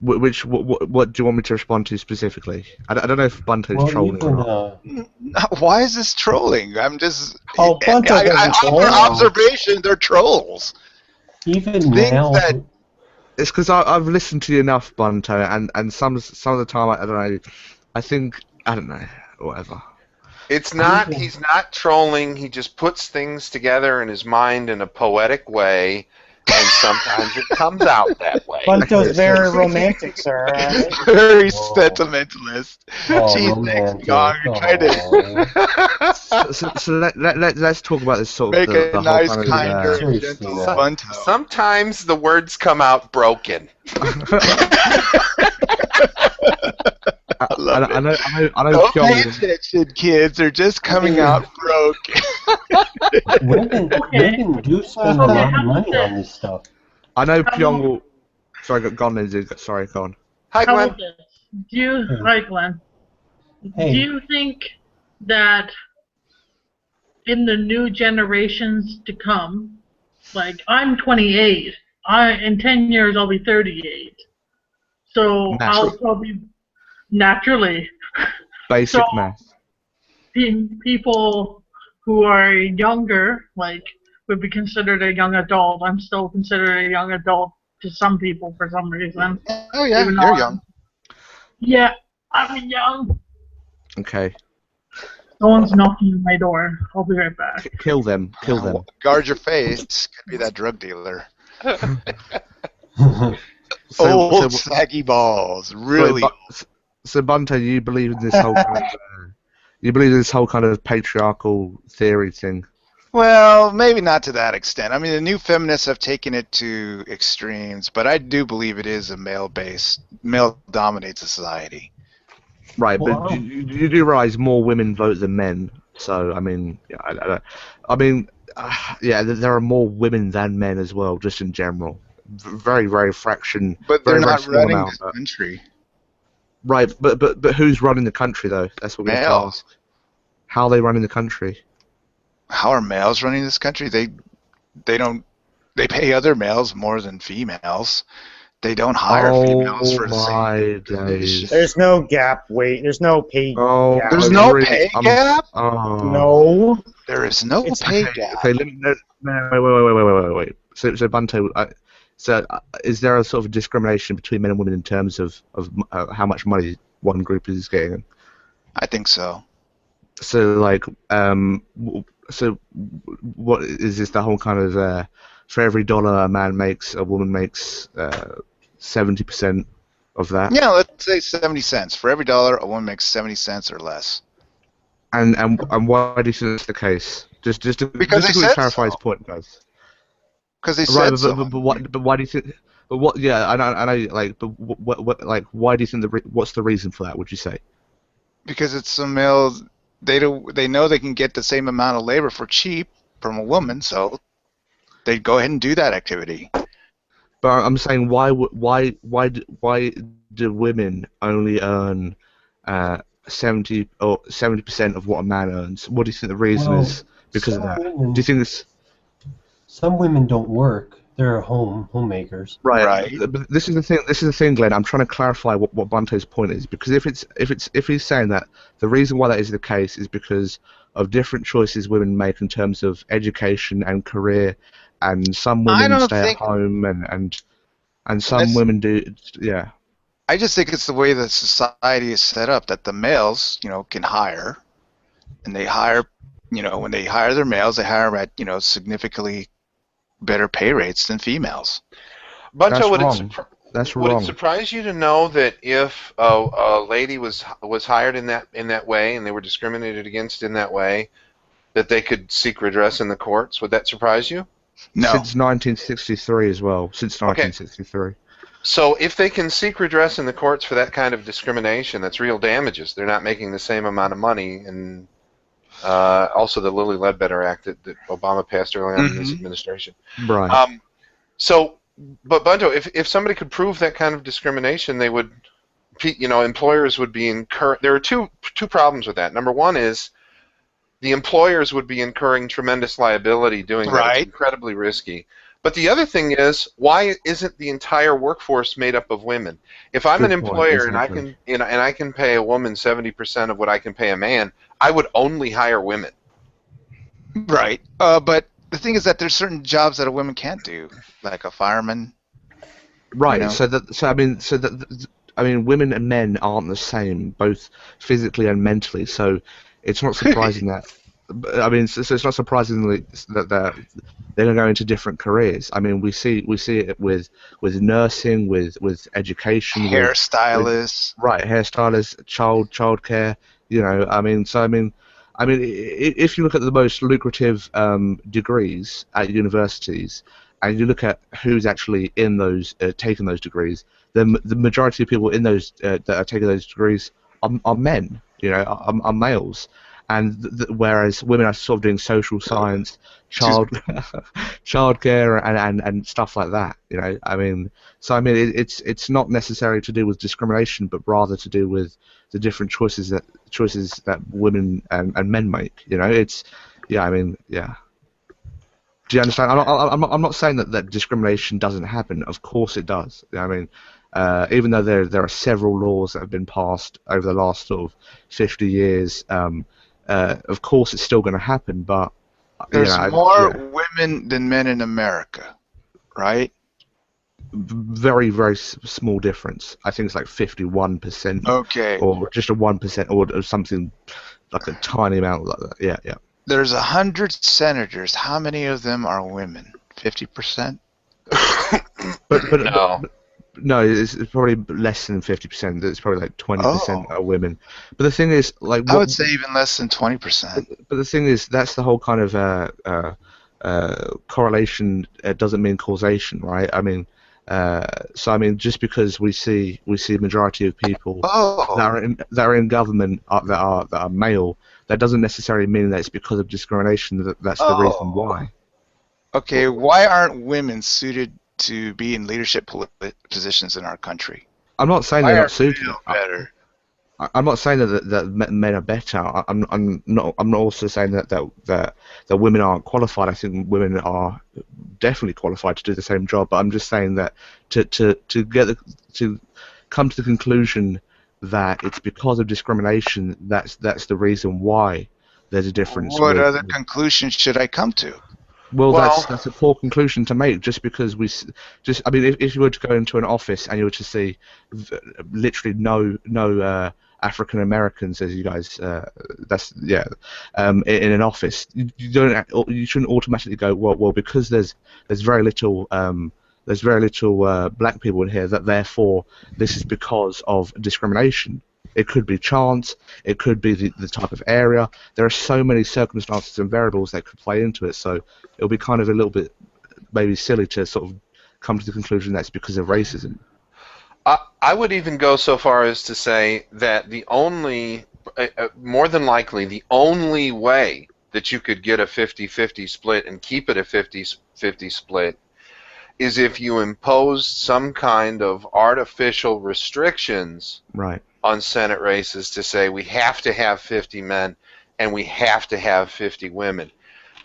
what do you want me to respond to specifically? I don't know if Bunto's trolling or not. Why is this trolling? I'm just. Oh, Bunto doesn't troll. For observation, they're trolls. Even now. It's because I've listened to you enough, Bunto, and some of the time I don't know. I don't know, whatever. It's not. He's not trolling. He just puts things together in his mind in a poetic way, and sometimes it comes out that way. Bunto's very romantic, sir. Very sentimentalist. Oh, Jeez, romantic. God, you're trying to So let's talk about this sort of make the a nice, whole kinder, Seriously, gentle now. Bunto. Sometimes the words come out broken. I know. Don't John, pay attention, kids. They're just coming out broken. Women do spend a lot of money on this stuff. I know Pyong will. Sorry, go on, Lindsay. Sorry, go on. Hi, How Glenn. about this? Hi, Glenn. Hey. Do you think that in the new generations to come, like I'm 28, in 10 years I'll be 38, so I'll probably naturally. Basic math. People who are younger, like, would be considered a young adult. I'm still considered a young adult to some people for some reason. Oh yeah, Even you're though young. Yeah, I'm young. Okay. Someone's knocking on my door. I'll be right back. Kill them. Kill them. Guard your face. Could be that drug dealer. So, Old saggy balls. Really. So Bunto, you believe in this whole kind of, you believe in this whole kind of patriarchal theory thing? Well, maybe not to that extent. I mean, the new feminists have taken it to extremes, but I do believe it is a male-dominated society. Right, but Well, you do realize more women vote than men. So I mean, yeah, I mean, yeah, there are more women than men as well, just in general. Very, very fraction. But very, they're very not small running amount. this country. Right, but who's running the country though? That's what we have to Males. ask. How are they running the country? How are males running this country? They pay other males more than females. They don't hire females for the same position. There's no gap. Wait, there's no pay gap. There's no pay gap? No. There is no pay gap. Okay, wait. So Bunto, is there a sort of discrimination between men and women in terms of how much money one group is getting? I think so. So like, so what is this? The whole kind of for every dollar a man makes, a woman makes 70% of that. Yeah, let's say 70 cents. For every dollar, a woman makes 70 cents or less. And why do you think that's the case? Just to clarify his point, guys. Because they said so. But why do you think? But what? Yeah, I know. Like, but what? Like, why do you think what's the reason for that? Would you say? Because it's some males. They know they can get the same amount of labor for cheap from a woman, so they go ahead and do that activity. But I'm saying why do women only earn 70% of what a man earns? What do you think the reason is because of that? Do you think it's some women don't work? They're homemakers. Right. But this is the thing. This is the thing, Glenn. I'm trying to clarify what Bunto's point is, because if he's saying that the reason why that is the case is because of different choices women make in terms of education and career, and some women stay at home and some women do. Yeah. I just think it's the way that society is set up, that the males, can hire, and they hire, when they hire their males, they hire them at, significantly better pay rates than females. Bunto, would it surprise you to know that if a lady was hired in that way and they were discriminated against in that way, that they could seek redress in the courts? Would that surprise you? No. Since 1963 as well. Since 1963. So if they can seek redress in the courts for that kind of discrimination, that's real damages. They're not making the same amount of money, and also the Lilly Ledbetter Act that Obama passed early on in this administration. Right. But Bunto, if somebody could prove that kind of discrimination, they would, employers would be incurring. There are two problems with that. Number one is the employers would be incurring tremendous liability doing that. It's incredibly risky. But the other thing is, why isn't the entire workforce made up of women? If I'm an employer and I can pay a woman 70% of what I can pay a man, I would only hire women. Right. But the thing is that there's certain jobs that a woman can't do, like a fireman. Right. I mean, women and men aren't the same, both physically and mentally. So it's not surprising that. I mean, so it's not surprising that they're going to go into different careers. I mean, we see it with nursing, with education, hairstylists, hairstylists, childcare. I mean, if you look at the most lucrative degrees at universities, and you look at who's actually in those taking those degrees, then the majority of people in those that are taking those degrees are men. Are males. And whereas women are sort of doing social science, childcare, and stuff like that, I mean, it's not necessarily to do with discrimination, but rather to do with the different choices that women and men make. It's, yeah, I mean, yeah. Do you understand? I'm not saying that discrimination doesn't happen. Of course it does. I mean, even though there are several laws that have been passed over the last sort of 50 years. Of course, it's still going to happen, but there's more women than men in America, right? Very, very small difference. I think it's like 51%. Okay. Or just a 1%, or something like a tiny amount like that. Yeah, yeah. There's 100 senators. How many of them are women? 50%? But no. No, it's probably less than 50%. It's probably like 20% are women. But the thing is, like, I would say even less than 20%. But the thing is, that's the whole kind of correlation. Doesn't mean causation, right? I mean, so I mean, just because we see a majority of people that are in government that are male, that doesn't necessarily mean that it's because of discrimination. That's the reason why. Okay, why aren't women suited to be in leadership positions in our country? I'm not saying they're not suited. Better. I'm not saying that men are better. I'm not also saying that women aren't qualified. I think women are definitely qualified to do the same job. But I'm just saying that to come to the conclusion that it's because of discrimination, that's the reason why there's a difference. What other conclusion should I come to? Well, that's a poor conclusion to make. Just because I mean, if you were to go into an office and you were to see literally no African Americans, as you guys, in an office, you shouldn't automatically go, well, because there's very little black people in here, that therefore this is because of discrimination. It could be chance. It could be the type of area. There are so many circumstances and variables that could play into it. So it'll be kind of a little bit maybe silly to sort of come to the conclusion that's because of racism. I would even go so far as to say that the only, more than likely, the only way that you could get a 50-50 split and keep it a 50-50 split is if you impose some kind of artificial restrictions on Senate races to say we have to have 50 men and we have to have 50 women.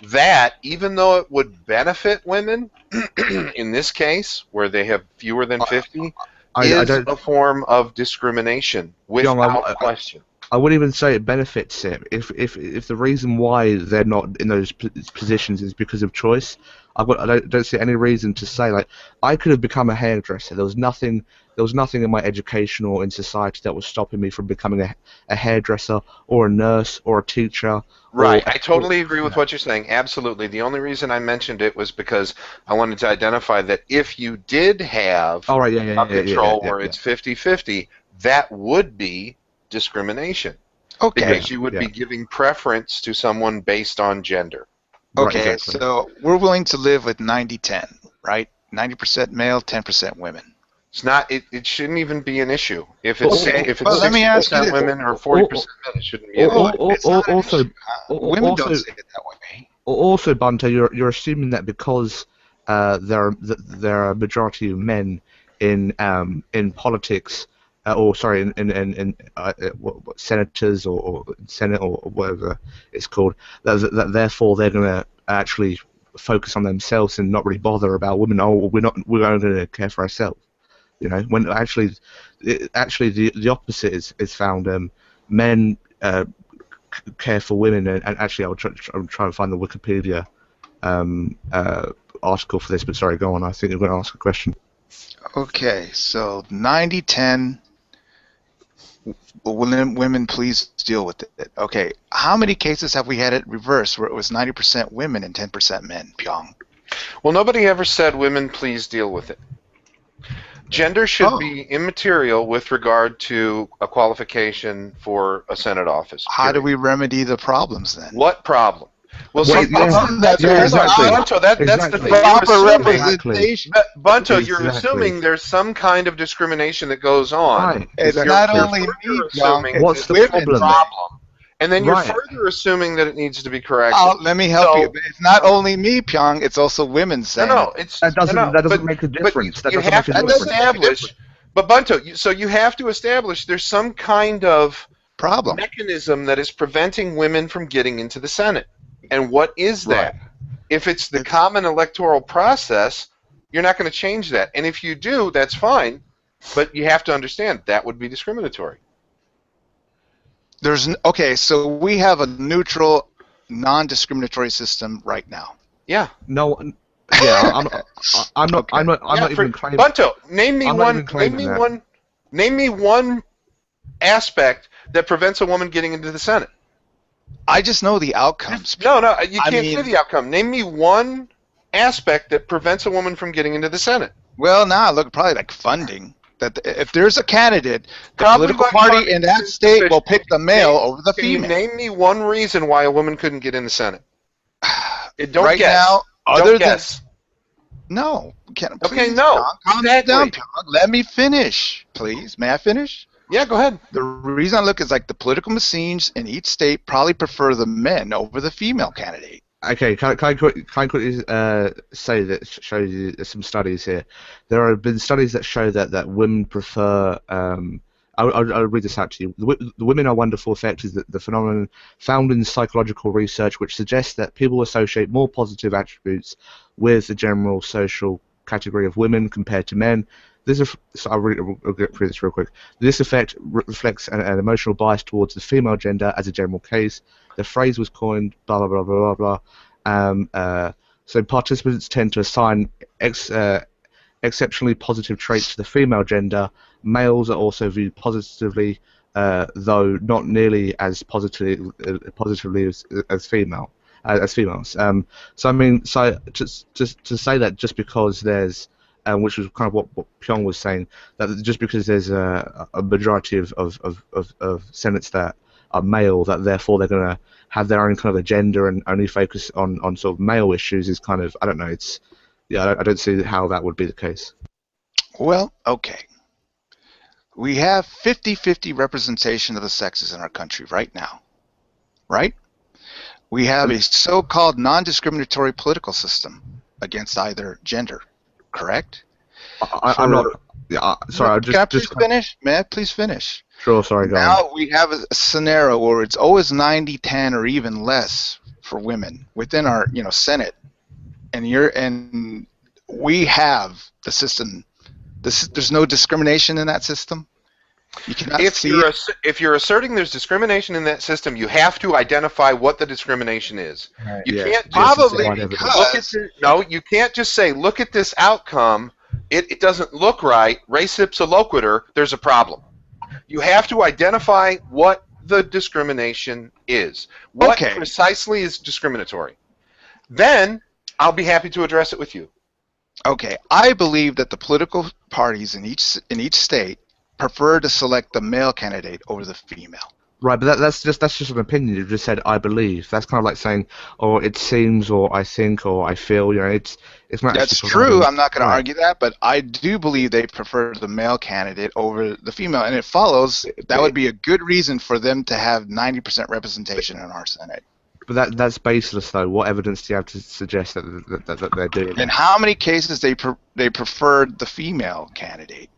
That, even though it would benefit women, in this case, where they have fewer than 50, is a form of discrimination, without question. I wouldn't even say it benefits it. If the reason why they're not in those positions is because of choice, I don't see any reason to say, like, I could have become a hairdresser. There was nothing in my education or in society that was stopping me from becoming a hairdresser or a nurse or a teacher. Right. I totally agree with what you're saying. Absolutely. The only reason I mentioned it was because I wanted to identify that if you did have control where it's 50-50, that would be discrimination. Okay. Because you would be giving preference to someone based on gender. Okay, so we're willing to live with 90-10, right? 90% male, 10% women. It's not. It shouldn't even be an issue. If it's 60% women or 40% men, it shouldn't be an issue. Women don't see it that way. Also, Bunter, you're assuming that because there are a majority of men in politics, in senators or Senate or whatever it's called, that therefore they're going to actually focus on themselves and not really bother about women. Oh, we're only going to care for ourselves. You know, when actually the opposite is found. Men care for women, and actually I'll try and find the Wikipedia article for this. But sorry, go on. I think you're going to ask a question. Okay, so 90-10. Women, please deal with it. Okay, how many cases have we had it reversed where it was 90% women and 10% men, Pyong? Well, nobody ever said women, please deal with it. Gender should be immaterial with regard to a qualification for a Senate office. How do we remedy the problems then? What problem? Well, that's the thing. Proper representation. Bunto, you're assuming there's some kind of discrimination that goes on. Right. It's not only me, Pyong. What's the problem? And then you're further assuming that it needs to be corrected. Let me help you. It's not only me, Pyong. It's also women saying that doesn't make a difference. But you have to establish. But Bunto, so you have to establish there's some kind of mechanism that is preventing women from getting into the Senate. And what is that? Right. If it's the common electoral process, you're not going to change that. And if you do, that's fine. But you have to understand that would be discriminatory. So we have a neutral, non-discriminatory system right now. Yeah. No. Yeah, I'm not even claiming. Bunto, name me one aspect that prevents a woman getting into the Senate. I just know the outcomes. No, you can't say the outcome. Name me one aspect that prevents a woman from getting into the Senate. Well, now look, probably like funding. That if there's a candidate, the Probably political like party funding in that state will pick the male over the Can you female. name me one reason why a woman couldn't get in the Senate? Don't Right guess. now, other Don't than guess. no, can't. Okay, Please, no. John, calm Exactly. down, John. Let me finish, please. May I finish? Yeah, go ahead. The reason I look is like the political machines in each state probably prefer the men over the female candidate. Okay, can I quickly say that show you some studies here. There have been studies that show that women prefer. I'll read this out to you. The women are wonderful effect is the phenomenon found in psychological research, which suggests that people associate more positive attributes with the general social category of women compared to men. I'll get through this real quick. This effect reflects an emotional bias towards the female gender as a general case. The phrase was coined, blah, blah, blah, blah, blah, blah. So participants tend to assign exceptionally positive traits to the female gender. Males are also viewed positively, though not nearly as positively as females. So I mean, just to say that just because there's, which was kind of what Pyong was saying, that just because there's a majority of senates that are male, that therefore they're going to have their own kind of agenda and only focus on sort of male issues is kind of, I don't know, I don't see how that would be the case. Well, okay. We have 50-50 representation of the sexes in our country right now, right? We have a so-called non-discriminatory political system against either gender, correct? I'm not. Yeah, sorry. Can I please finish? May I please finish? Sure. Sorry, go on. Now we have a scenario where it's always 90-10 or even less for women within our, Senate, and we have the system. There's no discrimination in that system. You cannot if you're asserting there's discrimination in that system, you have to identify what the discrimination is. Right. You Yeah. can't Probably you can't just say, look at this outcome. It doesn't look right. Res ipsa loquitur. There's a problem. You have to identify what the discrimination is. What precisely is discriminatory? Then I'll be happy to address it with you. Okay, I believe that the political parties in each state prefer to select the male candidate over the female. Right, but that's just an opinion. You just said I believe. That's kind of like saying, or it seems, or I think, or I feel. It's not. That's true. I'm not going to argue that, but I do believe they prefer the male candidate over the female, and it follows that would be a good reason for them to have 90% representation in our Senate. But that's baseless, though. What evidence do you have to suggest that they're doing? In how many cases they preferred the female candidate?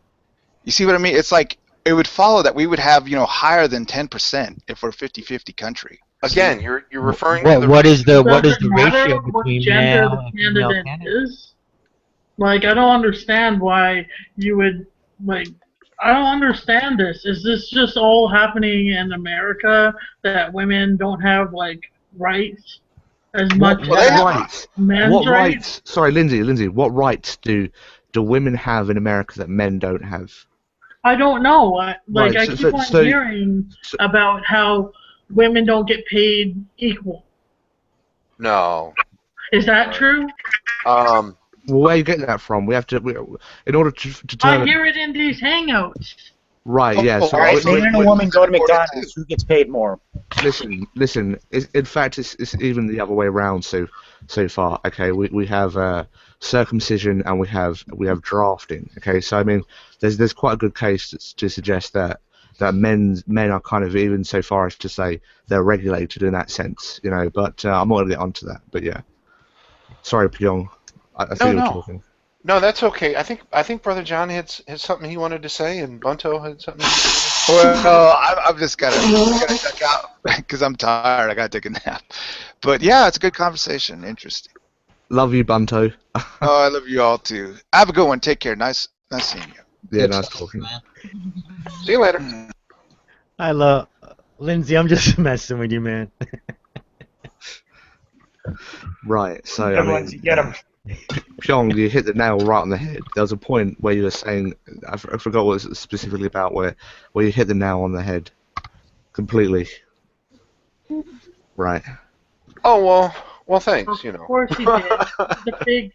You see what I mean? It's like it would follow that we would have higher than 10% if we're 50-50 country. Again, you're referring to what is the matter ratio what between gender male the and female candidate candidates? is. Like, I don't understand why you would I don't understand this. Is this just all happening in America that women don't have rights as much as men's rights? Sorry, Lindsay. What rights do women have in America that men don't have? I don't know. I keep on so hearing about how women don't get paid equal. No. Is that true? Well, where are you getting that from? In order to determine. I hear it in these hangouts. Right, yeah. So man and a woman go to McDonald's. Who gets paid more? Listen. In fact, it's even the other way around. So far, okay. We have circumcision and we have drafting. Okay, so I mean, there's quite a good case to suggest that men are kind of even so far as to say they're regulated in that sense. But I'm not going to get onto that. But yeah. Sorry, Pyong. I see you were talking. No, that's okay. I think Brother John had something he wanted to say, and Bunto had something. Well, I've just got to check out because I'm tired. I got to take a nap. But yeah, it's a good conversation. Interesting. Love you, Bunto. Oh, I love you all too. Have a good one. Take care. Nice seeing you. Yeah, nice talking. See you later. I love Lindsay. I'm just messing with you, man. Right. So I mean, get him. Pyong, you hit the nail right on the head. There was a point where you were saying, I forgot what it was specifically about, where you hit the nail on the head completely. Right. Oh well, thanks. Of course he did.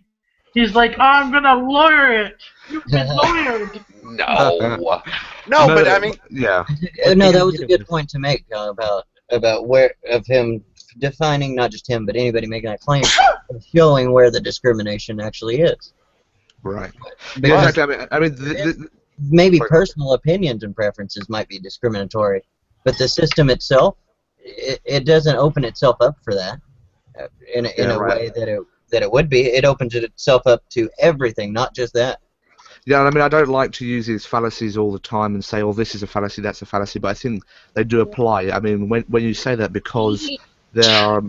He's like, I'm gonna lawyer it. You've been lawyered. No. No, but I mean, yeah. No, that was a good point to make about where of him defining not just him but anybody making that claim, showing where the discrimination actually is. Right. Because Yeah, exactly. I mean, maybe personal opinions and preferences might be discriminatory, but the system itself, it doesn't open itself up for that in a way that it would be. It opens itself up to everything, not just that. Yeah, I mean, I don't like to use these fallacies all the time and say, "Oh, this is a fallacy, that's a fallacy," but I think they do apply. I mean, when you say that, because there are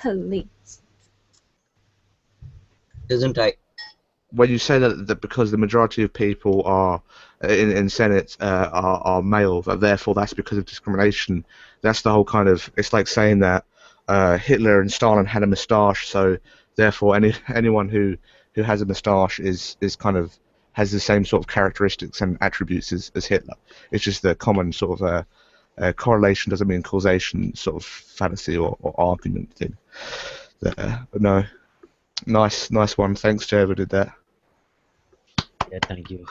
Police. Isn't I? When you say that because the majority of people are in Senate are male, that therefore that's because of discrimination. That's the whole kind of. It's like saying that Hitler and Stalin had a moustache, so therefore anyone who has a moustache is kind of has the same sort of characteristics and attributes as Hitler. It's just the common sort of correlation doesn't mean causation sort of fallacy or argument thing. But no, nice one. Thanks to whoever did that. Yeah, thank you.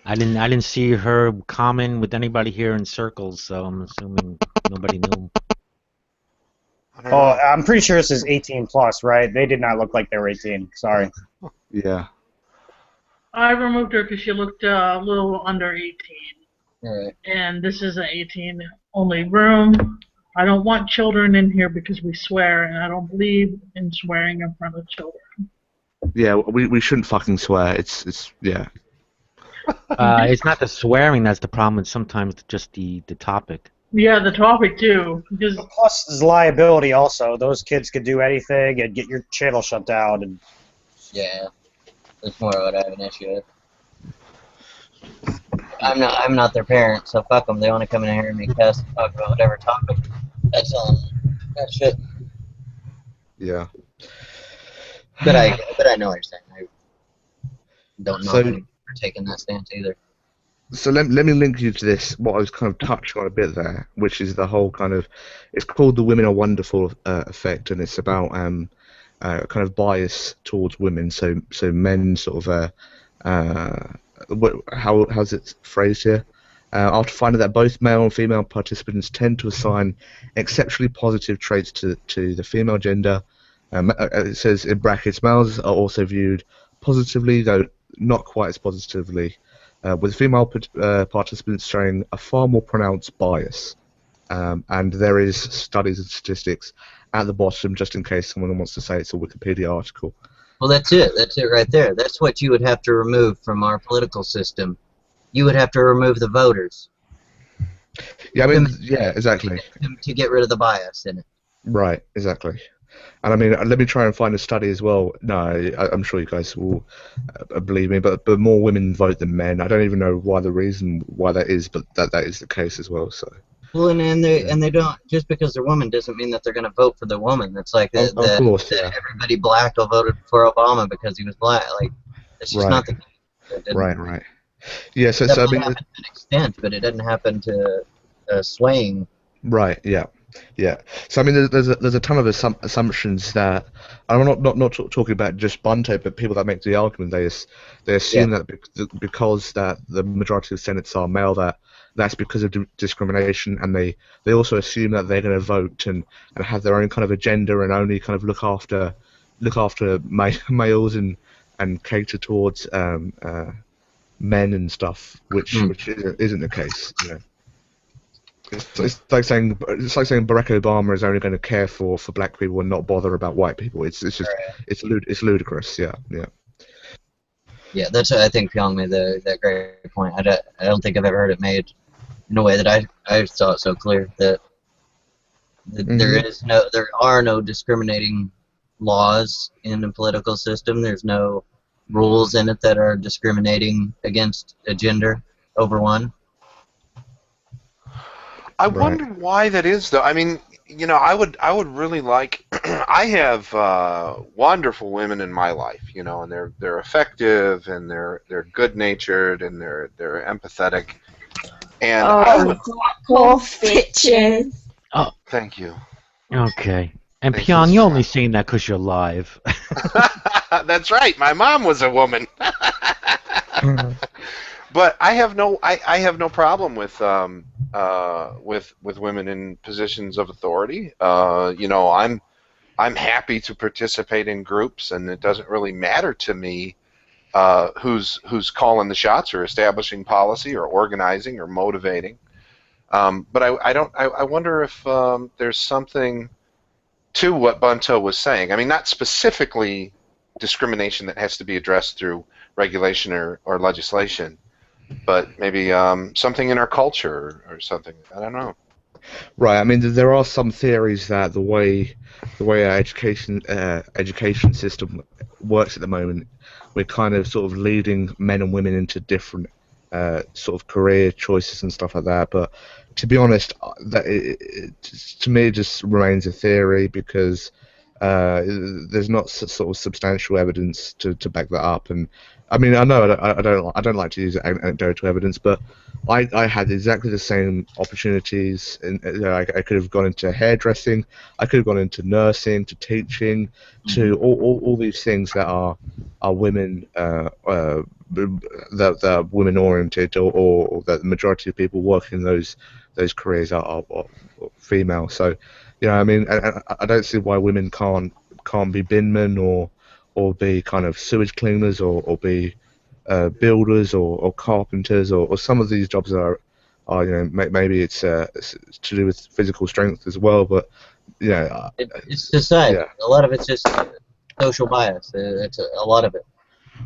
I didn't see her comment with anybody here in circles, so I'm assuming nobody knew. Oh, I'm pretty sure this is 18 plus, right? They did not look like they were 18. Sorry. Yeah. I removed her because she looked a little under 18. Right. And this is an 18 only room. I don't want children in here because we swear, and I don't believe in swearing in front of children. Yeah, we shouldn't fucking swear. It's yeah. It's not the swearing that's the problem. It's sometimes just the topic. Yeah, the topic too. Because plus, there's liability also. Those kids could do anything and get your channel shut down. And yeah, that's more what I have an issue with. I'm not their parent, so fuck them. They want to come in here and make us talk about whatever topic. That's all. That shit. Yeah. But I know what you're saying. I don't know So- if I'm taking that stance either. So let me link you to this, what I was kind of touching on a bit there, which is the whole kind of, it's called the Women Are Wonderful effect, and it's about kind of bias towards women. So men sort of, how's it phrased here? After finding that both male and female participants tend to assign exceptionally positive traits to the female gender, it says in brackets, males are also viewed positively, though not quite as positively, with female participants showing a far more pronounced bias. And there is studies and statistics at the bottom, just in case someone wants to say it's a Wikipedia article. Well, that's it. That's it right there. That's what you would have to remove from our political system. You would have to remove the voters. Yeah, I mean, yeah, exactly. To get rid of the bias in it. Right, exactly. And I mean, let me try and find a study as well. No, I'm sure you guys will believe me, but more women vote than men. I don't even know why that is, but that is the case as well. So. Well, and they don't, just because they're women doesn't mean that they're going to vote for the woman. It's like Of course, yeah. everybody black will vote for Obama because he was black. Like, it's just not the case. Right. Yeah, so That I might mean, happen to an extent, but it doesn't happen to swaying. right, yeah. So I mean, there's a ton of assumptions that I'm not talking about just Bunto, but people that make the argument they assume that because that the majority of senates are male, that's because of discrimination, and they also assume that they're going to vote and have their own kind of agenda and only kind of look after males and cater towards men and stuff, which isn't the case, you know. It's like saying Barack Obama is only going to care for black people and not bother about white people. It's just it's ludicrous. Yeah. Yeah, that's I think Pyong made that great point. I don't think I've ever heard it made in a way that I saw it so clear that there are no discriminating laws in the political system. There's no rules in it that are discriminating against a gender over one. I wonder why that is, though. I mean, you know, I would really like. I have wonderful women in my life, you know, and they're effective and they're good-natured and they're empathetic. And I would. Poor bitches. Oh, thank you. Okay. And This Pion, is- you're only saying that because you're live. That's right. My mom was a woman. But I have no problem with women in positions of authority. I'm happy to participate in groups, and it doesn't really matter to me who's calling the shots or establishing policy or organizing or motivating. But I wonder if there's something to what Bunto was saying. I mean, not specifically discrimination that has to be addressed through regulation or legislation, but maybe something in our culture or something. I don't know. Right. I mean, there are some theories that the way our education system works at the moment, we're kind of sort of leading men and women into different sort of career choices and stuff like that. But to be honest, to me, it just remains a theory because there's not sort of substantial evidence to back that up. And I mean, I know I don't like to use anecdotal evidence, but I had exactly the same opportunities. And I could have gone into hairdressing, I could have gone into nursing, to teaching, to all these things that are women that are women oriented, or that the majority of people working in those careers are female. So, I mean, I don't see why women can't be binmen or be kind of sewage cleaners or be builders or carpenters or some of these jobs are maybe it's to do with physical strength as well, but it's society. Yeah. A lot of it's just social bias. It's a lot of it.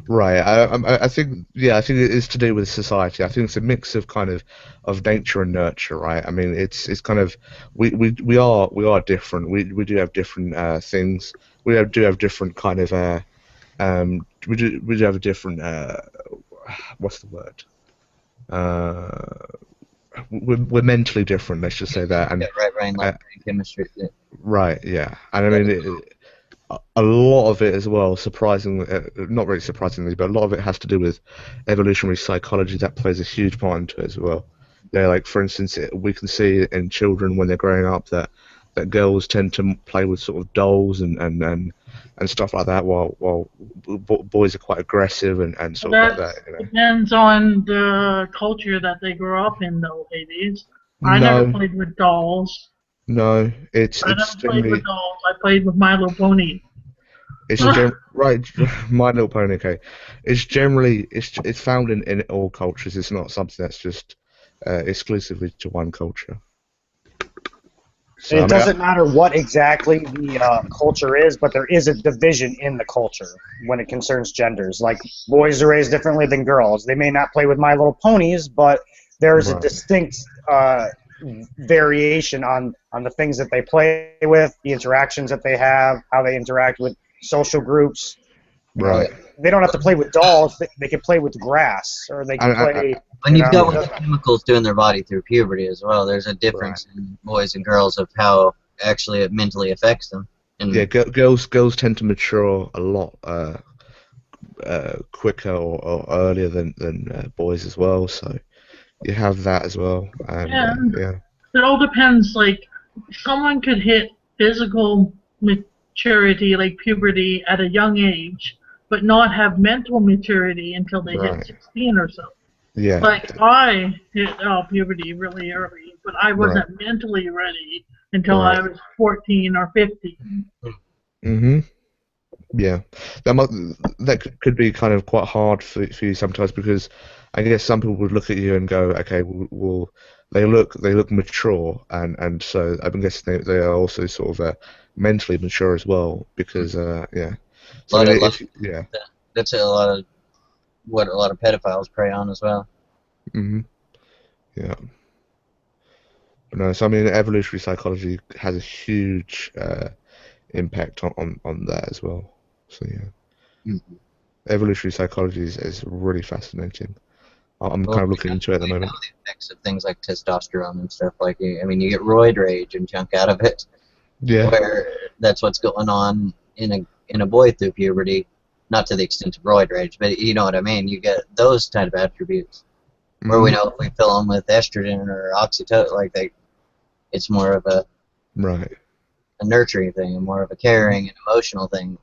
Right. I think it is to do with society. I think it's a mix of kind of nature and nurture, right? I mean, it's kind of we are different. We do have different things. We do have different kind of we do have a different what's the word? We're mentally different. Let's just say that. And Yeah, right, brain, left brain chemistry. Yeah. right. Yeah. And I mean. A lot of it as well, surprisingly, not really surprisingly, but a lot of it has to do with evolutionary psychology. That plays a huge part into it as well. Like for instance, we can see in children when they're growing up that girls tend to play with sort of dolls and stuff like that, while boys are quite aggressive and sort of like that. Depends on the culture that they grow up in, though, Hades. I never played with dolls. No, it's I never played generally. with dolls. I played with My Little Pony. It's right, My Little Pony. Okay, it's generally it's found in all cultures. It's not something that's just exclusively to one culture. So, It doesn't matter what exactly the culture is, but there is a division in the culture when it concerns genders. Like, boys are raised differently than girls. They may not play with My Little Ponies, but there's a distinct variation on the things that they play with, the interactions that they have, how they interact with social groups. Right. They don't have to play with dolls. They can play with grass, or they can play. And you've got what the chemicals do in their body through puberty as well. There's a difference in boys and girls of how actually it mentally affects them. And yeah, girls tend to mature a lot quicker or earlier than boys as well. So you have that as well. And, yeah. It all depends. Like, someone could hit physical maturity, like puberty, at a young age, but not have mental maturity until they hit 16 or so. Yeah. Like, I hit puberty really early, but I wasn't mentally ready until I was 14 or 15. Mm-hmm. Yeah. That could be kind of quite hard for you sometimes, because I guess some people would look at you and go, okay, well they look mature, and so I guess they are also sort of mentally mature as well, because yeah. So that's a lot of what a lot of pedophiles prey on as well. Mm-hmm. Yeah. But no, so I mean, evolutionary psychology has a huge impact on that as well. So yeah, evolutionary psychology is really fascinating. I'm kind of looking into it at the moment. The effects of things like testosterone and stuff like it. I mean, you get roid rage and chunk out of it. Yeah. Where that's what's going on in a boy through puberty, not to the extent of roid rage, but you know what I mean. You get those kind of attributes. Where we know if we fill them with estrogen or oxytocin, like it's more of a right. nurturing thing, and more of a caring and emotional thing.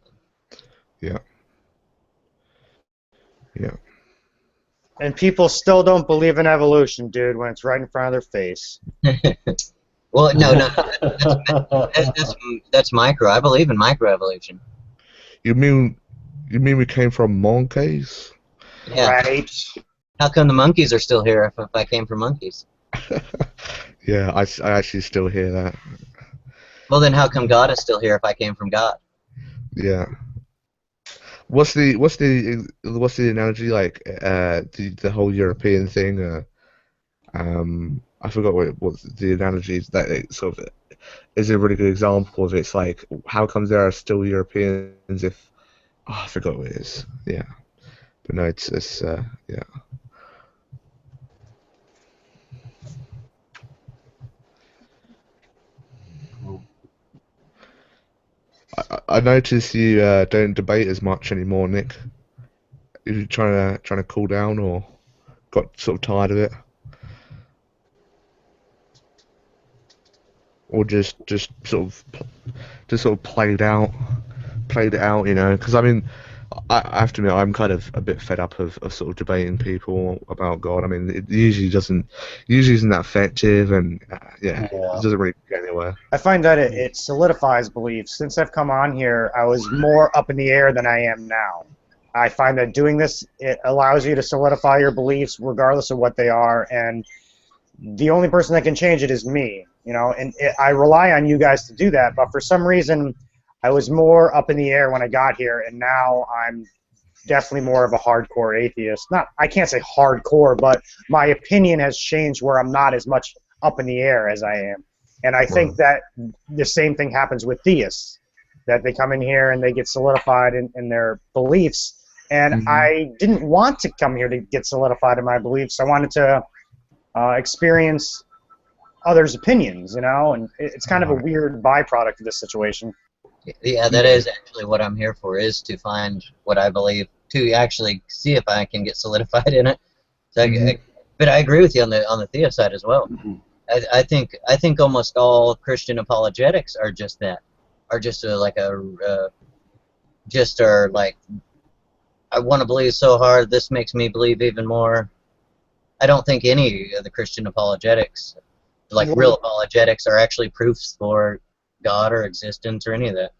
Yeah. Yeah. And people still don't believe in evolution, dude, when it's right in front of their face. Well, no, that's micro. I believe in microevolution. You mean we came from monkeys? Yeah. Right. How come the monkeys are still here if I came from monkeys? Yeah, I actually still hear that. Well, then how come God is still here if I came from God? Yeah. What's the analogy like? The whole European thing. I forgot what the analogy is. That it sort of is a really good example of it. It's like, how comes there are still Europeans if I forgot what it is. Yeah, but no, it's yeah. I notice you don't debate as much anymore, Nick. Are you trying to cool down, or got sort of tired of it, or just sort of played it out, you know? Because I mean, I have to admit, I'm kind of a bit fed up of sort of debating people about God. I mean, it usually isn't that effective, and it doesn't really get anywhere. I find that it solidifies beliefs. Since I've come on here, I was more up in the air than I am now. I find that doing this, it allows you to solidify your beliefs regardless of what they are, and the only person that can change it is me, you know, and I rely on you guys to do that, but for some reason I was more up in the air when I got here, and now I'm definitely more of a hardcore atheist. I can't say hardcore, but my opinion has changed where I'm not as much up in the air as I am. And I think that the same thing happens with theists, that they come in here and they get solidified in their beliefs. And I didn't want to come here to get solidified in my beliefs. I wanted to experience others' opinions, you know, and it's kind of a weird byproduct of this situation. Yeah, that is actually what I'm here for, is to find what I believe, to actually see if I can get solidified in it. So but I agree with you on the theist side as well. I think almost all Christian apologetics are just that, are just like I want to believe so hard, this makes me believe even more. I don't think any of the Christian apologetics, like real apologetics, are actually proofs for God or existence or any of that.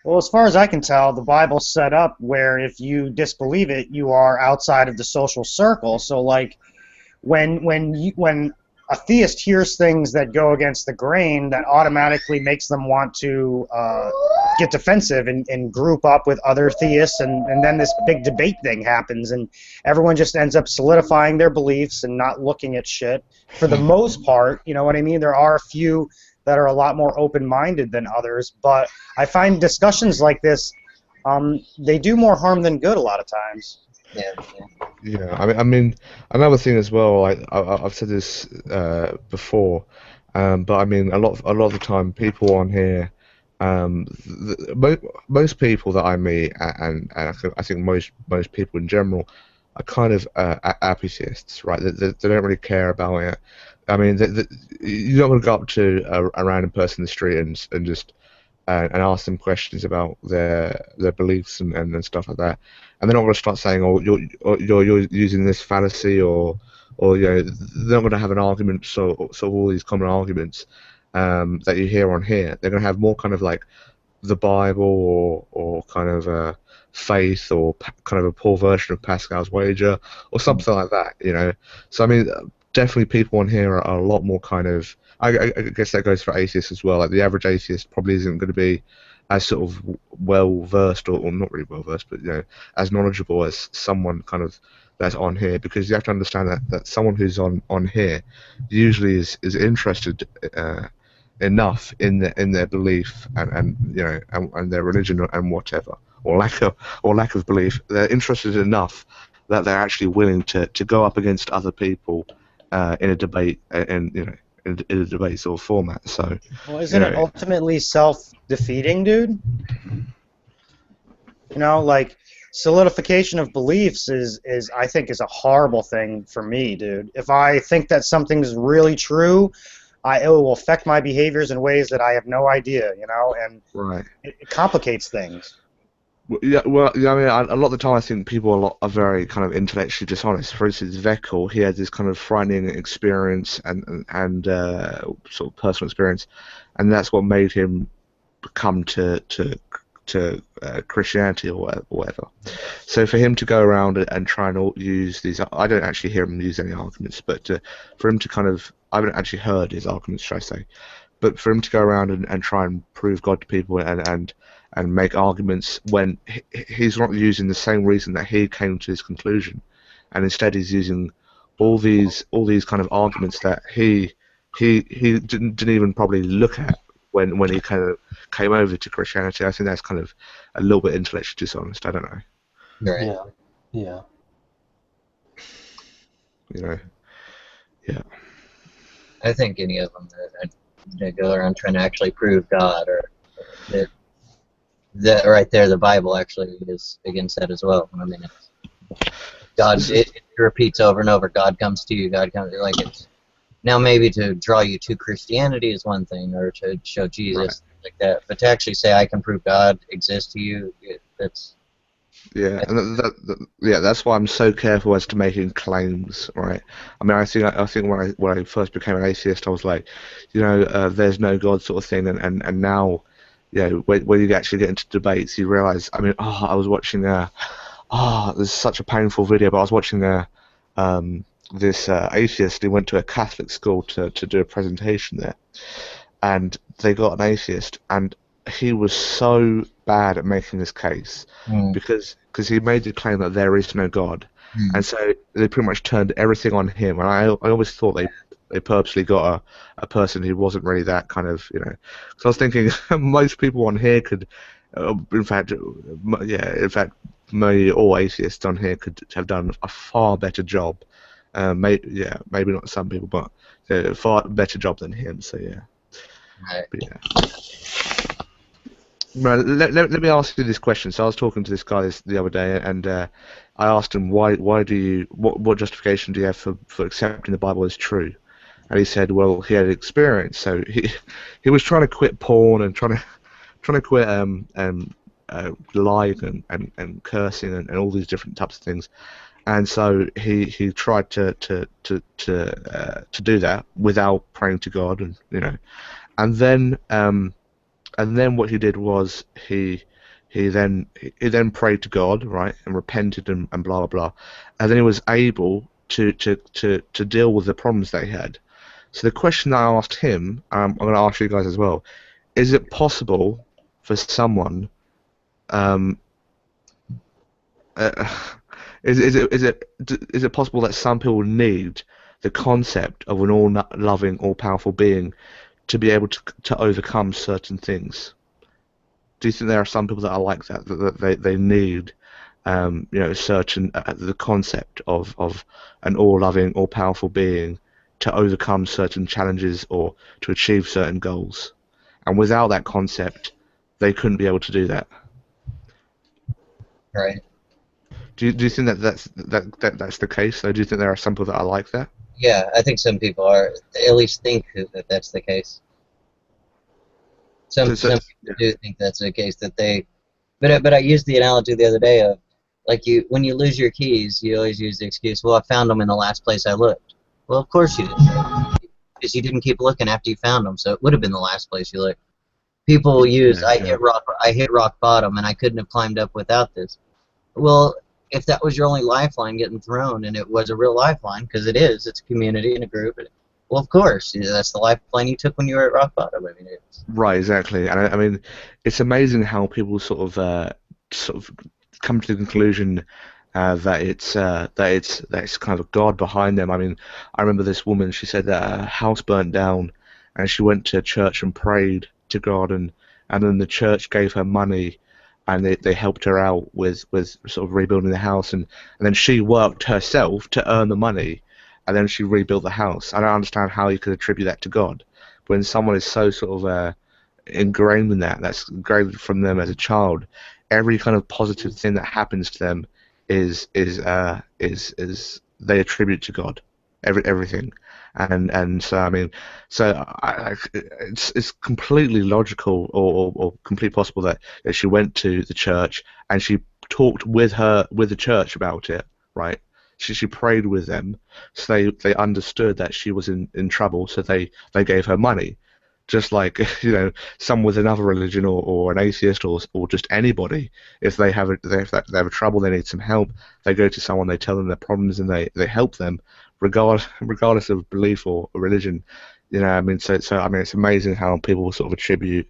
Well, as far as I can tell, the Bible's set up where if you disbelieve it, you are outside of the social circle. So, like, when a theist hears things that go against the grain, that automatically makes them want to get defensive and group up with other theists, and then this big debate thing happens, and everyone just ends up solidifying their beliefs and not looking at shit. For the most part, you know what I mean? There are a few that are a lot more open-minded than others, but I find discussions like this, they do more harm than good a lot of times. Yeah, I mean, another thing as well. I've said this before, but I mean, a lot of the time, people on here, most people that I meet, and I think most people in general, are kind of atheists, right? They don't really care about it. I mean, you're not going to go up to a random person in the street and just and ask them questions about their beliefs and stuff like that, and they're not going to start saying, "Oh, you're using this fallacy," or you know, they're not going to have an argument. So all these common arguments that you hear on here, they're going to have more kind of like the Bible or kind of faith, or kind of a poor version of Pascal's wager or something like that. You know, so I mean, definitely people on here are a lot more kind of. I guess that goes for atheists as well. Like, the average atheist probably isn't going to be as sort of well versed, or not really well versed, but you know, as knowledgeable as someone kind of that's on here, because you have to understand that someone who's on here usually is interested enough in their belief and you know and their religion and whatever, or lack of belief. They're interested enough that they're actually willing to go up against other people in a debate, and you know, in a debate sort of format. So, well, isn't it ultimately self-defeating, dude? You know, like, solidification of beliefs is I think is a horrible thing for me, dude. If I think that something's really true, it will affect my behaviors in ways that I have no idea, you know, and Right. it complicates things. Well, yeah, I mean, a lot of the time I think people are very kind of intellectually dishonest. For instance, Veckel, he had this kind of frightening experience and sort of personal experience, and that's what made him come to Christianity or whatever. So for him to go around and try and use these, I don't actually hear him use any arguments, but for him to kind of, I haven't actually heard his arguments, should I say, but for him to go around and try and prove God to people and make arguments when he's not using the same reason that he came to his conclusion, and instead he's using all these kind of arguments that he didn't even probably look at when he kind of came over to Christianity. I think that's kind of a little bit intellectually dishonest. I don't know. Right. Yeah. Yeah. You know. Yeah. I think any of them that go around trying to actually prove God, or that right there, the Bible actually is against that as well. I mean, it repeats over and over. God comes to you. God comes. Like, it's now maybe to draw you to Christianity is one thing, or to show Jesus, like that. But to actually say I can prove God exists to you, that's. Yeah, and that's why I'm so careful as to making claims, right? I mean, I think when I first became an atheist, I was like, you know, there's no God sort of thing, and now, you know, when you actually get into debates, you realize. I mean, I was watching there's such a painful video, but I was watching this atheist who went to a Catholic school to do a presentation there, and they got an atheist, and he was so bad at making this case because he made the claim that there is no God, and so they pretty much turned everything on him. And I always thought they purposely got a person who wasn't really that kind of, you know. So I was thinking most people on here could, in fact, maybe all atheists on here could have done a far better job. Maybe not some people, but a far better job than him. So yeah. Right. But, yeah. Well, let me ask you this question. So I was talking to this guy the other day, and I asked him what justification do you have for accepting the Bible as true? And he said, well, he had experience. So he was trying to quit porn and trying to quit lying and cursing and all these different types of things. And so he tried to do that without praying to God, and you know, and then what he did was he then prayed to God, right, and repented and blah blah blah, and then he was able to deal with the problems that he had. So the question I asked him, I'm going to ask you guys as well: is it possible for someone, is it possible that some people need the concept of an all-loving, all-powerful being to be able to overcome certain things? Do you think there are some people that are like that they need, you know, certain the concept of an all-loving, all-powerful being to overcome certain challenges or to achieve certain goals, and without that concept, they couldn't be able to do that? Right. Do you think that's the case? Though, do you think there are some people that are like that? Yeah, I think some people at least think that that's the case. Some people do think that's the case, that they, but I used the analogy the other day of, like, when you lose your keys, you always use the excuse, well, I found them in the last place I looked. Well, of course you did, because you didn't keep looking after you found them, so it would have been the last place you looked. People use, I hit rock bottom, and I couldn't have climbed up without this. Well, if that was your only lifeline getting thrown, and it was a real lifeline, because it's a community and a group, well, of course, that's the lifeline you took when you were at rock bottom. I mean, right, exactly. And I mean, it's amazing how people sort of come to the conclusion that it's kind of a God behind them. I mean, I remember this woman. She said that her house burnt down, and she went to church and prayed to God, and then the church gave her money, and they helped her out with sort of rebuilding the house, and then she worked herself to earn the money, and then she rebuilt the house. I don't understand how you could attribute that to God when someone is so sort of ingrained in that's ingrained from them as a child. Every kind of positive thing that happens to them is they attribute to God. everything, and so I mean, it's completely logical or completely possible that she went to the church and she talked with the church about it, right? She prayed with them, so they understood that she was in trouble, so they gave her money. Just like, you know, some with another religion or an atheist or just anybody, if they have trouble, they need some help, they go to someone, they tell them their problems, and they help them, regardless of belief or religion. You know, I mean, so I mean, it's amazing how people sort of attribute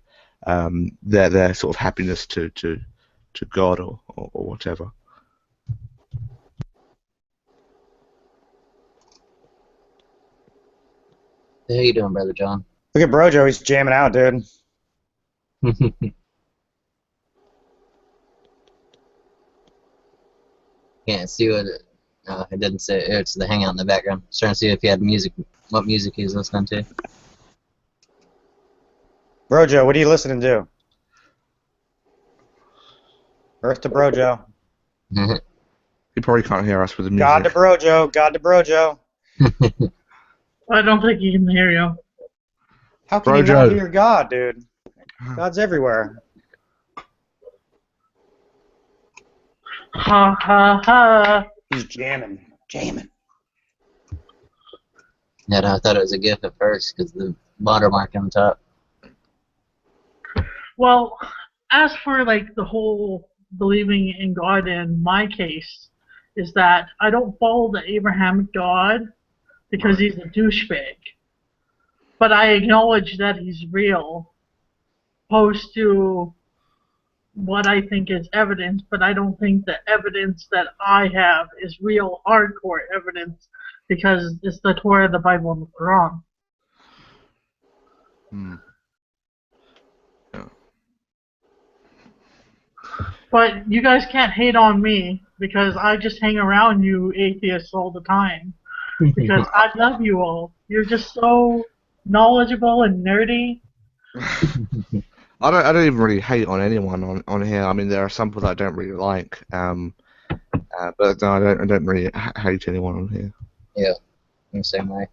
their sort of happiness to God or whatever. How you doing, Brother John? Look at Brojo, he's jamming out, dude. Can't see what it. No, it didn't say. It's the hangout in the background. Just trying to see if he had music. What music he's listening to. Brojo, what are you listening to? Earth to Brojo. He probably can't hear us with the music. God to Brojo, God to Brojo. I don't think he can hear you. How can you not hear God, dude? God's everywhere. Ha ha ha. He's jamming. Yeah, no, I thought it was a GIF at first because the watermark on top. Well, as for like the whole believing in God in my case, is that I don't follow the Abrahamic God because he's a douchebag. But I acknowledge that he's real, opposed to what I think is evidence, but I don't think the evidence that I have is real hardcore evidence because it's the Torah, the Bible, and the Quran. Yeah. But you guys can't hate on me because I just hang around you atheists all the time. Because I love you all. You're just so knowledgeable and nerdy. I don't even really hate on anyone on here. I mean, there are some people that I don't really like, but no, I don't really hate anyone on here. Yeah, in the same way.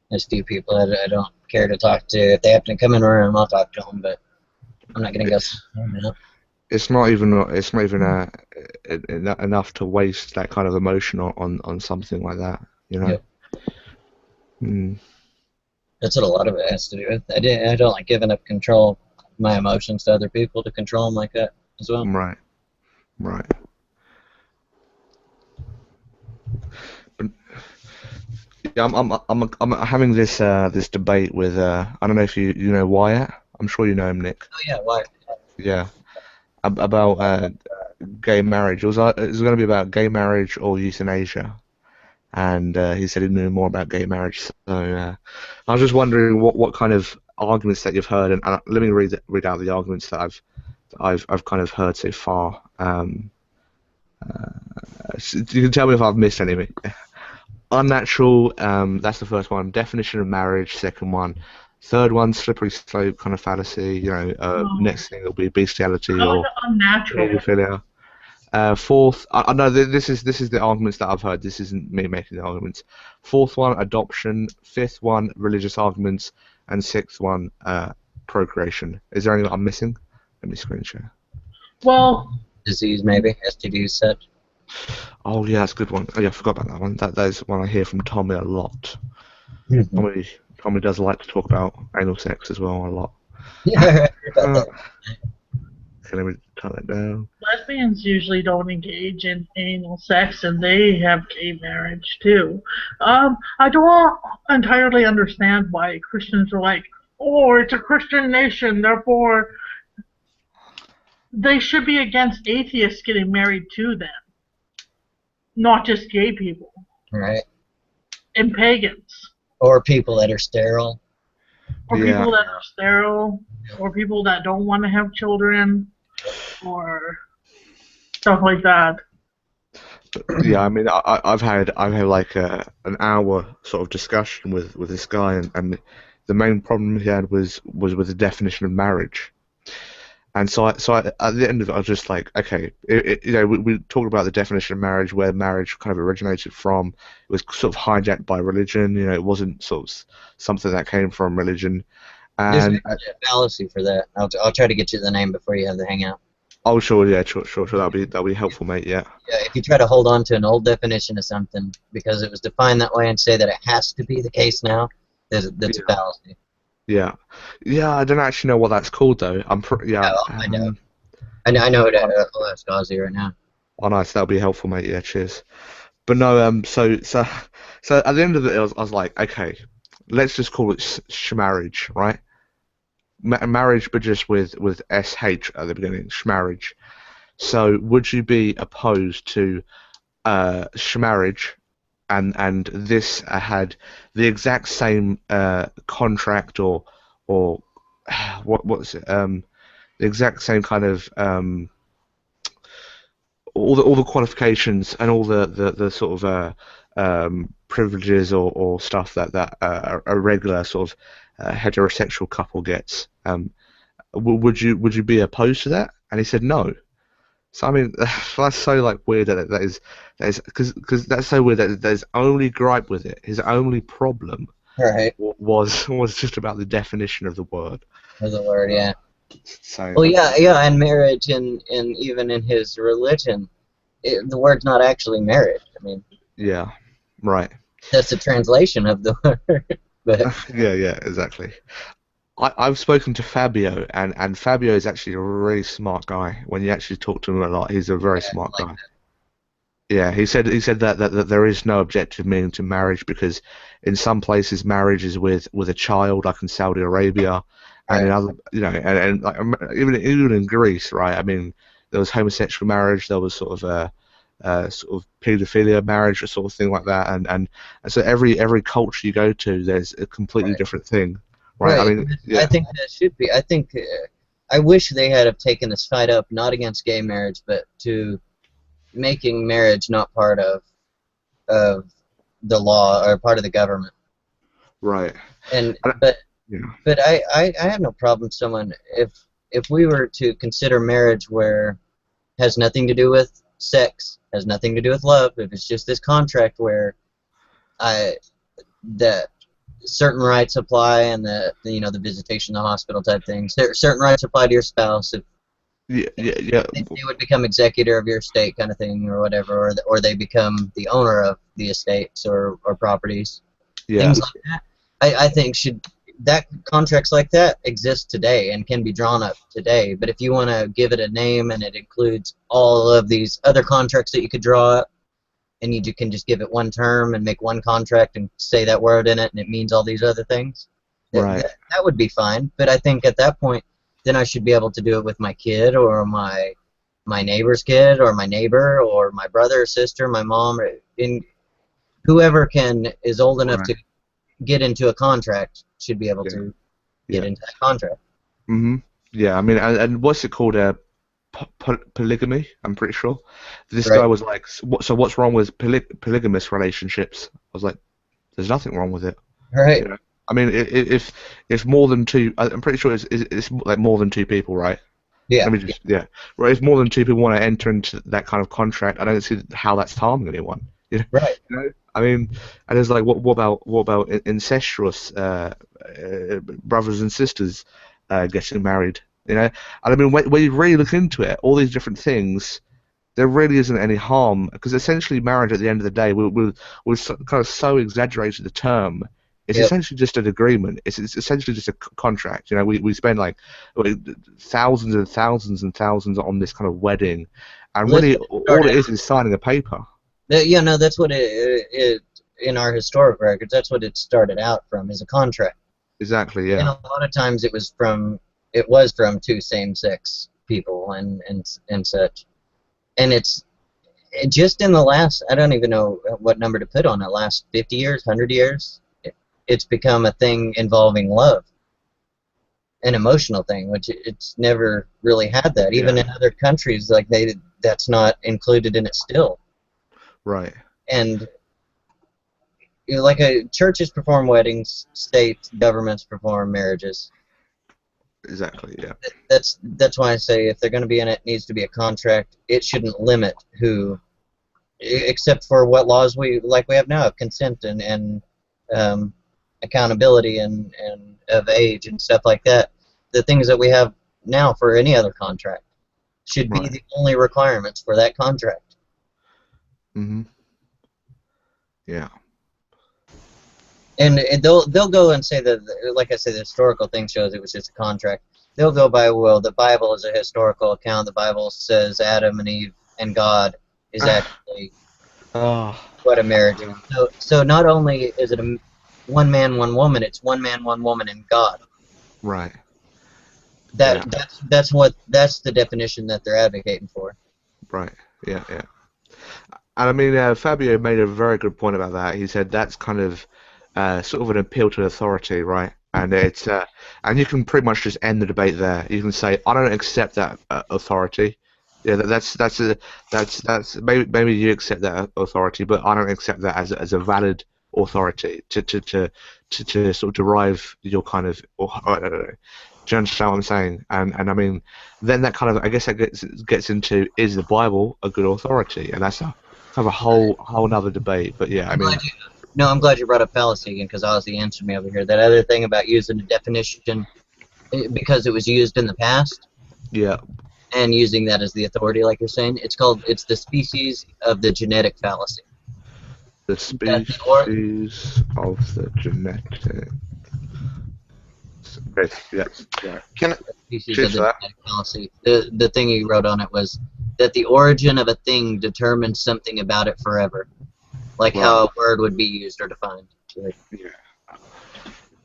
There's a few people that I don't care to talk to. If they happen to come in the room, I'll talk to them, but I'm not gonna go. It's not even enough to waste that kind of emotion on something like that, you know. Yeah. That's what a lot of it has to do with. I don't like giving up control of my emotions to other people to control them like that as well. Right. But yeah, I'm having this debate with I don't know if you know Wyatt. I'm sure you know him, Nick. Oh yeah, Wyatt. Yeah. About gay marriage. It was going to be about gay marriage or euthanasia. And he said he knew more about gay marriage. So I was just wondering what kind of arguments that you've heard, and let me read out the arguments that I've kind of heard so far. So you can tell me if I've missed any. Unnatural. That's the first one. Definition of marriage. Second one. Third one. Slippery slope kind of fallacy. You know. Next thing will be bestiality or pedophilia. Fourth, no, this is the arguments that I've heard. This isn't me making the arguments. Fourth one, adoption. Fifth one, religious arguments, and sixth one, procreation. Is there anything I'm missing? Let me screen share. Well, disease maybe, STD set. Oh yeah, that's a good one. Oh yeah, I forgot about that one. That is one I hear from Tommy a lot. Tommy does like to talk about anal sex as well a lot. Yeah. Okay, let me turn that down. Lesbians usually don't engage in anal sex, and they have gay marriage too. I don't entirely understand why Christians are like, oh, it's a Christian nation, therefore they should be against atheists getting married to them, not just gay people. Right. And pagans. Or people that are sterile. Or people that are sterile. Or people that don't want to have children. Or stuff like that. Yeah, I mean, I've had like an hour sort of discussion with this guy, and the main problem he had was with the definition of marriage. And at the end of it, I was just like, okay, we talked about the definition of marriage, where marriage kind of originated from. It was sort of hijacked by religion. It wasn't sort of something that came from religion. There's And actually a fallacy for that. I'll try to get you the name before you have the hangout. oh, sure, yeah, sure. That'll be helpful, mate. Yeah. Yeah, if you try to hold on to an old definition of something because it was defined that way and say that it has to be the case now, that's a fallacy. Yeah, I don't actually know what that's called though. I know. I know it. I'll ask Ozzy right now. Oh, nice. That'll be helpful, mate. Yeah, cheers. But no, so at the end of it, I was like, okay, let's just call it marriage, right? Marriage, but just with sh at the beginning, marriage. So, would you be opposed to marriage, and this had the exact same contract or what's it? The exact same kind of all the qualifications and all the sort of privileges or stuff that a regular sort of heterosexual couple gets. Would you be opposed to that? And he said no. So I mean, that's so like weird that is because that's so weird that his only gripe with it, his only problem, right, was just about the definition of the word. Of the word, yeah. So. Well, yeah, and marriage, and even in his religion, the word's not actually marriage. I mean. Yeah. Right. That's a translation of the word. But. Yeah, exactly. I've spoken to Fabio, and Fabio is actually a really smart guy. When you actually talk to him a lot, he's a very smart guy. That. Yeah, he said that there is no objective meaning to marriage because in some places marriage is with a child, like in Saudi Arabia, and in other, and like, even in Greece, right? I mean, there was homosexual marriage, there was sort of pedophilia marriage, or sort of thing like that, and so every culture you go to, there's a completely different thing. Right. I mean, yeah. I think that should be. I think I wish they had have taken this fight up not against gay marriage, but to making marriage not part of the law or part of the government. Right. But I have no problem. Someone if we were to consider marriage where it has nothing to do with sex, has nothing to do with love, if it's just this contract where that certain rights apply, and the visitation to the hospital type things. Certain rights apply to your spouse. If they would become executor of your estate, kind of thing, or whatever, or they become the owner of the estates or properties. Yeah. Things like that. I think contracts like that exist today and can be drawn up today. But if you want to give it a name and it includes all of these other contracts that you could draw up, and you can just give it one term and make one contract and say that word in it, and it means all these other things. Right. That would be fine. But I think at that point, then I should be able to do it with my kid or my neighbor's kid or my neighbor or my brother or sister, my mom, or whoever is old enough to get into a contract should be able to get into that contract. Mm-hmm. Yeah, I mean, and what's it called? Polygamy, I'm pretty sure. This guy was like, so what's wrong with polygamous relationships? I was like, there's nothing wrong with it. Right. I mean, if more than two, I'm pretty sure it's like more than two people, right? Yeah. Right. If more than two people want to enter into that kind of contract, I don't see how that's harming anyone. Right. I mean, and it's like, what about incestuous brothers and sisters getting married? And I mean, when you really look into it, all these different things, there really isn't any harm, because essentially marriage at the end of the day, we've kind of so exaggerated the term. It's essentially just an agreement. It's essentially just a contract. We spend like thousands and thousands and thousands on this kind of wedding, and really all it is signing a paper. Yeah, no, that's what it in our historic records. That's what it started out from, is a contract. Exactly. Yeah. And a lot of times it was from two same-sex people and such. And it's just in the last, I don't even know what number to put on it, last 50 years, 100 years, it's become a thing involving love, an emotional thing, which it's never really had that. Even in other countries, like that's not included in it still. Right. And like churches perform weddings, state governments perform marriages. Exactly. Yeah. That's why I say if they're going to be in it, it needs to be a contract. It shouldn't limit who, except for what laws we have now of consent and accountability and of age and stuff like that. The things that we have now for any other contract should be the only requirements for that contract. Mhm. Yeah. And they'll go and say that, like I said, the historical thing shows it was just a contract. They'll go by, well, the Bible is a historical account. The Bible says Adam and Eve and God is actually what a marriage is. So not only is it a one man, one woman, it's one man, one woman, and God. Right. That's the definition that they're advocating for. Right. Yeah. Yeah. And I mean, Fabio made a very good point about that. He said that's kind of sort of an appeal to authority, right? And it's and you can pretty much just end the debate there. You can say, I don't accept that authority. Yeah, that's maybe you accept that authority, but I don't accept that as a valid authority to sort of derive your kind of. I don't know. Do you understand what I'm saying? And I mean, then that kind of, I guess that gets into, is the Bible a good authority? And that's kind of a whole other debate. But yeah, I mean. No, I'm glad you brought up fallacy again, because Ozzy answered me over here. That other thing about using a definition because it was used in the past. Yeah. And using that as the authority, like you're saying, it's the species of the genetic fallacy. The species of the genetic. Yeah. Can species of the genetic fallacy. The thing he wrote on it was that the origin of a thing determines something about it forever. Like how a word would be used or defined.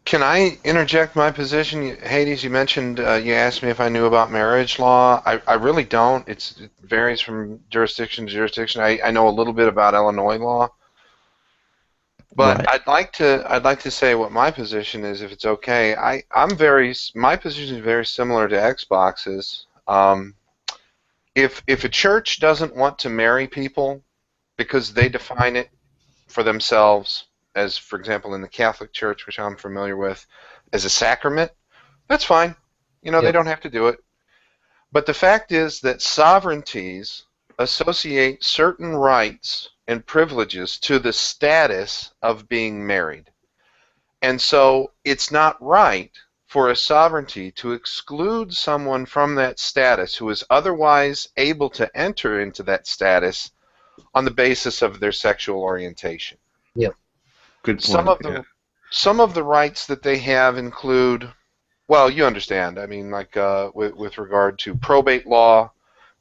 Can I interject my position? Hades, you mentioned, you asked me if I knew about marriage law. I really don't. It varies from jurisdiction to jurisdiction. I know a little bit about Illinois law. But I'd like to say what my position is, if it's okay. My position is very similar to Xbox's. If a church doesn't want to marry people because they define it for themselves, as for example in the Catholic Church, which I'm familiar with, as a sacrament, that's fine. You know, they don't have to do it. But the fact is that sovereignties associate certain rights and privileges to the status of being married. And so it's not right for a sovereignty to exclude someone from that status who is otherwise able to enter into that status on the basis of their sexual orientation. Yep. Good point. Some of the rights that they have include, well, you understand. I mean, like with regard to probate law,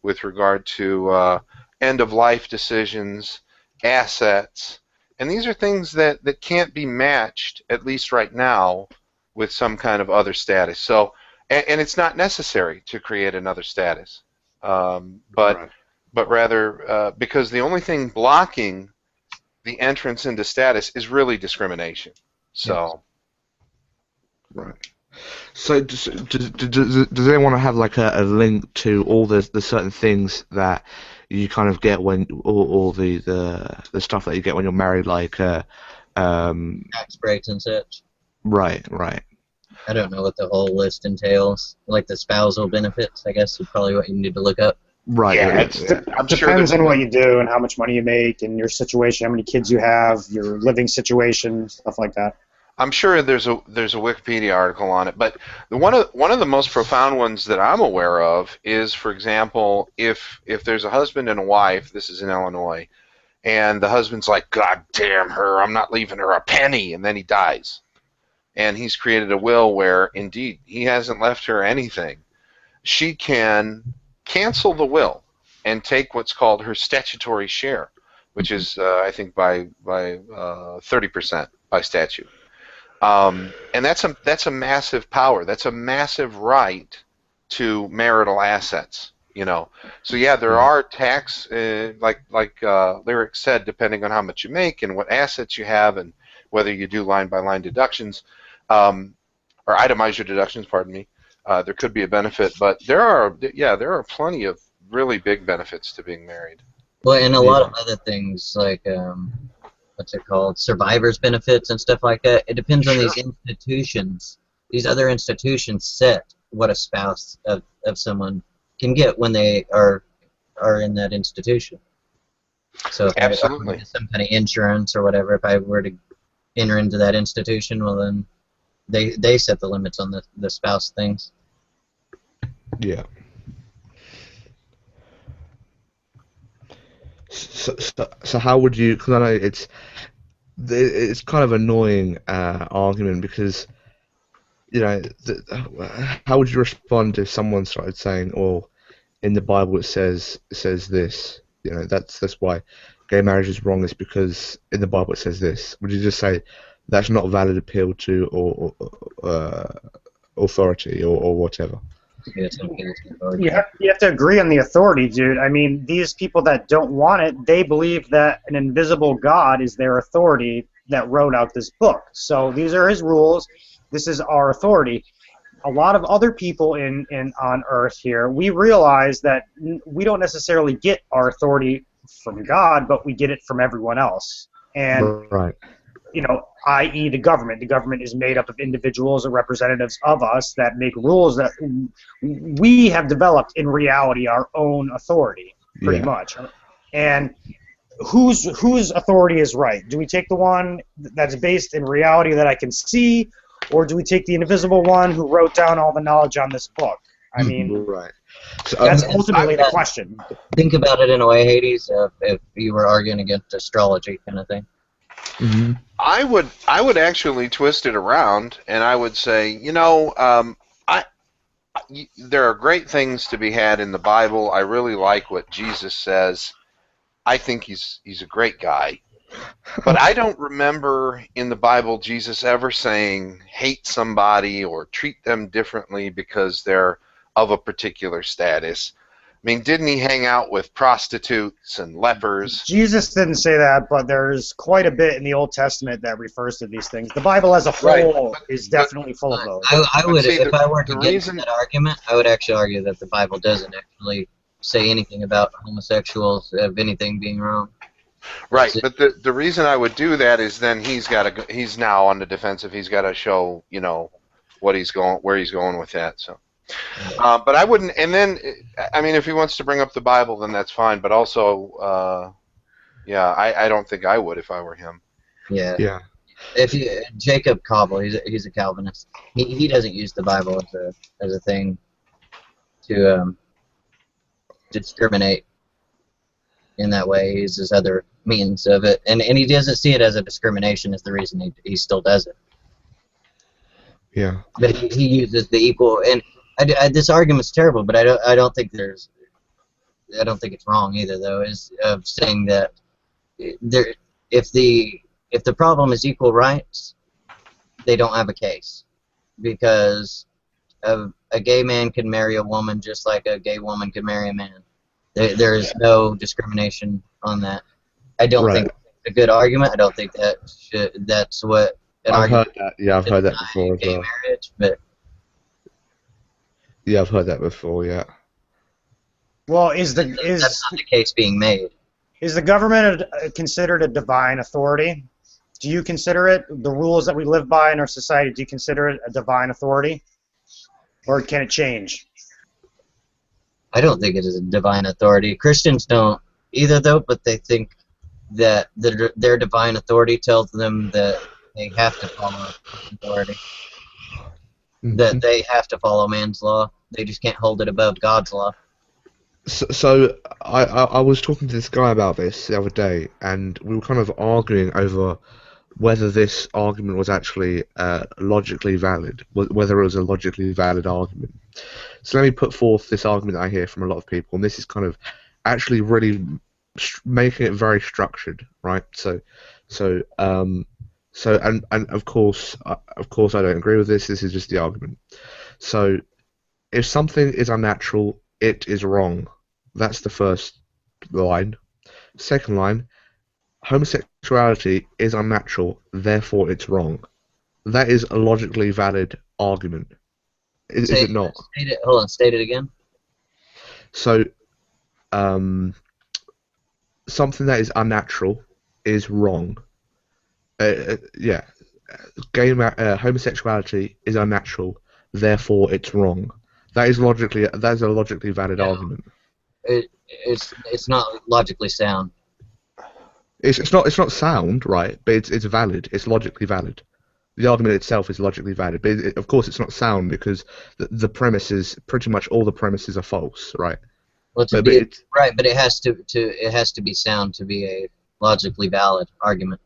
with regard to end-of-life decisions, assets, and these are things that can't be matched, at least right now, with some kind of other status. So, and it's not necessary to create another status, but rather because the only thing blocking the entrance into status is really discrimination. So, right. So does anyone have like a link to all the certain things that you kind of get when all the stuff that you get when you're married, like tax breaks and such? Right. I don't know what the whole list entails. Like the spousal benefits, I guess is probably what you need to look up. Right. It depends on what you do and how much money you make and your situation, how many kids you have, your living situation, stuff like that. I'm sure there's a Wikipedia article on it, but one of the most profound ones that I'm aware of is, for example, if there's a husband and a wife, this is in Illinois, and the husband's like, God damn her, I'm not leaving her a penny, and then he dies. And he's created a will where, indeed, he hasn't left her anything. She can cancel the will and take what's called her statutory share, which is, I think, by 30% by statute. And that's a massive power. That's a massive right to marital assets. You know, so yeah, there are tax, like Lyric said, depending on how much you make and what assets you have, and whether you do line-by-line deductions, or itemize your deductions. Pardon me. There could be a benefit, but there are plenty of really big benefits to being married. Well, and a lot of other things like what's it called, survivors benefits and stuff like that. It depends on these institutions. These other institutions set what a spouse of someone can get when they are in that institution. So if I Absolutely. get some kind of insurance or whatever, if I were to enter into that institution, well then they set the limits on the spouse things. Yeah. So how would you? Because I know it's kind of annoying argument because how would you respond if someone started saying, "Oh, in the Bible it says this." That's why gay marriage is wrong. Is because in the Bible it says this. Would you just say that's not a valid appeal to or authority or whatever? You have to agree on the authority, dude. I mean, these people that don't want it, they believe that an invisible God is their authority that wrote out this book. So these are his rules. This is our authority. A lot of other people on Earth here, we realize that we don't necessarily get our authority from God, but we get it from everyone else. And right. I.e. the government. The government is made up of individuals or representatives of us that make rules that we have developed in reality our own authority, pretty much. And whose authority is right? Do we take the one that's based in reality that I can see, or do we take the invisible one who wrote down all the knowledge on this book? I mean, right. So, that's ultimately the question. Think about it in a way, Hades, if you were arguing against astrology kind of thing. Mm-hmm. I would actually twist it around, and I would say, there are great things to be had in the Bible. I really like what Jesus says. I think he's a great guy. But I don't remember in the Bible Jesus ever saying hate somebody or treat them differently because they're of a particular status. I mean, didn't he hang out with prostitutes and lepers? Jesus didn't say that, but there's quite a bit in the Old Testament that refers to these things. The Bible as a whole is definitely full of those. I would, if I were to get into that argument, I would actually argue that the Bible doesn't actually say anything about homosexuals of anything being wrong. Right, but the reason I would do that is then he's now on the defensive. He's got to show where he's going with that. So. But I wouldn't, and then, I mean, if he wants to bring up the Bible, then that's fine, but also, I don't think I would if I were him. Yeah. If Jacob Cobble, he's a Calvinist. He doesn't use the Bible as a thing to discriminate in that way. He uses other means of it, and he doesn't see it as a discrimination as the reason he still does it. Yeah. But he uses the equal, and this argument's terrible, but I don't think it's wrong either, though, is of saying that if the problem is equal rights, they don't have a case, because a gay man can marry a woman just like a gay woman can marry a man. There is no discrimination on that. I don't think it's a good argument. I don't think that's what an argument. Heard that. Yeah, I've heard that before as well. Marriage, but yeah, I've heard that before. Yeah. Well, that's not the case being made. Is the government considered a divine authority? Do you consider it, the rules that we live by in our society, do you consider it a divine authority? Or can it change? I don't think it is a divine authority. Christians don't either, though, but they think that their divine authority tells them that they have to follow authority. That they have to follow man's law. They just can't hold it above God's law. So I was talking to this guy about this the other day, and we were kind of arguing over whether this argument was actually logically valid, whether it was a logically valid argument. So let me put forth this argument I hear from a lot of people, and this is kind of actually really making it very structured, right? So of course I don't agree with this. This is just the argument. So if something is unnatural, it is wrong. That's the first line. Second line, homosexuality is unnatural, therefore it's wrong. That is a logically valid argument. Is it not? State it again. So, something that is unnatural is wrong. Homosexuality is unnatural, therefore it's wrong. That is a logically valid argument. It's not logically sound. It's not sound, right? But it's valid. It's logically valid. The argument itself is logically valid, but of course it's not sound because the premises, pretty much all the premises are false, right? Well, but it has to be sound to be a logically valid argument.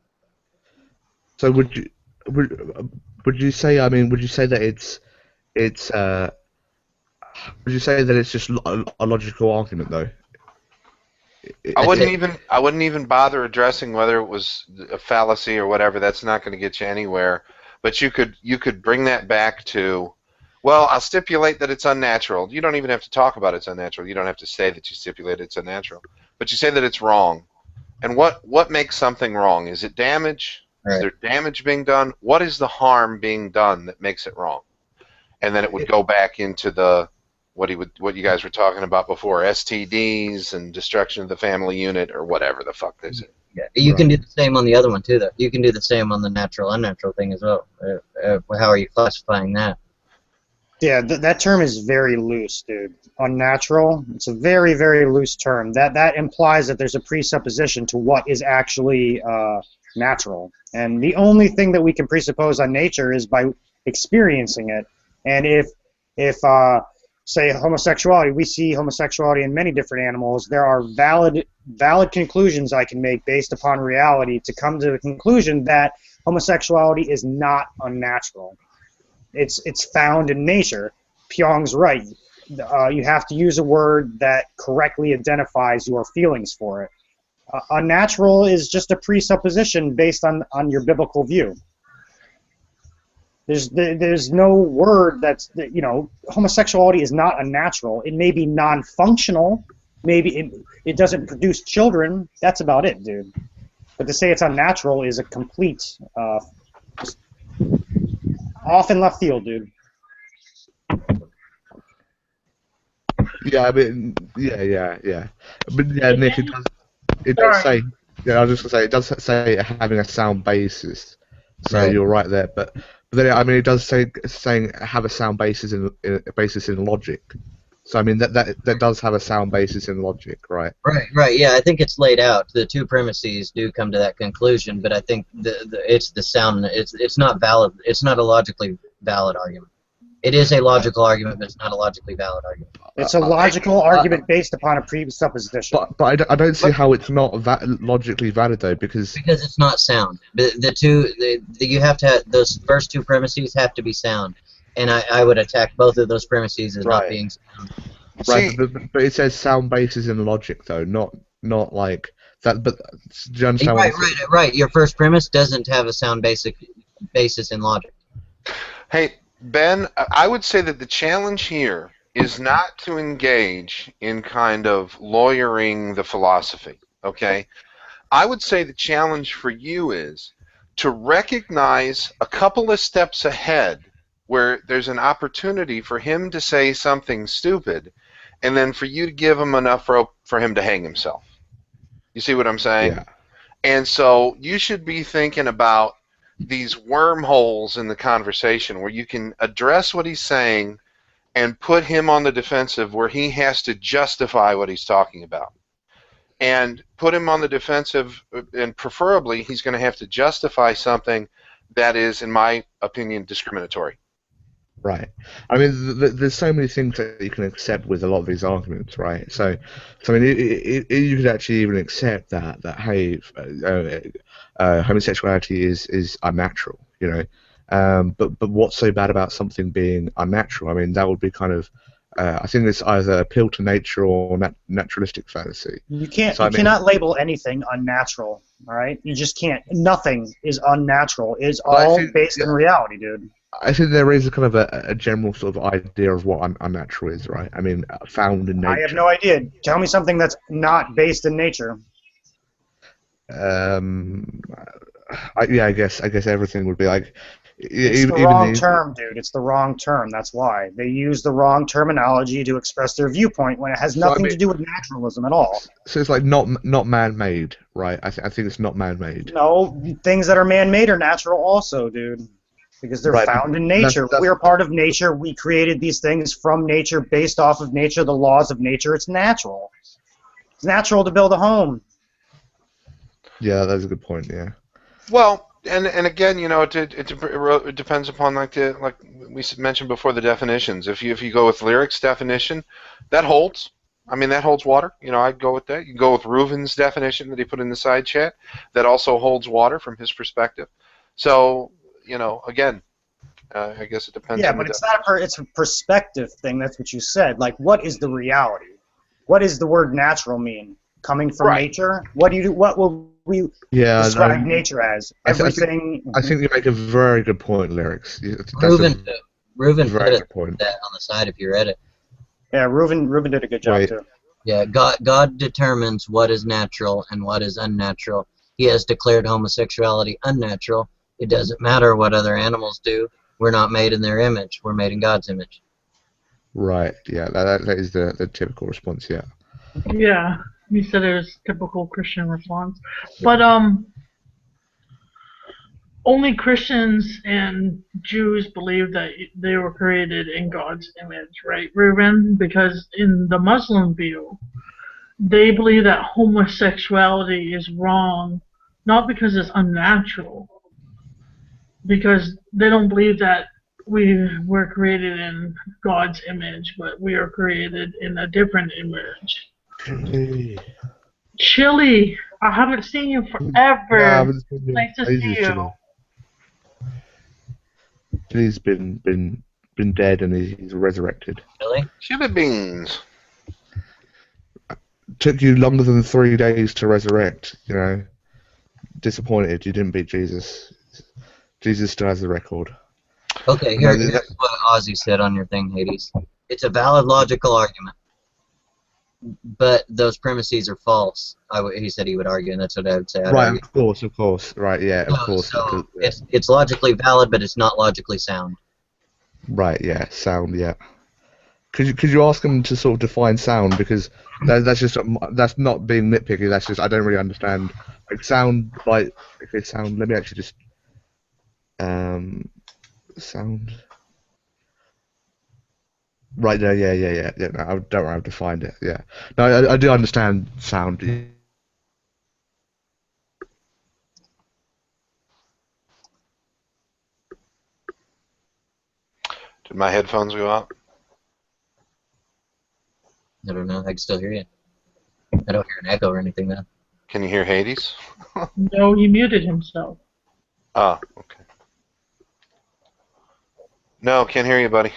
So would you say? I mean, would you say that would you say that it's just a logical argument though? I wouldn't even bother addressing whether it was a fallacy or whatever. That's not going to get you anywhere. But you could bring that back to, well, I'll stipulate that it's unnatural. You don't even have to talk about it's unnatural. You don't have to say that you stipulate it's unnatural. But you say that it's wrong. And what makes something wrong? Is it damage? Right. Is there damage being done? What is the harm being done that makes it wrong? And then it would go back into the what you guys were talking about before, STDs and destruction of the family unit or whatever the fuck is it. Yeah, you can do the same on the other one too, though. You can do the same on the natural, unnatural thing as well. How are you classifying that? Yeah, that term is very loose, dude. Unnatural, it's a very, very loose term. That implies that there's a presupposition to what is actually natural. And the only thing that we can presuppose on nature is by experiencing it. And if say homosexuality, we see homosexuality in many different animals. There are valid conclusions I can make based upon reality to come to the conclusion that homosexuality is not unnatural. It's found in nature. Pyong's right. You have to use a word that correctly identifies your feelings for it. Unnatural is just a presupposition based on your biblical view. There's no word that's, homosexuality is not unnatural. It may be non-functional. Maybe it doesn't produce children. That's about it, dude. But to say it's unnatural is a complete just off in left field, dude. Yeah, I mean, yeah. But yeah, Nick, it does say. Yeah, I was just gonna say it does say having a sound basis. So right. You're right there, but then I mean it does saying have a sound basis in logic. So I mean that does have a sound basis in logic, right? Right. Yeah, I think it's laid out. The two premises do come to that conclusion, but I think it's the sound. It's not valid. It's not a logically valid argument. It is a logical argument, but it's not a logically valid argument. It's a logical argument based upon a presupposition. But I don't see how it's not logically valid though, because it's not sound. You have to have, those first two premises have to be sound, and I would attack both of those premises as not being sound. Right, but it says sound basis in logic though, not like that. But do you understand? Right. Your first premise doesn't have a sound basis in logic. Hey, Ben, I would say that the challenge here is not to engage in kind of lawyering the philosophy, okay? I would say the challenge for you is to recognize a couple of steps ahead where there's an opportunity for him to say something stupid and then for you to give him enough rope for him to hang himself. You see what I'm saying? Yeah. And so you should be thinking about these wormholes in the conversation where you can address what he's saying and put him on the defensive where he has to justify what he's talking about. And put him on the defensive, and preferably he's going to have to justify something that is, in my opinion, discriminatory. Right. I mean, there's so many things that you can accept with a lot of these arguments, right? So I mean, you could actually even accept that hey, homosexuality is unnatural, you know. But what's so bad about something being unnatural? I mean, that would be kind of, I think it's either appeal to nature or naturalistic fantasy. You cannot label anything unnatural, all right? You just can't. Nothing is unnatural. It's all based in reality, dude. I think there is a kind of a general sort of idea of what unnatural is, right? I mean, found in nature. I have no idea. Tell me something that's not based in nature. I guess everything would be like. It's the wrong term, dude. It's the wrong term. That's why they use the wrong terminology to express their viewpoint when it has nothing to do with naturalism at all. So it's like not man-made, right? I think it's not man-made. No, things that are man-made are natural, also, dude. because they're Right. found in nature. We're part of nature. We created these things from nature, based off of nature, the laws of nature. It's natural. It's natural to build a home. Yeah, that's a good point. Yeah. Well, and again, you know, it depends upon like we mentioned before, the definitions. If you go with Lyric's definition, that holds. I mean, that holds water. You know, I'd go with that. You can go with Reuven's definition that he put in the side chat. That also holds water from his perspective. So, you know, again, I guess it depends. Yeah, on but the it's a perspective thing. That's what you said. Like, what is the reality? What does the word natural mean? Coming from nature? What will we describe nature as? Everything. I think you make a very good point, Lyrics. Reuven put very it good point. that on the side if you read it. Yeah, Reuven did a good job too. Yeah, God determines what is natural and what is unnatural. He has declared homosexuality unnatural. It doesn't matter what other animals do. We're not made in their image. We're made in God's image. Right. Yeah. That is the typical response. Yeah. Yeah, he said it was typical Christian response. But only Christians and Jews believe that they were created in God's image, right, Reuven? Because in the Muslim view, they believe that homosexuality is wrong, not because it's unnatural, because they don't believe that we were created in God's image, but we are created in a different image. Chili, I haven't seen you forever. Nice to see you. He's been dead and he's resurrected. Really? Chili beans. Took you longer than 3 days to resurrect. You know, disappointed you didn't beat Jesus. Jesus still has the record. Okay, here's what Ozzy said on your thing, Hades. It's a valid logical argument, but those premises are false. He said he would argue, and that's what I would say. Right, of course. Right, yeah, of course. So it's logically valid, but it's not logically sound. Right, yeah, sound, yeah. Could you ask him to sort of define sound, because that's not being nitpicky. That's just I don't really understand. Like sound, like okay, sound. Let me actually just sound. Right there, yeah. No, I don't worry, I've defined it. Yeah, no, I do understand sound. Did my headphones go out? I don't know. I can still hear you. I don't hear an echo or anything though. Can you hear Hades? No, he muted himself. Ah, okay. No, can't hear you, buddy.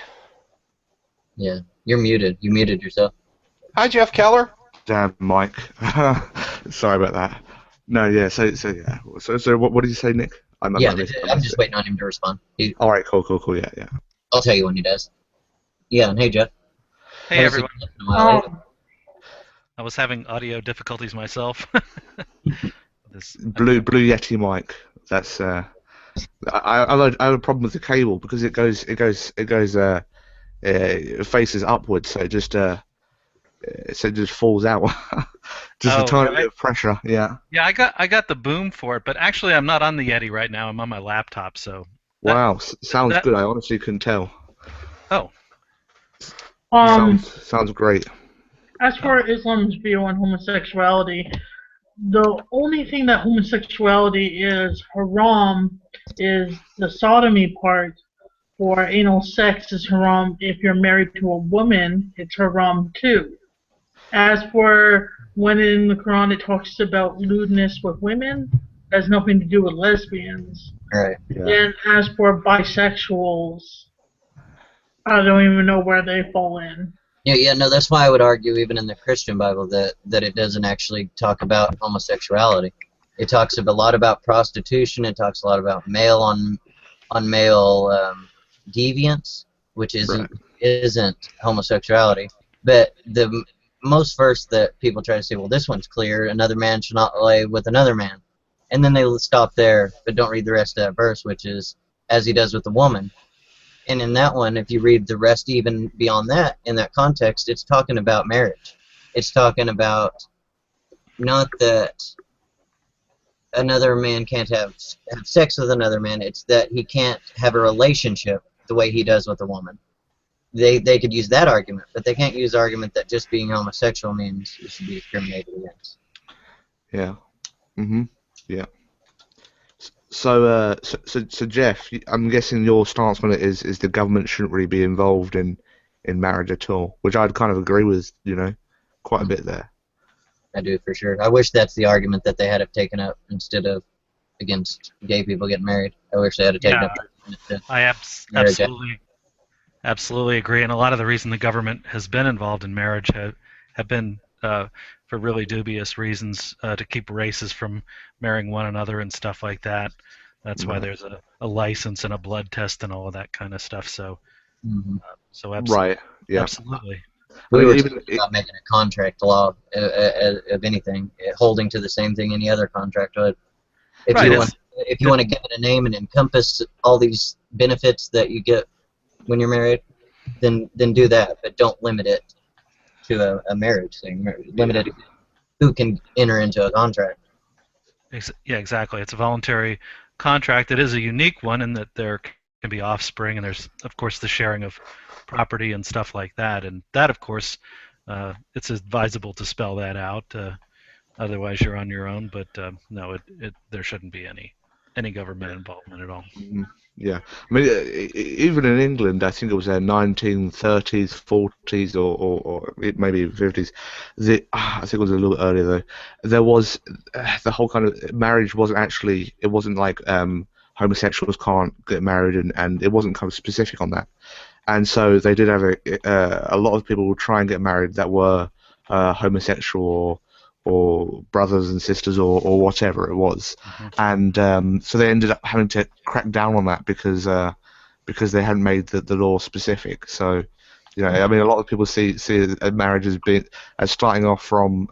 Yeah, you're muted. You muted yourself. Hi, Jeff Keller. Damn, Mike. Sorry about that. No, yeah. So yeah. So what did you say, Nick? I'm just waiting on him to respond. All right, cool. Yeah. I'll tell you when he does. Yeah, and hey, Jeff. Hey, everyone. I was having audio difficulties myself. Blue Yeti mic. That's I have a problem with the cable because it faces upwards, so it just falls out. Just a tiny bit of pressure. Yeah. Yeah, I got the boom for it, but actually I'm not on the Yeti right now. I'm on my laptop, so. Wow, sounds good. I honestly couldn't tell. Oh. Sounds great. As for Islam's view on homosexuality, the only thing that homosexuality is haram is the sodomy part. For anal sex is haram. If you're married to a woman, it's haram too. As for when in the Quran it talks about lewdness with women, that has nothing to do with lesbians. Right. Yeah. And as for bisexuals, I don't even know where they fall in. Yeah, no, that's why I would argue even in the Christian Bible that it doesn't actually talk about homosexuality. It talks a lot about prostitution. It talks a lot about male on male deviance, which isn't homosexuality. But the most verse that people try to say, well, this one's clear. Another man shall not lay with another man, and then they stop there, but don't read the rest of that verse, which is as he does with the woman. And in that one, if you read the rest even beyond that, in that context, it's talking about marriage. It's talking about not that another man can't have sex with another man. It's that he can't have a relationship the way he does with a woman. They could use that argument, but they can't use the argument that just being homosexual means you should be discriminated against. Yeah. Yeah. So Jeff, I'm guessing your stance on it is the government shouldn't really be involved in marriage at all, which I'd kind of agree with, quite a bit there. I do, for sure. I wish that's the argument that they had have taken up instead of against gay people getting married. I wish they had taken up. I absolutely agree, and a lot of the reason the government has been involved in marriage have been for really dubious reasons, to keep races from marrying one another and stuff like that. That's why there's a license and a blood test and all of that kind of stuff. So, absolutely. Right. Yeah. Absolutely. We were talking about making a contract law of anything, holding to the same thing any other contract would. If you want to give it a name and encompass all these benefits that you get when you're married, then do that, but don't limit it to a marriage thing. Limit it to who can enter into a contract. Yeah, exactly. It's a voluntary contract. It is a unique one in that there can be offspring, and there's, of course, the sharing of property and stuff like that. And that, of course, it's advisable to spell that out. Otherwise, you're on your own. But no, there shouldn't be any government involvement at all. Yeah, I mean, even in England, I think it was their 1930s, 40s, or maybe 50s. I think it was a little earlier though. There was the whole kind of marriage wasn't actually. It wasn't like homosexuals can't get married, and it wasn't kind of specific on that. And so they did have a lot of people would try and get married that were homosexual or brothers and sisters or whatever it was, and so they ended up having to crack down on that because they hadn't made the law specific. So, I mean, a lot of people see a marriage as starting off from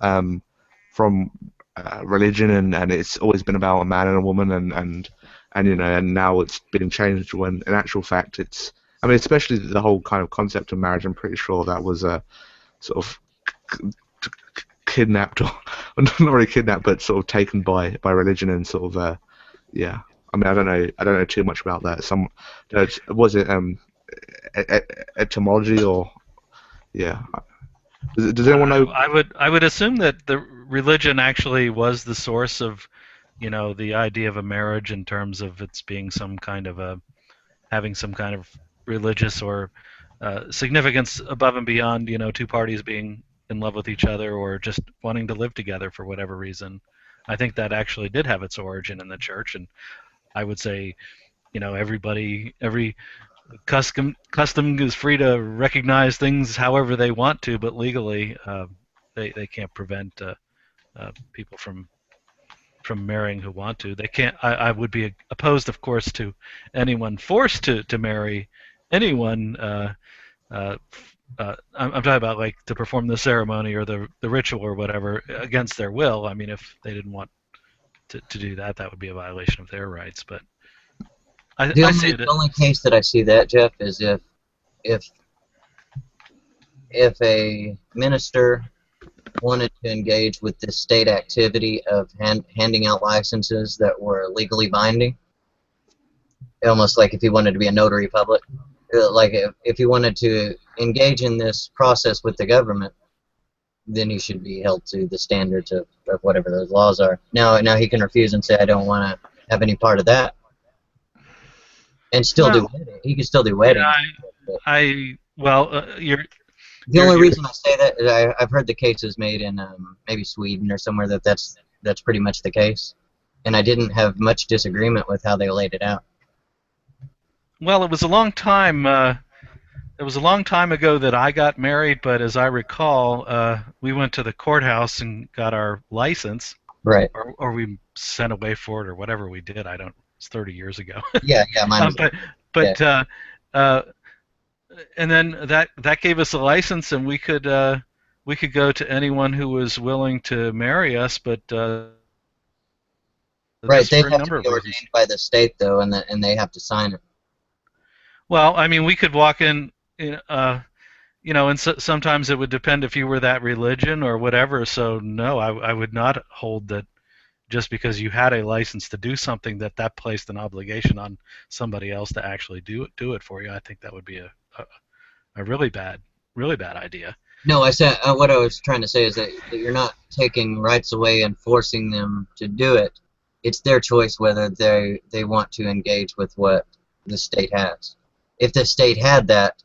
religion, and it's always been about a man and a woman, and now it's being changed when in actual fact it's. I mean, especially the whole kind of concept of marriage. I'm pretty sure that was sort of kidnapped, or not really kidnapped, but sort of taken by religion and sort of yeah. I mean, I don't know too much about that. Was it etymology or yeah? Does anyone know? I would assume that the religion actually was the source of, the idea of a marriage in terms of its being some kind of having some kind of religious or significance above and beyond, two parties being in love with each other or just wanting to live together for whatever reason. I think that actually did have its origin in the church, and I would say, every custom is free to recognize things however they want to, but legally they can't prevent people from marrying who want to. They can't. I would be opposed, of course, to anyone forced to marry anyone. I'm talking about like to perform the ceremony or the ritual or whatever against their will. I mean, if they didn't want to do that, that would be a violation of their rights. But the only case that I see that, Jeff, is if a minister wanted to engage with this state activity of handing out licenses that were legally binding, almost like if he wanted to be a notary public. Like if he wanted to engage in this process with the government, then he should be held to the standards of whatever those laws are. Now he can refuse and say, I don't want to have any part of that, and still do wedding. He can still do weddings. The only reason I say that is I've heard the cases made in maybe Sweden or somewhere that's pretty much the case, and I didn't have much disagreement with how they laid it out. Well, it was a long time. It was a long time ago that I got married, but as I recall, we went to the courthouse and got our license. Right. Or we sent away for it, or whatever we did. It's 30 years ago. Yeah, mine. And then that gave us a license, and we could go to anyone who was willing to marry us, but. Right, they have to be ordained by the state, though, and they have to sign it. Well, I mean, we could walk in, and sometimes it would depend if you were that religion or whatever. So no, I would not hold that just because you had a license to do something that placed an obligation on somebody else to actually do it for you. I think that would be a really bad idea. No, I said what I was trying to say is that you're not taking rights away and forcing them to do it. It's their choice whether they want to engage with what the state has. If the state had that,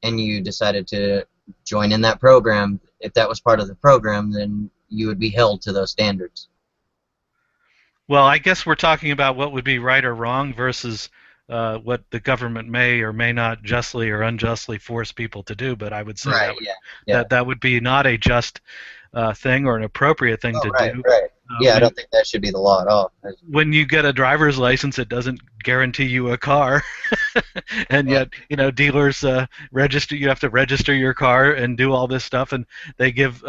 and you decided to join in that program, if that was part of the program, then you would be held to those standards. Well, I guess we're talking about what would be right or wrong versus what the government may or may not justly or unjustly force people to do. But I would say that would be not a just thing or an appropriate thing to do. Right. I don't think that should be the law at all. When you get a driver's license, it doesn't guarantee you a car, and yet dealers register. You have to register your car and do all this stuff, and they give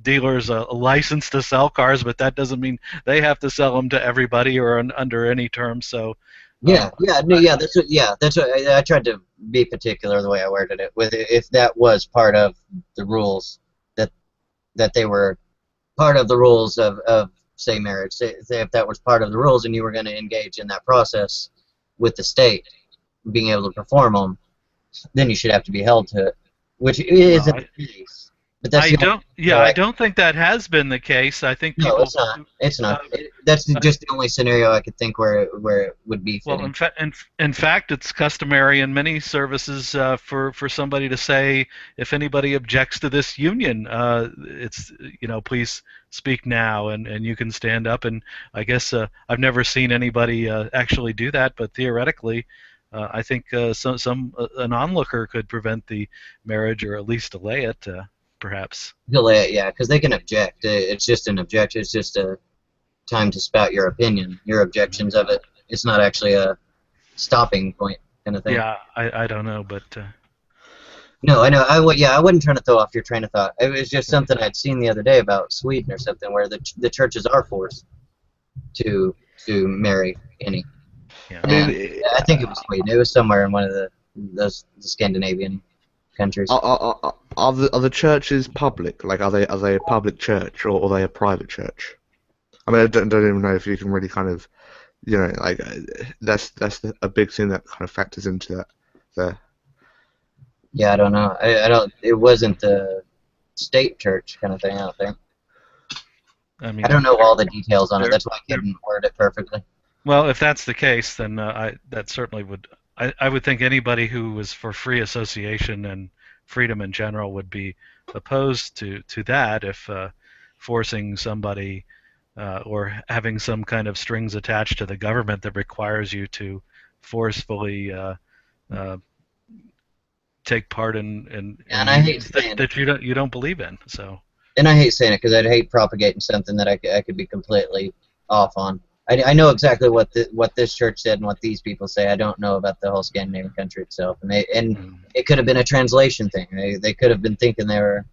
dealers a license to sell cars, but that doesn't mean they have to sell them to everybody or under any terms. So. That's what I tried to be particular the way I worded it. With if that was part of the rules, that they were part of the rules of say marriage. Say if that was part of the rules and you were going to engage in that process with the state, being able to perform them, then you should have to be held to it, which isn't the case. But that's I don't think that has been the case. I think people. No, it's not. That's just the only scenario I could think where it would be fitting. Well, in fact, it's customary in many services for somebody to say, if anybody objects to this union, it's please speak now, and you can stand up. And I guess I've never seen anybody actually do that, but theoretically. I think an onlooker could prevent the marriage or at least delay it. Perhaps. Delay it, yeah, because they can object. It's just an objection. It's just a time to spout your opinion, your objections of it. It's not actually a stopping point kind of thing. Yeah, I don't know, but. No, I know. I wasn't trying to throw off your train of thought. It was just something I'd seen the other day about Sweden or something, where the churches are forced to marry any. Yeah. I think it was Sweden. It was somewhere in one of the Scandinavian countries. Are the churches public? Like, are they a public church or are they a private church? I mean, I don't even know if you can really kind of, that's a big thing that kind of factors into that there. Yeah, I don't know. I don't. It wasn't the state church kind of thing. I don't think. I don't know all the details on it. That's why I couldn't word it perfectly. Well, if that's the case, then that certainly would. I would think anybody who was for free association and freedom in general would be opposed to that if forcing somebody or having some kind of strings attached to the government that requires you to forcefully take part in and I hate saying that you don't believe in. So. And I hate saying it because I'd hate propagating something that I could be completely off on. I know exactly what this church said and what these people say. I don't know about the whole Scandinavian country itself, and it could have been a translation thing. They could have been thinking they were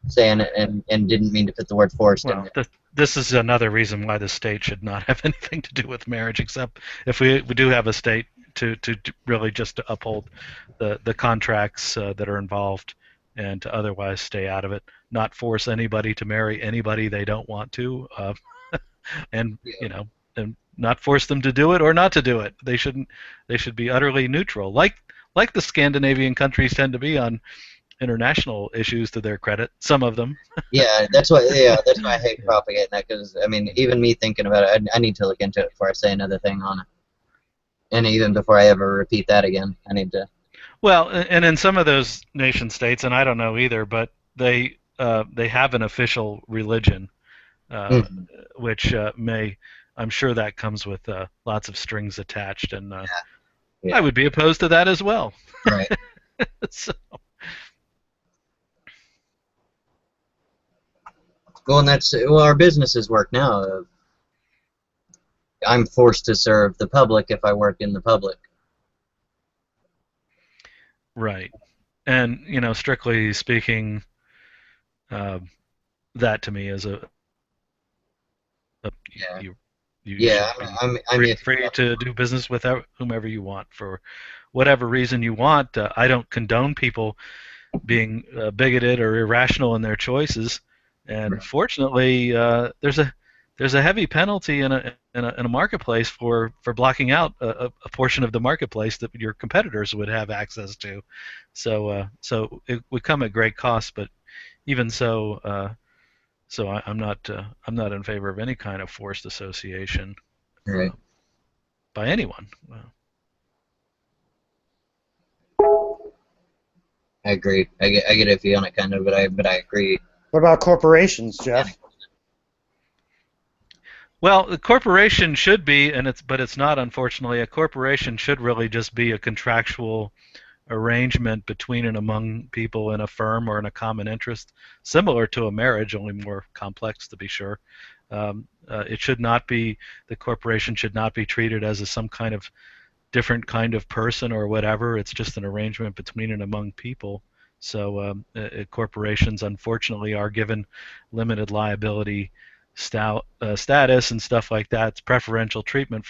saying it and didn't mean to put the word forced in it. This is another reason why the state should not have anything to do with marriage, except if we do have a state to really just to uphold the contracts that are involved and to otherwise stay out of it, not force anybody to marry anybody they don't want to. And and not force them to do it or not to do it. They should be utterly neutral, like the Scandinavian countries tend to be on international issues. To their credit, some of them. That's why I hate propagating that, because I mean, even me thinking about it, I need to look into it before I say another thing on it, and even before I ever repeat that again, I need to. Well, and in some of those nation states, and I don't know either, but they have an official religion. Which I'm sure that comes with lots of strings attached, and I would be opposed to that as well. Right. So. Well, and that's our businesses work now. I'm forced to serve the public if I work in the public. Right, and strictly speaking, that to me is you're free to do business with whomever you want for whatever reason you want. I don't condone people being bigoted or irrational in their choices. And fortunately, there's a heavy penalty in a marketplace for blocking out a portion of the marketplace that your competitors would have access to. So it would come at great cost, but even so, I'm not in favor of any kind of forced association Right. by anyone. I agree. I get iffy on it kind of, but I agree. What about corporations, Jeff? Well, the corporation should be, but it's not, unfortunately. A corporation should really just be a contractual arrangement between and among people in a firm or in a common interest, similar to a marriage, only more complex to be sure. It should not be, the corporation should not be treated as some kind of different kind of person or whatever. It's just an arrangement between and among people. So corporations, unfortunately, are given limited liability status and stuff like that. It's preferential treatment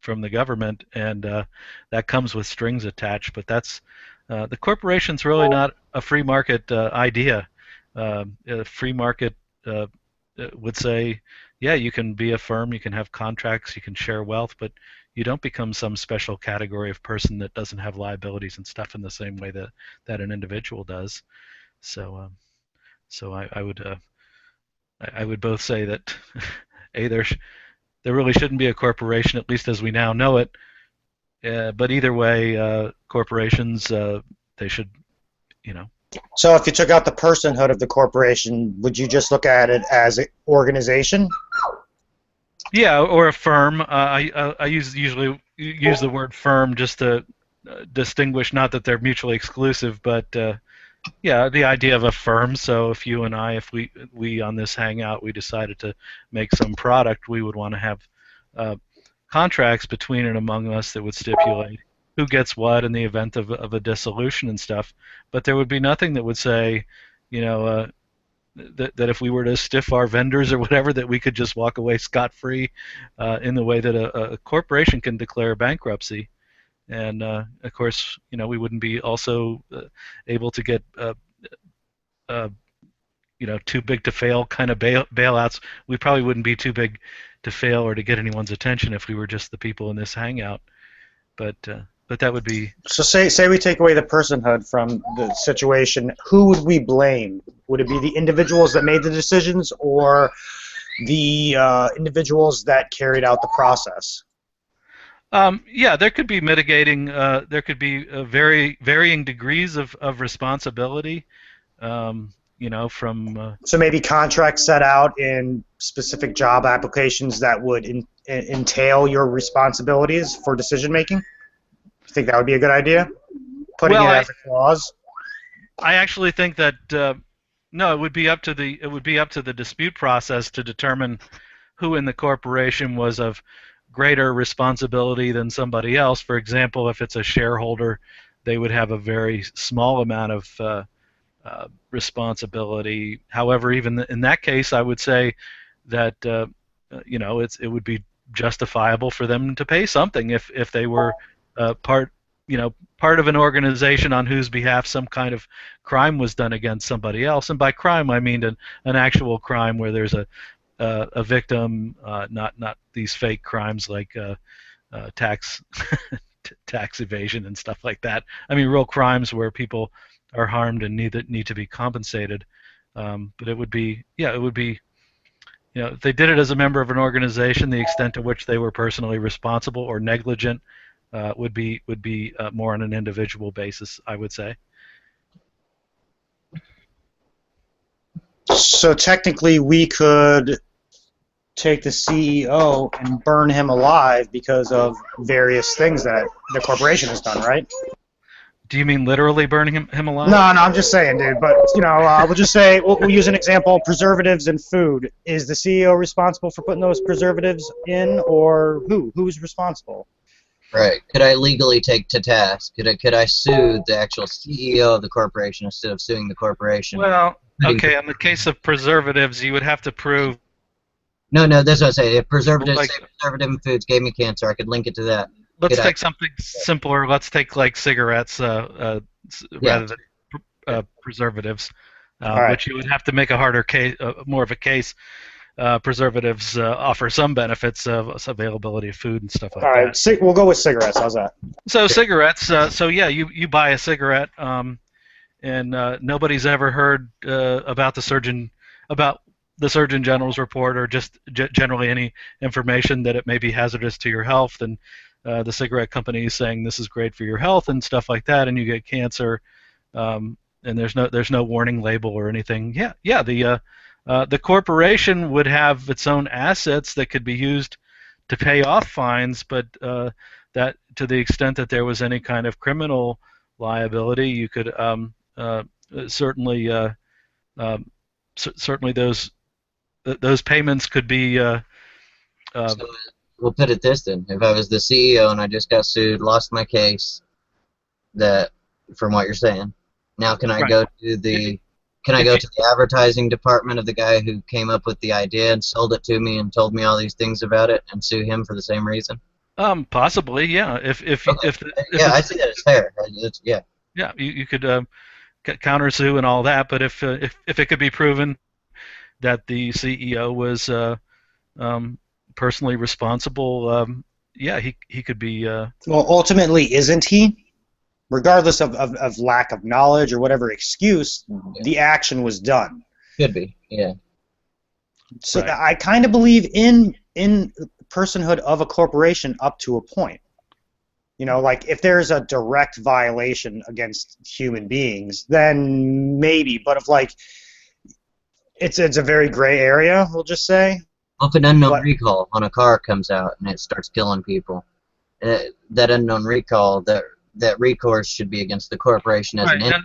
from the government, and that comes with strings attached. But that's the corporation's really not a free market idea. A free market would say, yeah, you can be a firm, you can have contracts, you can share wealth, but you don't become some special category of person that doesn't have liabilities and stuff in the same way that an individual does. So I would both say that there really shouldn't be a corporation, at least as we now know it. But either way, corporations, they should, So if you took out the personhood of the corporation, would you just look at it as an organization? Yeah, or a firm. I usually use the word firm just to distinguish, not that they're mutually exclusive, but yeah, the idea of a firm. So if you and I, if we on this hangout, we decided to make some product, we would want to have contracts between and among us that would stipulate who gets what in the event of a dissolution and stuff. But there would be nothing that would say, that if we were to stiff our vendors or whatever, that we could just walk away scot-free in the way that a corporation can declare bankruptcy. And of course, we wouldn't be also able to get too big to fail kind of bailouts. We probably wouldn't be too big to fail or to get anyone's attention if we were just the people in this hangout. But that would be. So say we take away the personhood from the situation. Who would we blame? Would it be the individuals that made the decisions, or the individuals that carried out the process? Yeah, there could be mitigating. There could be varying degrees of responsibility. From. So maybe contracts set out in specific job applications that would entail your responsibilities for decision making. You think that would be a good idea? Putting it as a clause. I actually think that no, it would be up to the dispute process to determine who in the corporation was of greater responsibility than somebody else. For example, if it's a shareholder, they would have a very small amount of responsibility. However, even in that case, I would say that it would be justifiable for them to pay something if they were part of an organization on whose behalf some kind of crime was done against somebody else. And by crime, I mean an actual crime where there's a victim, not these fake crimes like tax tax evasion and stuff like that. I mean, real crimes where people are harmed and need to be compensated. But it would be, if they did it as a member of an organization, the extent to which they were personally responsible or negligent would be more on an individual basis, I would say. So technically, we could take the CEO and burn him alive because of various things that the corporation has done, right? Do you mean literally burning him alive? No, I'm just saying, dude. But we'll just say we'll use an example: preservatives in food. Is the CEO responsible for putting those preservatives in, or who's responsible? Right. Could I legally take to task? Could I sue the actual CEO of the corporation instead of suing the corporation? Well, okay. In the case of preservatives, you would have to prove. No, that's what I say. If preservative in foods gave me cancer, I could link it to that. Let's take something simpler. Let's take like cigarettes rather than preservatives. Right. which you would have to make a harder case, more of a case. Preservatives offer some benefits of availability of food and stuff like All right, that. we'll go with cigarettes. How's that? So cigarettes. So yeah, you buy a cigarette, and nobody's ever heard about the Surgeon General's report, or just generally any information that it may be hazardous to your health, and the cigarette company is saying this is great for your health and stuff like that, and you get cancer, and there's no warning label or anything. Yeah. The corporation would have its own assets that could be used to pay off fines, but that to the extent that there was any kind of criminal liability, you could certainly those payments could be. So we'll put it this then: if I was the CEO and I just got sued, lost my case, that from what you're saying, now can I Right. go to the advertising department of the guy who came up with the idea and sold it to me and told me all these things about it and sue him for the same reason? Possibly, yeah. If Yeah, I see that as fair. Yeah. Yeah, you could countersue and all that, but if it could be proven that the CEO was personally responsible, yeah, he could be. Well, ultimately, isn't he? Regardless of lack of knowledge or whatever excuse, the action was done. Could be, yeah. So I kind of believe in personhood of a corporation up to a point. You know, like if there's a direct violation against human beings, then maybe. But if like it's a very gray area, we'll just say. If an unknown recall on a car comes out and it starts killing people, that unknown recall, that recourse should be against the corporation as an entity.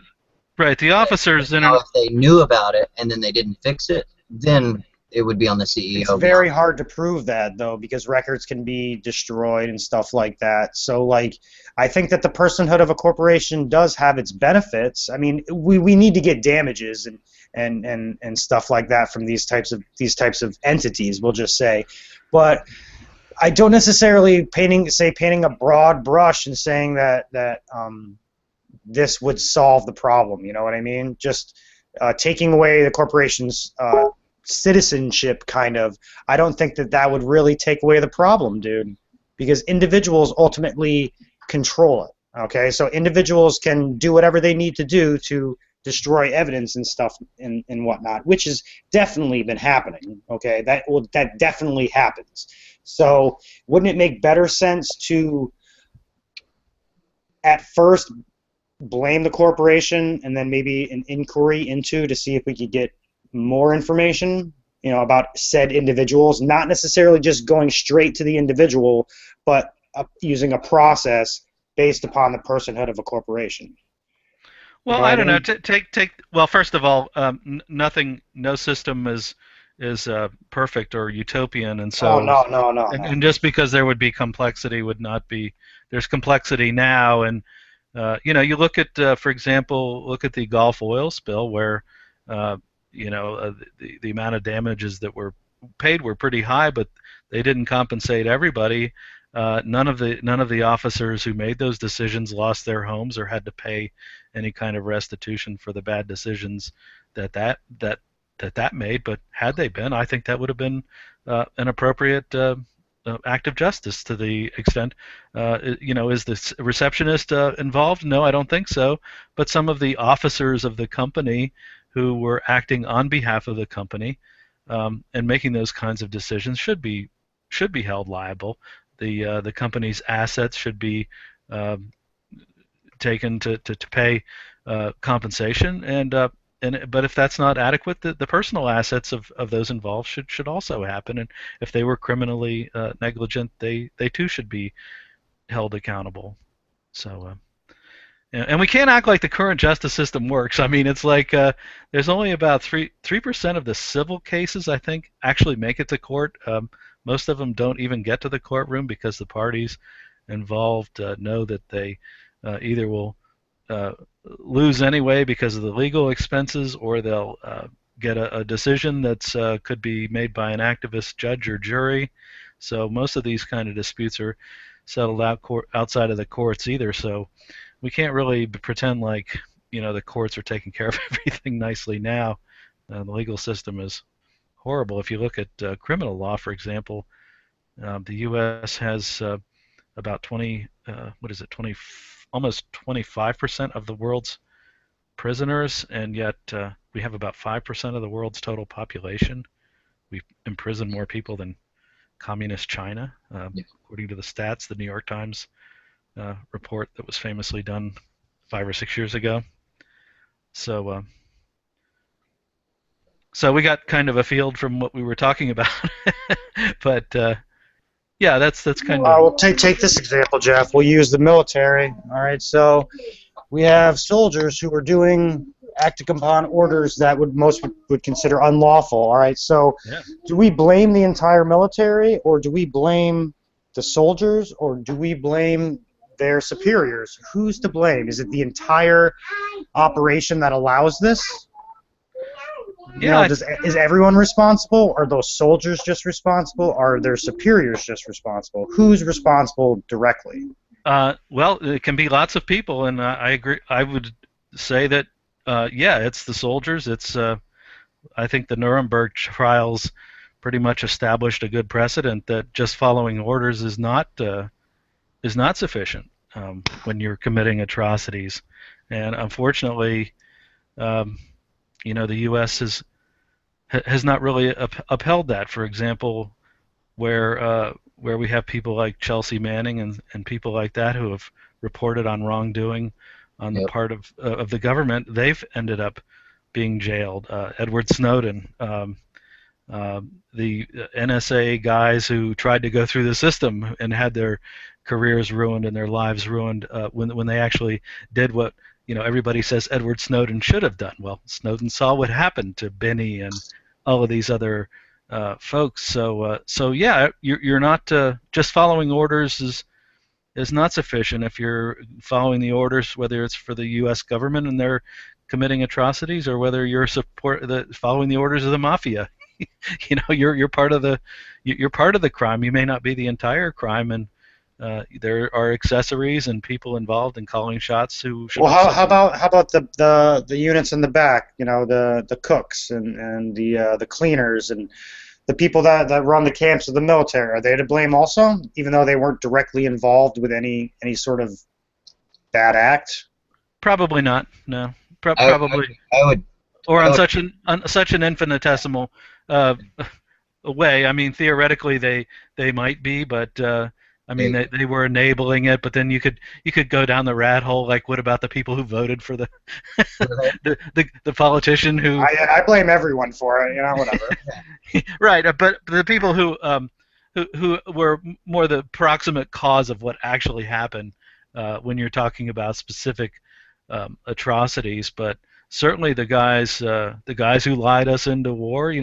Right. The officers Now, if they knew about it and then they didn't fix it, then it would be on the CEO. It's very hard to prove that, though, because records can be destroyed and stuff like that. So, like, I think that the personhood of a corporation does have its benefits. I mean, we need to get damages and stuff like that from these types of entities, we'll just say. But I don't necessarily painting a broad brush and saying that this would solve the problem. You know what I mean? Just taking away the corporation's citizenship, kind of. I don't think that would really take away the problem, dude, because individuals ultimately control it. Okay, so individuals can do whatever they need to do to destroy evidence and stuff and whatnot, which has definitely been happening. Okay, that definitely happens. So wouldn't it make better sense to at first blame the corporation and then maybe an inquiry to see if we could get more information, you know, about said individuals, not necessarily just going straight to the individual, but using a process based upon the personhood of a corporation. Well, You know I don't know. mean? Well, first of all, no system is perfect or utopian, and so. Oh, no. And just because there would be complexity would not be. There's complexity now, and you know, you look at, for example, look at the Gulf oil spill, where you know, the amount of damages that were paid were pretty high, but they didn't compensate everybody. None of the officers who made those decisions lost their homes or had to pay any kind of restitution for the bad decisions that made. But had they been, I think that would have been an appropriate act of justice to the extent. You know, is the receptionist involved? No, I don't think so. But some of the officers of the company who were acting on behalf of the company and making those kinds of decisions should be held liable. The company's assets should be taken to pay compensation, but if that's not adequate, the personal assets of those involved should also happen. And if they were criminally negligent, they too should be held accountable. So. And we can't act like the current justice system works. I mean, it's like there's only about 3% of the civil cases, I think, actually make it to court. Most of them don't even get to the courtroom because the parties involved know that they either will lose anyway because of the legal expenses, or they'll get a decision that's could be made by an activist judge or jury. So most of these kind of disputes are settled outside of the courts either. So we can't really pretend like the courts are taking care of everything nicely now. The legal system is horrible. If you look at criminal law, for example, the U.S. has about 20, almost 25% of the world's prisoners, and yet we have about 5% of the world's total population. We imprison more people than communist China, according to the stats, the New York Times report that was famously done 5 or 6 years ago. So we got kind of a field from what we were talking about, but yeah, that's kind of. We'll take this example, Jeff. We'll use the military. All right, so we have soldiers who are acting upon orders that most would consider unlawful. All right, so do we blame the entire military, or do we blame the soldiers, or do we blame their superiors? Who's to blame? Is it the entire operation that allows this? Yeah. Is everyone responsible? Are those soldiers just responsible? Are their superiors just responsible? Who's responsible directly? Well, it can be lots of people, and I agree. I would say that, it's the soldiers. It's I think the Nuremberg trials pretty much established a good precedent that just following orders is not sufficient when you're committing atrocities, and unfortunately, the U.S. has not really upheld that. For example, where we have people like Chelsea Manning and people like that who have reported on wrongdoing on the part of the government, they've ended up being jailed. Edward Snowden, the NSA guys who tried to go through the system and had their careers ruined and their lives ruined when they actually did what everybody says Edward Snowden should have done. Well, Snowden saw what happened to Benny and all of these other folks. So yeah, you're not just following orders is not sufficient. If you're following the orders, whether it's for the U.S. government and they're committing atrocities, or whether you're following the orders of the mafia, you're part of the crime. You may not be the entire crime, and there are accessories and people involved in calling shots who should. Well, how about the units in the back? The cooks and the cleaners and the people that run the camps of the military. Are they to blame also, even though they weren't directly involved with any sort of bad act? Probably not. No. Probably. I would. Or on such an infinitesimal way. I mean, theoretically they might be, but. I mean, they were enabling it, but then you could go down the rat hole. Like, what about the people who voted for the the politician who? I blame everyone for it. Whatever. Right, but the people who were more the proximate cause of what actually happened when you're talking about specific atrocities, but certainly the guys who lied us into war.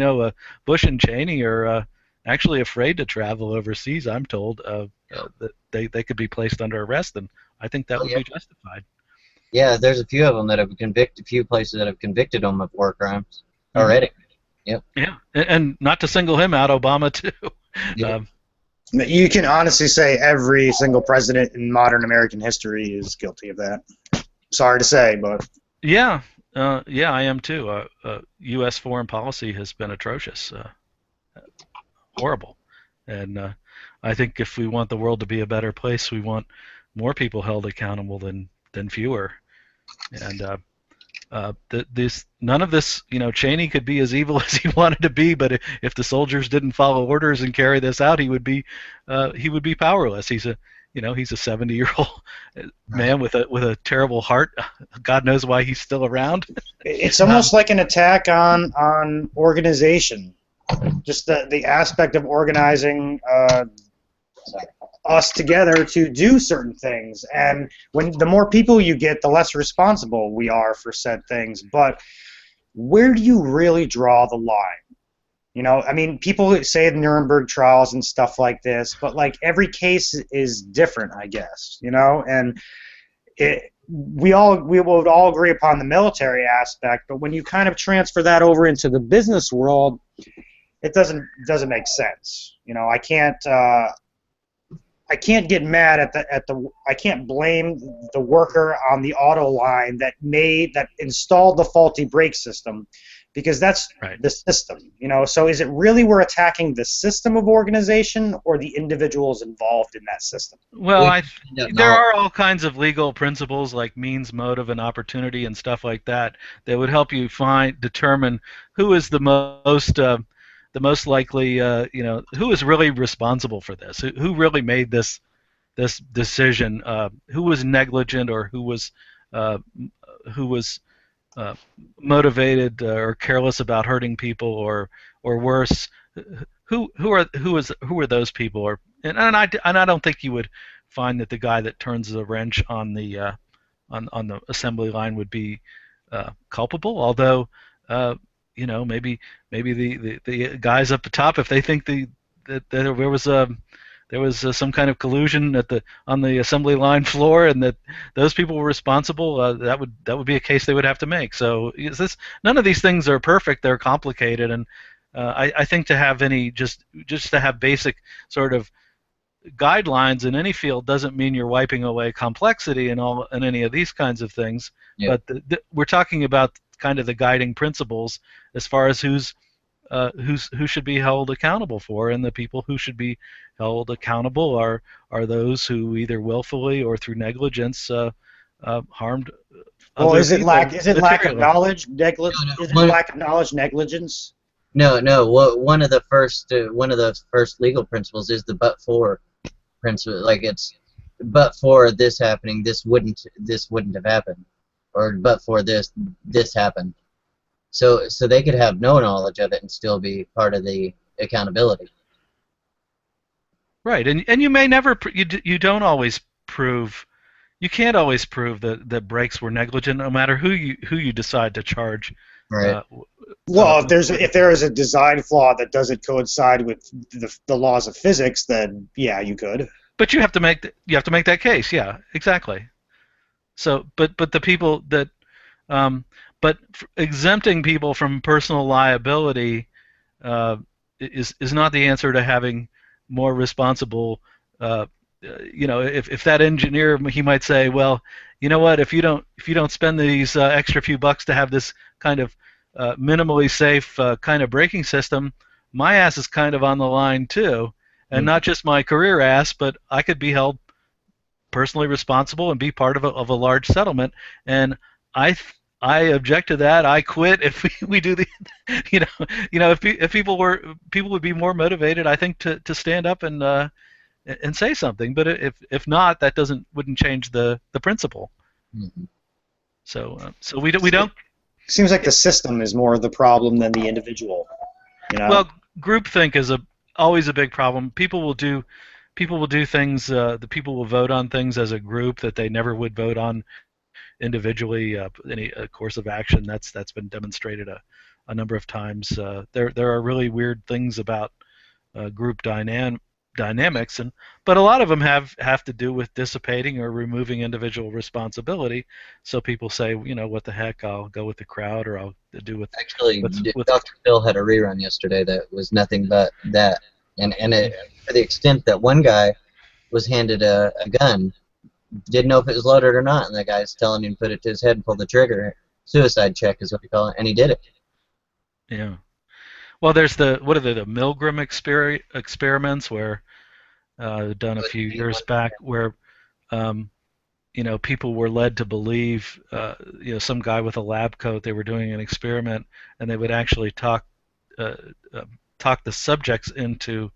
Bush and Cheney are actually afraid to travel overseas. I'm told that they could be placed under arrest, and I think that would be justified. Yeah, there's a few of them that have a few places that have convicted them of war crimes already. Yep. Yeah, and not to single him out, Obama too. Yeah. You can honestly say every single president in modern American history is guilty of that. Sorry to say, but. Yeah, I am too. U.S. foreign policy has been atrocious. Horrible, and I think if we want the world to be a better place, we want more people held accountable than fewer. And none of this, Cheney could be as evil as he wanted to be, but if the soldiers didn't follow orders and carry this out, he would be powerless. He's a 70-year-old man with a terrible heart. God knows why he's still around. It's almost like an attack on organization. Just the aspect of organizing us together to do certain things, and the more people you get, the less responsible we are for said things. But where do you really draw the line? I mean, people say the Nuremberg trials and stuff like this, but like every case is different, I guess. And we would all agree upon the military aspect, but when you kind of transfer that over into the business world, it doesn't make sense. I can't I can't get mad at the I can't blame the worker on the auto line that installed the faulty brake system, because that's the system, you know. So is it really we're attacking the system of organization or the individuals involved in that system? Well, there are all kinds of legal principles like means, motive, and opportunity and stuff like that that would help you determine who is the most likely, you know, who is really responsible for this, who really made this decision, who was negligent or who was motivated or careless about hurting people, or worse, who are those people? Or and I don't think you would find that the guy that turns the wrench on the assembly line would be culpable, although you know, maybe the guys up the top, if they think that there was some kind of collusion on the assembly line floor and that those people were responsible, that would be a case they would have to make. So none of these things are perfect; they're complicated, and I think to have just to have basic sort of guidelines in any field doesn't mean you're wiping away complexity and any of these kinds of things. Yeah. But we're talking about kind of the guiding principles as far as who should be held accountable for, and the people who should be held accountable are those who either willfully or through negligence harmed. Well, is it lack of knowledge? Lack of knowledge negligence? No. One of the first legal principles is the but for principle. Like, it's but for this happening, this wouldn't have happened, or but for this happened. So they could have no knowledge of it and still be part of the accountability. Right, and you may never you don't always prove, you can't always prove that brakes were negligent, no matter who you decide to charge. Right. Well, if there is a design flaw that doesn't coincide with the laws of physics, then yeah, you could. But you have to make that case. Yeah, exactly. So, but the people that, but exempting people from personal liability is not the answer to having more responsible. You know, if that engineer, he might say, well, you know what, if you don't spend these extra few bucks to have this kind of minimally safe kind of braking system, my ass is kind of on the line too, and not just my career ass, but I could be held personally responsible and be part of a large settlement. And I object to that. I quit if we do the, you know, if people would be more motivated, I think, to stand up and say something. But if not, that wouldn't change the principle. Mm-hmm. So we don't. Seems like the system is more the problem than the individual. You know? Well, groupthink is always a big problem. People will do things. The people will vote on things as a group that they never would vote on individually. Any course of action that's been demonstrated a number of times. There are really weird things about group dynamics, but a lot of them have to do with dissipating or removing individual responsibility. So people say, you know, what the heck, I'll go with the crowd, or I'll do with. Actually, Dr. Phil had a rerun yesterday that was nothing but that, and for the extent that one guy was handed a gun, didn't know if it was loaded or not, and the guy's telling him to put it to his head and pull the trigger. Suicide check is what we call it, and he did it. Yeah. Well, there's the Milgram experiments where done a few years back, where you know, people were led to believe, you know, some guy with a lab coat, they were doing an experiment, and they would actually talk the subjects into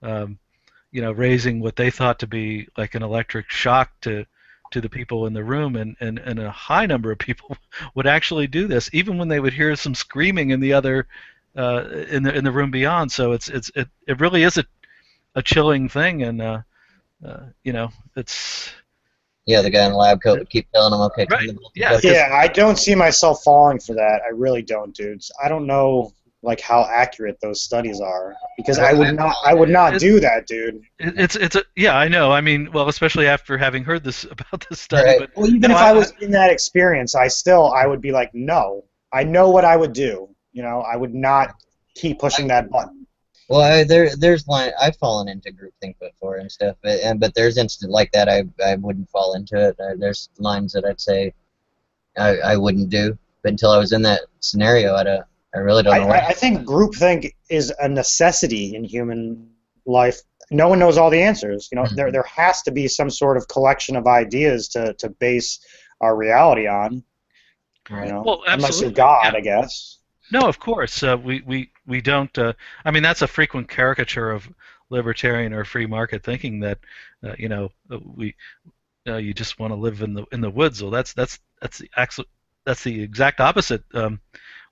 you know, raising what they thought to be like an electric shock to the people in the room, and a high number of people would actually do this, even when they would hear some screaming in the other in the room beyond. So it really is a chilling thing, and you know, it's. Yeah, the guy in the lab coat would keep telling him, okay. Right. Yeah, I don't see myself falling for that. I really don't, dudes. I don't know like how accurate those studies are, because I would not do that, dude. Yeah, I know. I mean, well, especially after having heard this about this study. Right. But well, even if I was in that experience, I would be like, no. I know what I would do. You know, I would not keep pushing that button. Well, there's line I've fallen into groupthink before and stuff, but there's instant like that I wouldn't fall into it. There's lines that I'd say I wouldn't do, but until I was in that scenario, I really don't know. I think groupthink is a necessity in human life. No one knows all the answers. You know, there has to be some sort of collection of ideas to base our reality on. You know, Well, unless you're absolutely, God, yeah. I guess. No, of course. We don't. I mean, that's a frequent caricature of libertarian or free market thinking that you just want to live in the woods. Well, that's the exact opposite.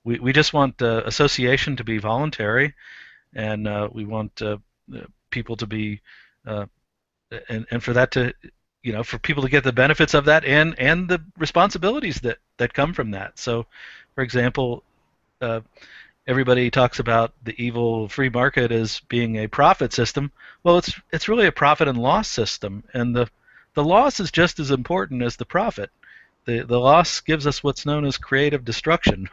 We just want association to be voluntary, and we want people to be and for that to for people to get the benefits of that and the responsibilities that come from that. So, for example, everybody talks about the evil free market as being a profit system. Well, it's really a profit and loss system, and the loss is just as important as the profit. The loss gives us what's known as creative destruction.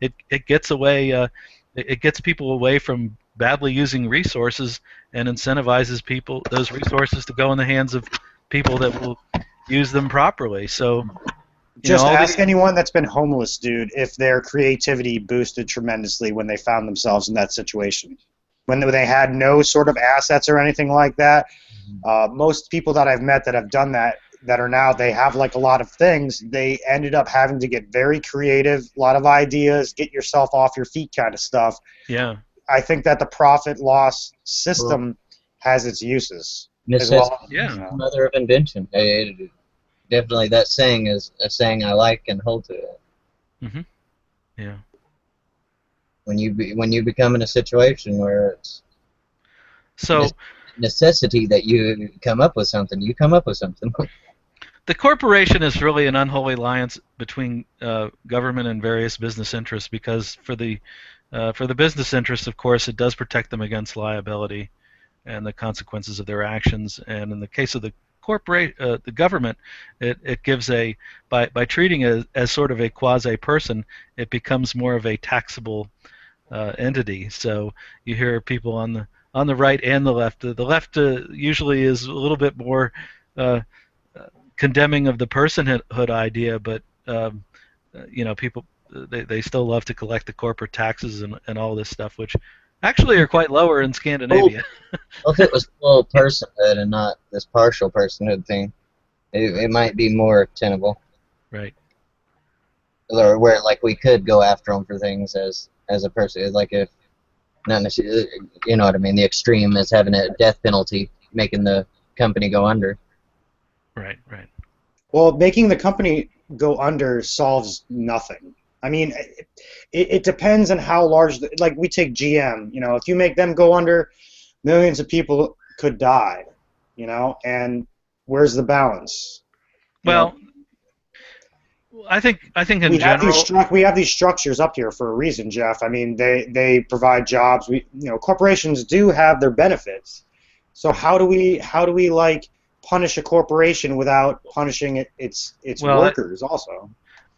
It gets away. It gets people away from badly using resources and incentivizes those resources to go in the hands of people that will use them properly. So. Just ask anyone that's been homeless, dude, if their creativity boosted tremendously when they found themselves in that situation. When they had no sort of assets or anything like that. Most people that I've met that have done that are now, they have like a lot of things, they ended up having to get very creative, a lot of ideas, get yourself off your feet kind of stuff. Yeah. I think that the profit-loss system has its uses. As well. Yeah. Mother of invention. Definitely, that saying is a saying I like and hold to it. Mm-hmm. Yeah. When you become in a situation where it's necessity that you come up with something, you come up with something. The corporation is really an unholy alliance between government and various business interests, because for the business interests, of course, it does protect them against liability and the consequences of their actions. And in the case of the the government, it gives by treating it as sort of a quasi-person, it becomes more of a taxable entity. So you hear people on the right and the left. The left usually is a little bit more condemning of the personhood idea, but people they still love to collect the corporate taxes and all this stuff, which actually are quite lower in Scandinavia. Well, if it was full personhood and not this partial personhood thing, it might be more tenable. Right. Or where like we could go after them for things as a person, like if not necessarily, you know what I mean. The extreme is having a death penalty, making the company go under. Right. Right. Well, making the company go under solves nothing. I mean, it depends on how large. Like we take GM, if you make them go under, millions of people could die, and where's the balance? Well, I think in general we have these structures up here for a reason, Jeff. I mean, they provide jobs. Corporations do have their benefits. So how do we like punish a corporation without punishing its workers also?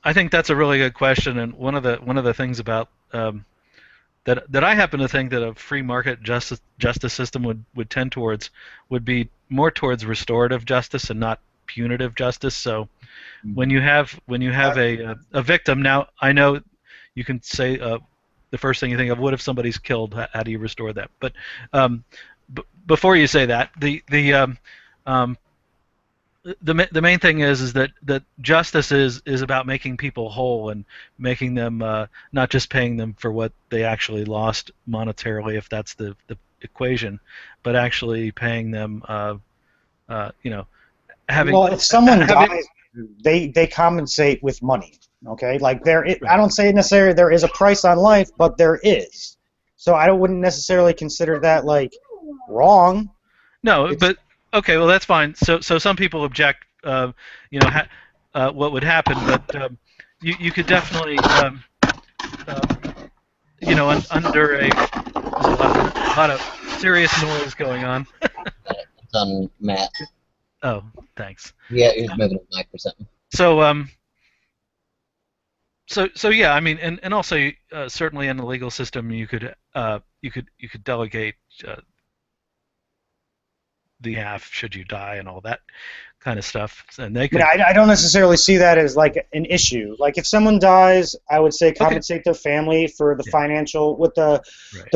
I think that's a really good question, and one of the things about that I happen to think that a free market justice system would tend towards would be more towards restorative justice and not punitive justice. So when you have a victim, now I know you can say the first thing you think of, what if somebody's killed? How do you restore that? But before you say that, the main thing is that justice is about making people whole and making them not just paying them for what they actually lost monetarily, if that's the equation, but actually paying them having. Well, if someone dies, they compensate with money. Okay, like I don't say necessarily there is a price on life, but there is. So I wouldn't necessarily consider that like wrong. No, but. Okay, well that's fine. So some people object, what would happen, but you could definitely, under there's a lot of serious noise going on. It's on Matt. Oh, thanks. Yeah, he's moving the mic or something. So So yeah, I mean, and also certainly in the legal system, you could delegate the half should you die and all that kind of stuff, and they could. I don't necessarily see that as like an issue. Like if someone dies, I would say compensate their family for the financial, with the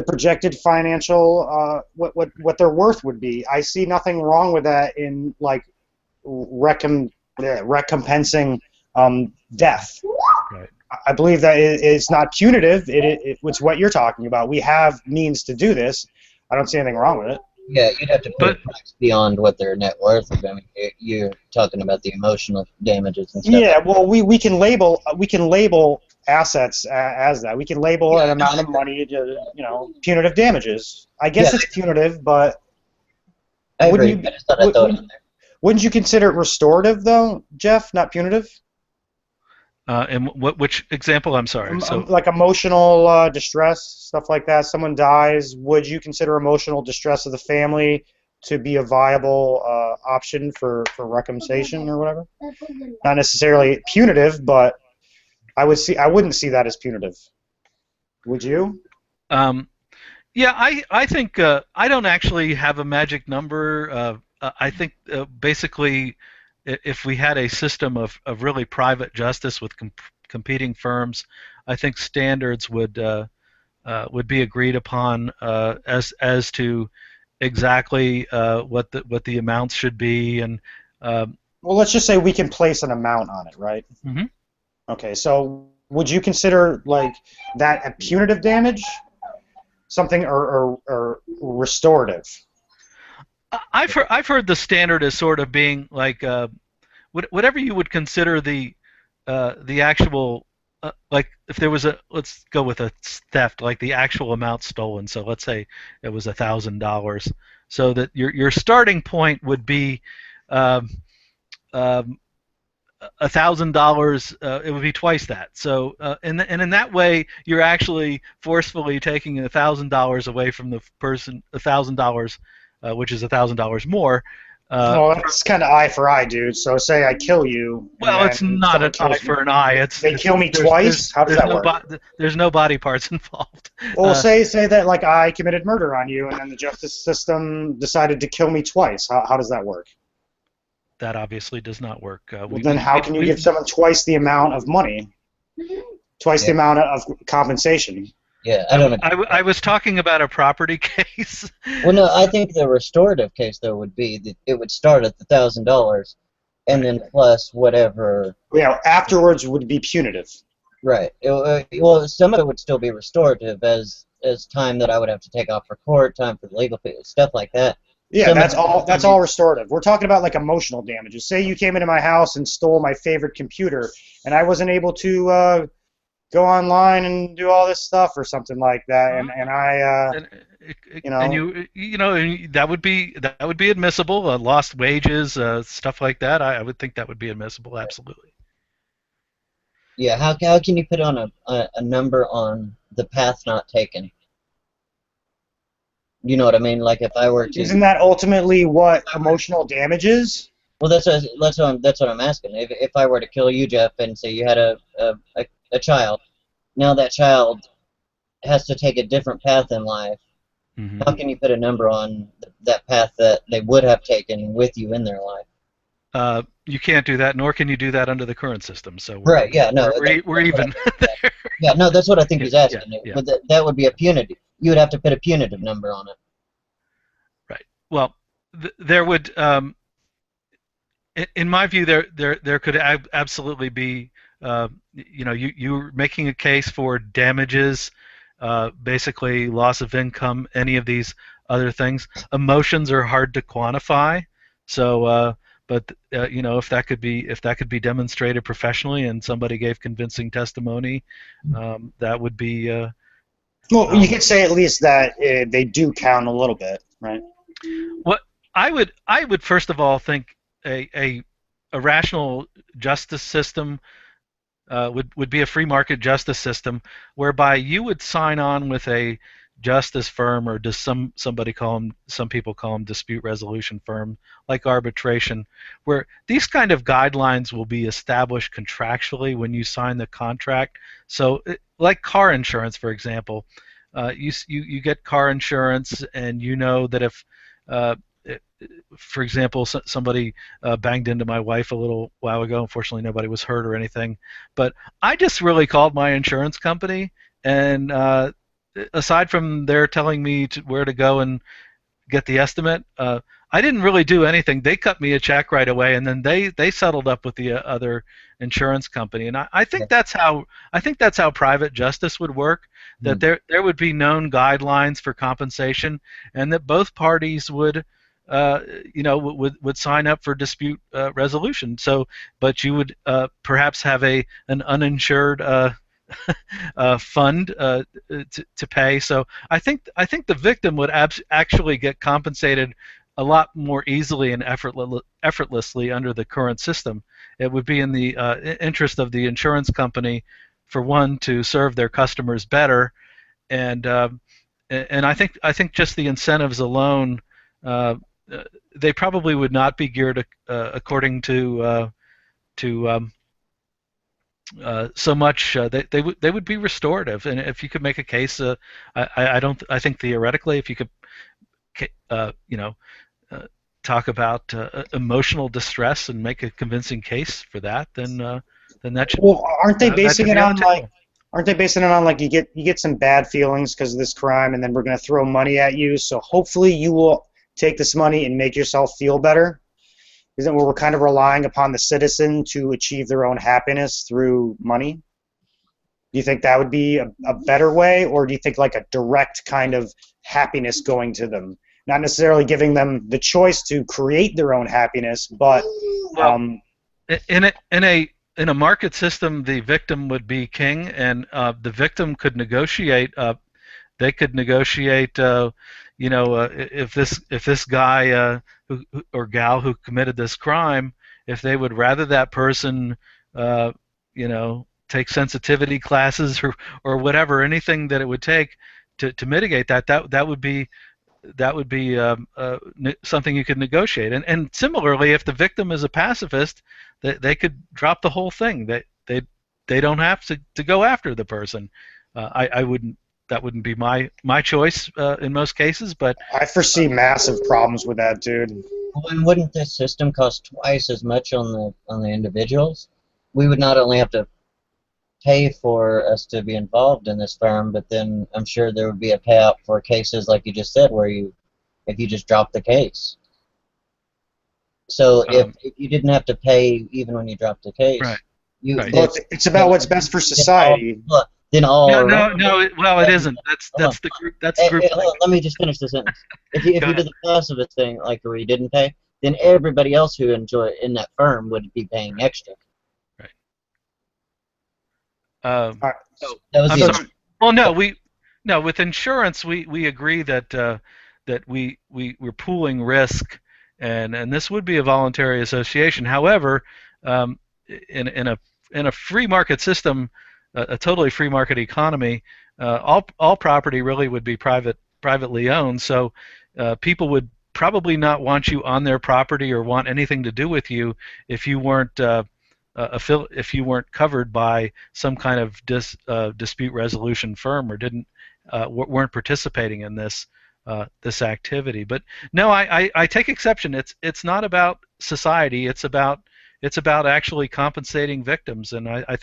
projected financial, what their worth would be. I see nothing wrong with that in like recompensing death. Right. I believe that it's not punitive. It's what you're talking about. We have means to do this. I don't see anything wrong with it. Yeah, you'd have to put a price beyond what their net worth is. I mean, you're talking about the emotional damages and stuff. Yeah, well, we can label assets as that. We can label an amount of money to, punitive damages. I guess it's punitive, but I agree. I just thought I'd throw it in there. Wouldn't you consider it restorative though, Jeff? Not punitive? And which example? I'm sorry. Like emotional distress, stuff like that. Someone dies. Would you consider emotional distress of the family to be a viable option for recompensation or whatever? Not necessarily punitive, but I wouldn't see that as punitive. Would you? Yeah, I think I don't actually have a magic number. I think basically, if we had a system of really private justice with competing firms, I think standards would be agreed upon as to exactly what the amounts should be, and well, let's just say we can place an amount on it, right? Mm-hmm. Okay, so would you consider like that a punitive damage, something or restorative? I've heard the standard as sort of being like whatever you would consider the actual like if there was let's go with a theft, like the actual amount stolen. So let's say it was $1,000, so that your starting point would be $1,000. It would be twice that. So and in that way, you're actually forcefully taking $1,000 away from the person, $1,000. Which is $1,000 more. Well, that's kind of eye for eye, dude. So say I kill you. Well, it's not an eye for an eye. They kill me twice. How does that work? There's no body parts involved. Well, say that like I committed murder on you, and then the justice system decided to kill me twice. How does that work? That obviously does not work. Then how can you give someone twice the amount of money, twice the amount of compensation? Yeah, I don't know. I was talking about a property case. Well, no, I think the restorative case though would be that it would start at the $1,000, and then plus whatever. Yeah, afterwards would be punitive. Right. Well, some of it would still be restorative as time that I would have to take off for court, time for the legal fees, stuff like that. Yeah, that's all restorative. We're talking about like emotional damages. Say you came into my house and stole my favorite computer, and I wasn't able to go online and do all this stuff or something like that, and that would be admissible. Lost wages, stuff like that. I would think that would be admissible, absolutely. Yeah, how can you put on a number on the path not taken? You know what I mean? Like if I were to. Isn't that ultimately what emotional damage is? Well, that's what I'm asking. If I were to kill you, Jeff, and say you had a child, now that child has to take a different path in life. Mm-hmm. How can you put a number on that path that they would have taken with you in their life? You can't do that, nor can you do that under the current system. So right, yeah, no, we're even there. Yeah, no, that's what I think he's asking. Yeah. But that would be a punitive. You would have to put a punitive number on it. Right. Well, there would, in my view, there could absolutely be. You're making a case for damages, basically loss of income, any of these other things. Emotions are hard to quantify, so but if that could be demonstrated professionally and somebody gave convincing testimony, that would be. Well, you could say at least that they do count a little bit, right? What I would first of all think a rational justice system. Would be a free market justice system whereby you would sign on with a justice firm, or does somebody call them? Some people call them dispute resolution firm, like arbitration, where these kind of guidelines will be established contractually when you sign the contract. So, like car insurance, for example, you get car insurance, and you know that if for example, somebody banged into my wife a little while ago. Unfortunately, nobody was hurt or anything. But I just really called my insurance company, and aside from their telling me where to go and get the estimate, I didn't really do anything. They cut me a check right away, and then they settled up with the other insurance company. And I think that's how private justice would work. That there would be known guidelines for compensation, and that both parties would sign up for dispute resolution. So, but you would perhaps have an uninsured fund to pay. So I think the victim would actually get compensated a lot more easily and effortlessly under the current system. It would be in the interest of the insurance company, for one, to serve their customers better, and I think just the incentives alone, they probably would not be geared according to so much. They would be restorative, and if you could make a case, I think theoretically, if you could, talk about emotional distress and make a convincing case for that, then that should. Well, aren't they basing it on like you get some bad feelings because of this crime, and then we're going to throw money at you? So hopefully you will take this money and make yourself feel better. Isn't where we're kind of relying upon the citizen to achieve their own happiness through money? Do you think that would be a better way, or do you think like a direct kind of happiness going to them? Not necessarily giving them the choice to create their own happiness, but in a market system, the victim would be king, and the victim could negotiate. They could negotiate. If this guy or gal who committed this crime, if they would rather that person, take sensitivity classes or whatever, anything that it would take to mitigate that would be something you could negotiate. And similarly, if the victim is a pacifist, they could drop the whole thing. They don't have to go after the person. I wouldn't. That wouldn't be my choice in most cases, but I foresee massive problems with that, dude. Well, and wouldn't this system cost twice as much on the individuals? We would not only have to pay for us to be involved in this firm, but then I'm sure there would be a payout for cases like you just said, where if you just drop the case. So if you didn't have to pay even when you dropped the case, right. Well, it's about what's best for society. No. Well, it isn't. That's the group. That's the group. Hold on, let me just finish the sentence. If you did the pacifist thing, like where you didn't pay, then everybody else who enjoy in that firm would be paying extra. Right. That was with insurance, we agree that we're pooling risk, and this would be a voluntary association. However, in a free market system, a totally free market economy, all property really would be privately owned. So people would probably not want you on their property or want anything to do with you if you weren't covered by some kind of dispute resolution firm or weren't participating in this activity. But no, I take exception. It's not about society. It's about actually compensating victims, and I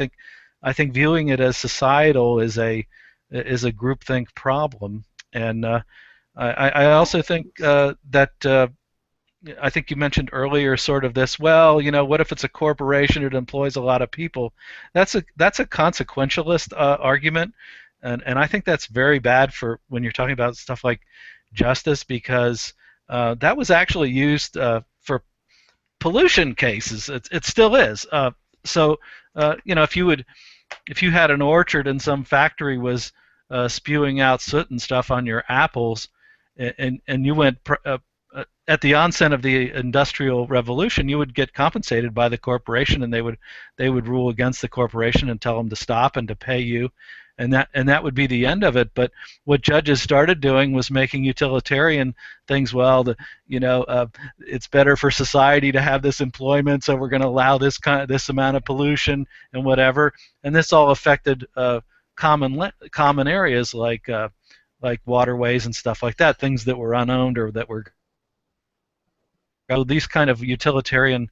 think viewing it as societal is a groupthink problem, and I also think that I think you mentioned earlier sort of this. Well, what if it's a corporation? It employs a lot of people. That's a consequentialist argument, and I think that's very bad for when you're talking about stuff like justice, because that was actually used for pollution cases. It still is. So if you had an orchard and some factory was spewing out soot and stuff on your apples, and you went at the onset of the Industrial Revolution, you would get compensated by the corporation, and they would rule against the corporation and tell them to stop and to pay you. and that would be the end of it. But what judges started doing was making utilitarian things. Well, it's better for society to have this employment, so we're going to allow this amount of pollution and whatever. And this all affected common areas like waterways and stuff like that, things that were unowned or that were. These kind of utilitarian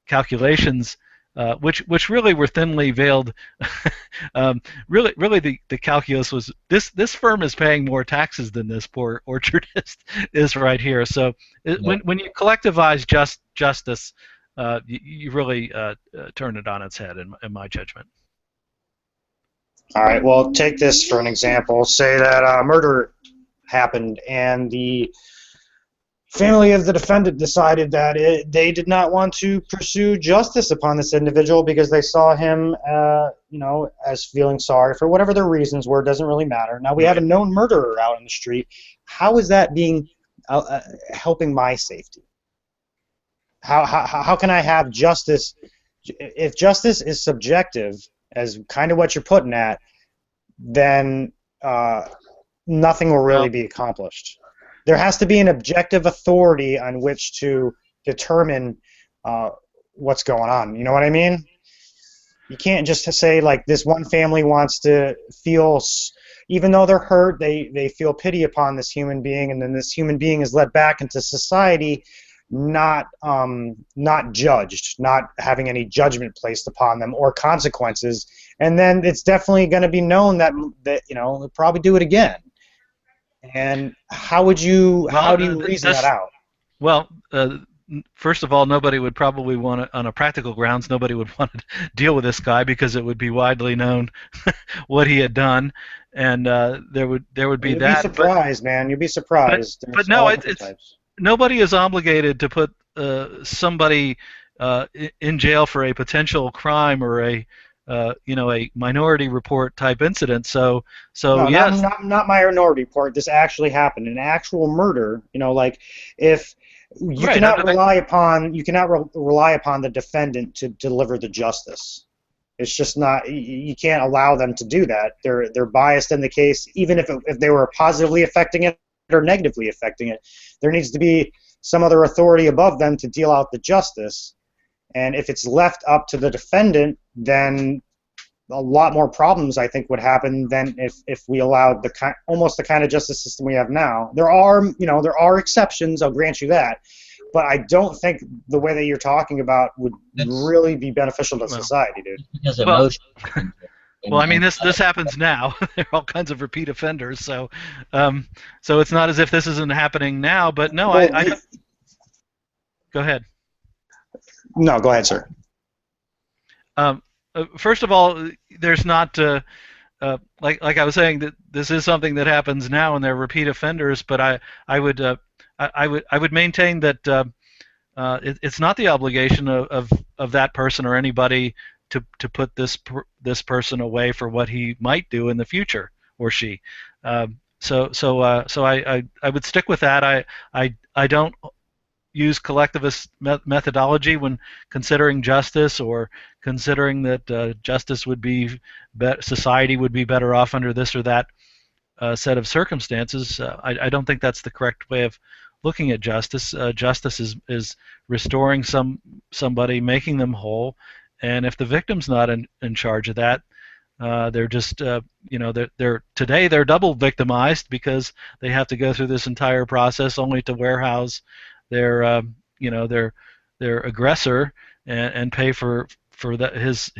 calculations, which really were thinly veiled. Really, the calculus was this firm is paying more taxes than this poor orchardist is right here. So when you collectivize justice, you really turn it on its head, in my judgment. All right. Well, take this for an example. Say that a murder happened, and the family of the defendant decided that they did not want to pursue justice upon this individual because they saw him, as feeling sorry for whatever their reasons were. It doesn't really matter. Now we have a known murderer out in the street. How is that being helping my safety? How can I have justice if justice is subjective, as kind of what you're putting at? Then nothing will really be accomplished. There has to be an objective authority on which to determine what's going on. You know what I mean? You can't just say, like, this one family wants to feel, even though they're hurt, they feel pity upon this human being, and then this human being is led back into society, not judged, not having any judgment placed upon them or consequences, and then it's definitely going to be known that they'll probably do it again. And how do you reason that out? Well, first of all, nobody would probably want to, on a practical grounds, nobody would want to deal with this guy because it would be widely known what he had done, and there would be that. You'd be surprised, man. You'd be surprised. But no, nobody is obligated to put somebody in jail for a potential crime or a minority report type incident. So no, yes, not minority report. This actually happened, an actual murder. Like if you cannot rely upon the defendant to deliver the justice. It's just not. You can't allow them to do that. They're biased in the case, even if they were positively affecting it or negatively affecting it. There needs to be some other authority above them to deal out the justice. And if it's left up to the defendant, then a lot more problems, I think, would happen than if we allowed almost the kind of justice system we have now. There are exceptions, I'll grant you that, but I don't think the way that you're talking about would really be beneficial to society, dude. Because well, I mean, this happens now. There are all kinds of repeat offenders, so it's not as if this isn't happening now. But no, I go ahead. No, go ahead, sir. First of all, there's not like I was saying that this is something that happens now, and they're repeat offenders. But I would maintain that it's not the obligation of that person or anybody to put this person away for what he might do in the future, or she. So I would stick with that. I don't use collectivist methodology when considering justice or considering that justice would be society would be better off under this or that set of circumstances. I don't think that's the correct way of looking at justice. Justice is restoring somebody, making them whole, and if the victim's not in charge of that, they're just today they're double victimized because they have to go through this entire process only to warehouse their aggressor and pay for his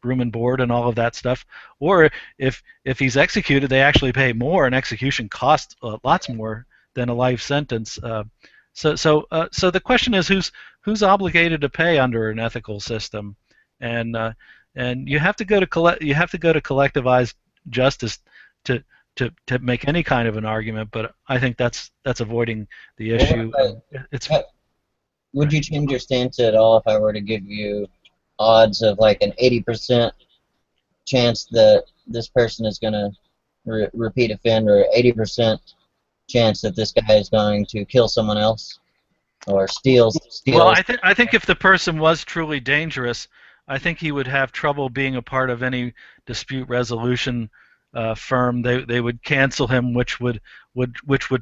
room and board and all of that stuff. Or if he's executed, they actually pay more, and execution costs lots more than a life sentence. So the question is who's obligated to pay under an ethical system, and you have to go to collectivized justice to make any kind of an argument, but I think that's avoiding the issue. Would you change your stance at all if I were to give you odds of like an 80% chance that this person is going to repeat offend, or 80% chance that this guy is going to kill someone else or steal? Well, I think if the person was truly dangerous, I think he would have trouble being a part of any dispute resolution firm. They would cancel him, which would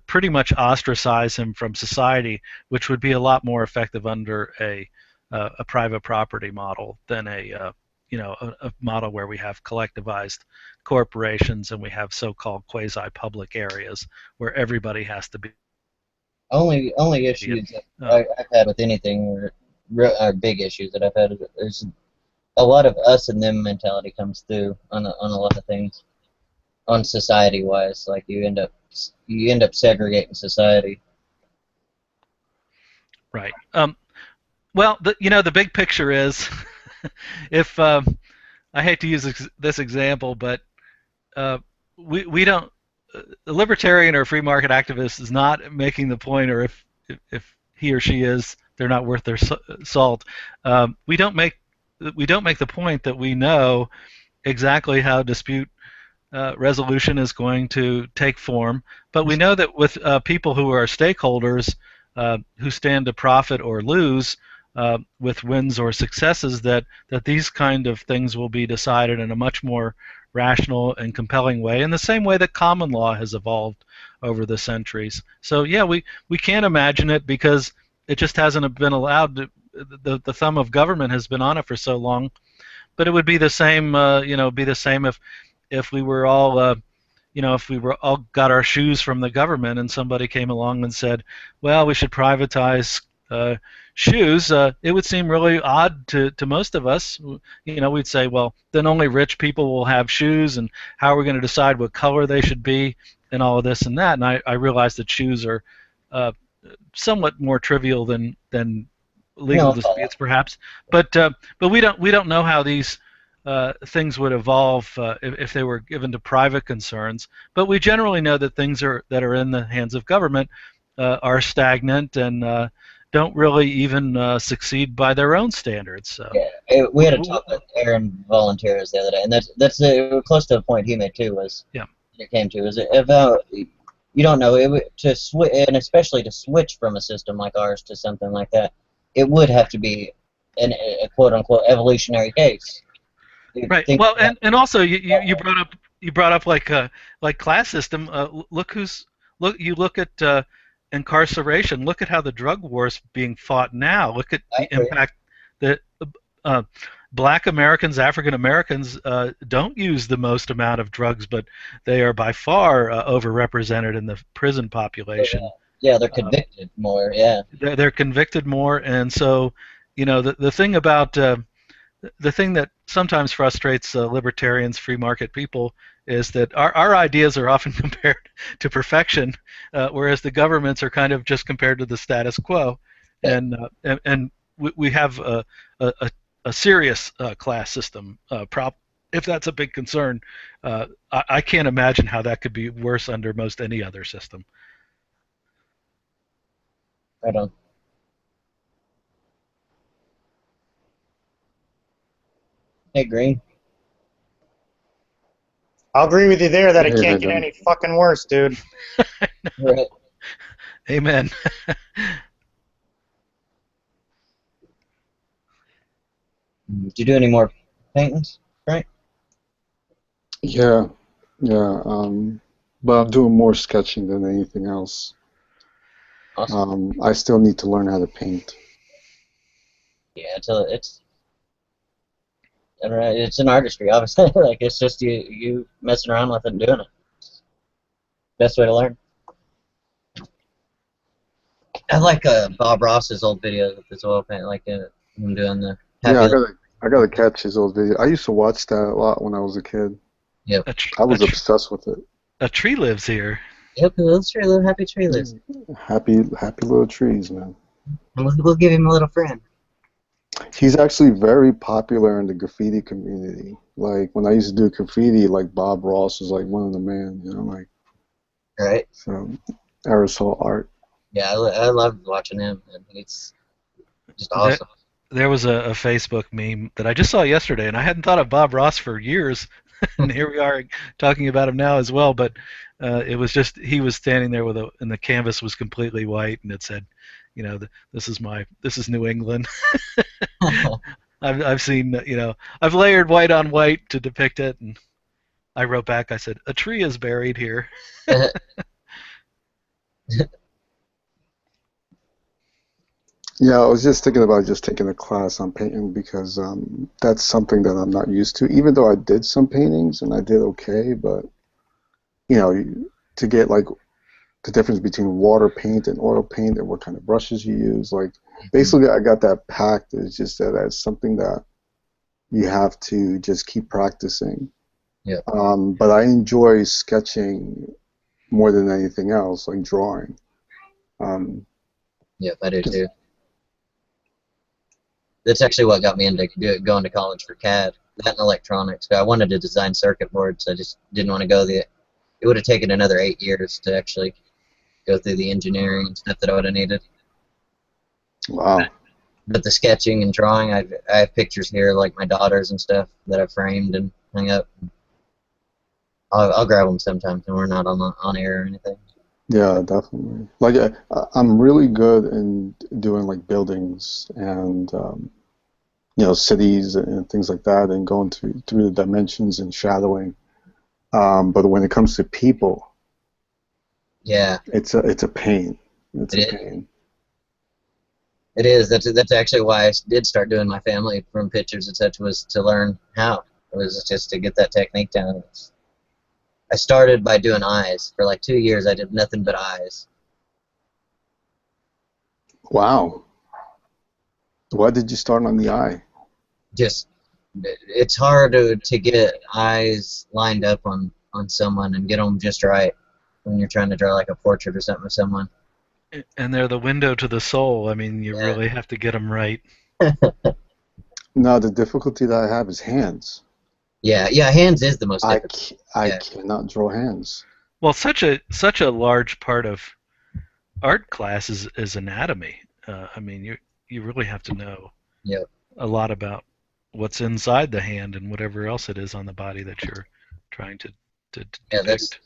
pretty much ostracize him from society, which would be a lot more effective under a private property model than a model where we have collectivized corporations and we have so-called quasi-public areas where everybody has to be. Only issues that I've had with anything are big issues that I've had. There's a lot of us and them mentality comes through on a lot of things, on society-wise. Like you end up segregating society. Right. Well, the big picture is, if I hate to use this example, but we don't. The libertarian or free market activist is not making the point, or if he or she is, they're not worth their salt. We don't make the point that we know exactly how dispute resolution is going to take form, but we know that with people who are stakeholders who stand to profit or lose with wins or successes, that these kind of things will be decided in a much more rational and compelling way, in the same way that common law has evolved over the centuries. So yeah, we can't imagine it because it just hasn't been allowed to. The thumb of government has been on it for so long, but it would be the same. Be the same if we were all, if we were all got our shoes from the government and somebody came along and said, well, we should privatize shoes. It would seem really odd to most of us. We'd say, well, then only rich people will have shoes, and how are we going to decide what color they should be, and all of this and that. And I realize that shoes are somewhat more trivial than legal disputes, perhaps. But we don't know how these things would evolve if they were given to private concerns. But we generally know that things that are in the hands of government are stagnant and don't really even succeed by their own standards. So. Yeah, we had a talk with Aaron Volunteers the other day, and that's close to the point he made too. It came to is about you don't know and especially to switch from a system like ours to something like that, it would have to be a quote unquote evolutionary case. Right. Well, and also you brought up like class system. You look at incarceration. Look at how the drug war is being fought now. Look at the impact that Black Americans, African Americans don't use the most amount of drugs, but they are by far overrepresented in the prison population. Yeah, they're convicted more. Yeah, they're convicted more, and so the thing about the thing that sometimes frustrates libertarians, free market people, is that our ideas are often compared to perfection, whereas the governments are kind of just compared to the status quo, and we have a serious class system if that's a big concern. I can't imagine how that could be worse under most any other system. Right on. Hey, Green. I'll agree with you there that it can't get any fucking worse, dude. Right. Amen. Did you do any more paintings, right? Yeah. But I'm doing more sketching than anything else. Awesome. I still need to learn how to paint. Yeah, it's an artistry, obviously. Like it's just you messing around with it and doing it. Best way to learn. I like Bob Ross's old videos with his oil paint, like him doing the. Yeah, I gotta catch his old video. I used to watch that a lot when I was a kid. Yep. I was obsessed with it. A tree lives here. Yep, a little happy tree lives. Happy little trees, man. We'll give him a little friend. He's actually very popular in the graffiti community. Like when I used to do graffiti, like Bob Ross was like one of the men, like. Right. So, aerosol art. Yeah, I love watching him, and he's just awesome. There was a Facebook meme that I just saw yesterday, and I hadn't thought of Bob Ross for years, and here we are talking about him now as well. But it was just he was standing there and the canvas was completely white, and it said, "This is New England." I've seen, I've layered white on white to depict it, and I wrote back. I said, "A tree is buried here." Yeah, I was just thinking about just taking a class on painting because that's something that I'm not used to. Even though I did some paintings and I did okay, but to get like the difference between water paint and oil paint and what kind of brushes you use, like basically I got that packed. It's just that that's something that you have to just keep practicing. Yeah. But I enjoy sketching more than anything else, like drawing. Yeah, I do too. That's actually what got me into going to college for CAD, that and electronics. I wanted to design circuit boards. I just didn't want to go it would have taken another 8 years to actually go through the engineering and stuff that I would have needed. Wow. But the sketching and drawing, I have pictures here, like my daughters and stuff, that I framed and hung up. I'll grab them sometimes when we're not on air or anything. Yeah, definitely. Like I'm really good in doing like buildings and cities and things like that, and going through the dimensions and shadowing. But when it comes to people, yeah, it's a pain. It's a pain. It is. That's actually why I did start doing my family from pictures and such, was to learn how. It was just to get that technique down. I started by doing eyes. For like 2 years, I did nothing but eyes. Wow. Why did you start on the eye? Just, it's hard to get eyes lined up on someone and get them just right when you're trying to draw like a portrait or something of someone. And they're the window to the soul. I mean, you really have to get them right. No, the difficulty that I have is hands. Yeah, hands is the most difficult. I cannot draw hands. Well, such a large part of art class is anatomy. I mean, you really have to know a lot about what's inside the hand and whatever else it is on the body that you're trying to depict.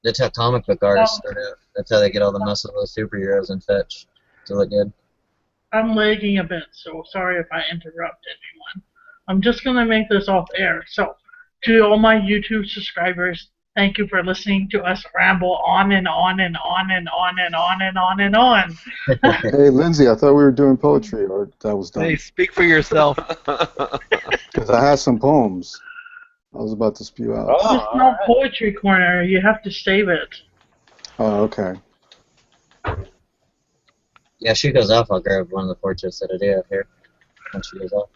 That's how comic book artists start out. That's how they get all the muscle of those superheroes and such to look good. I'm lagging a bit, so sorry if I interrupt anyone. I'm just going to make this off air. So, to all my YouTube subscribers, thank you for listening to us ramble on and on and on and on and on and on and on. Hey, Lindsay, I thought we were doing poetry, or that was done. Hey, speak for yourself. Because I had some poems I was about to spew out. It's not poetry corner. You have to save it. Oh, okay. Yeah, she goes off. I'll grab one of the portraits that I do have here when she goes off.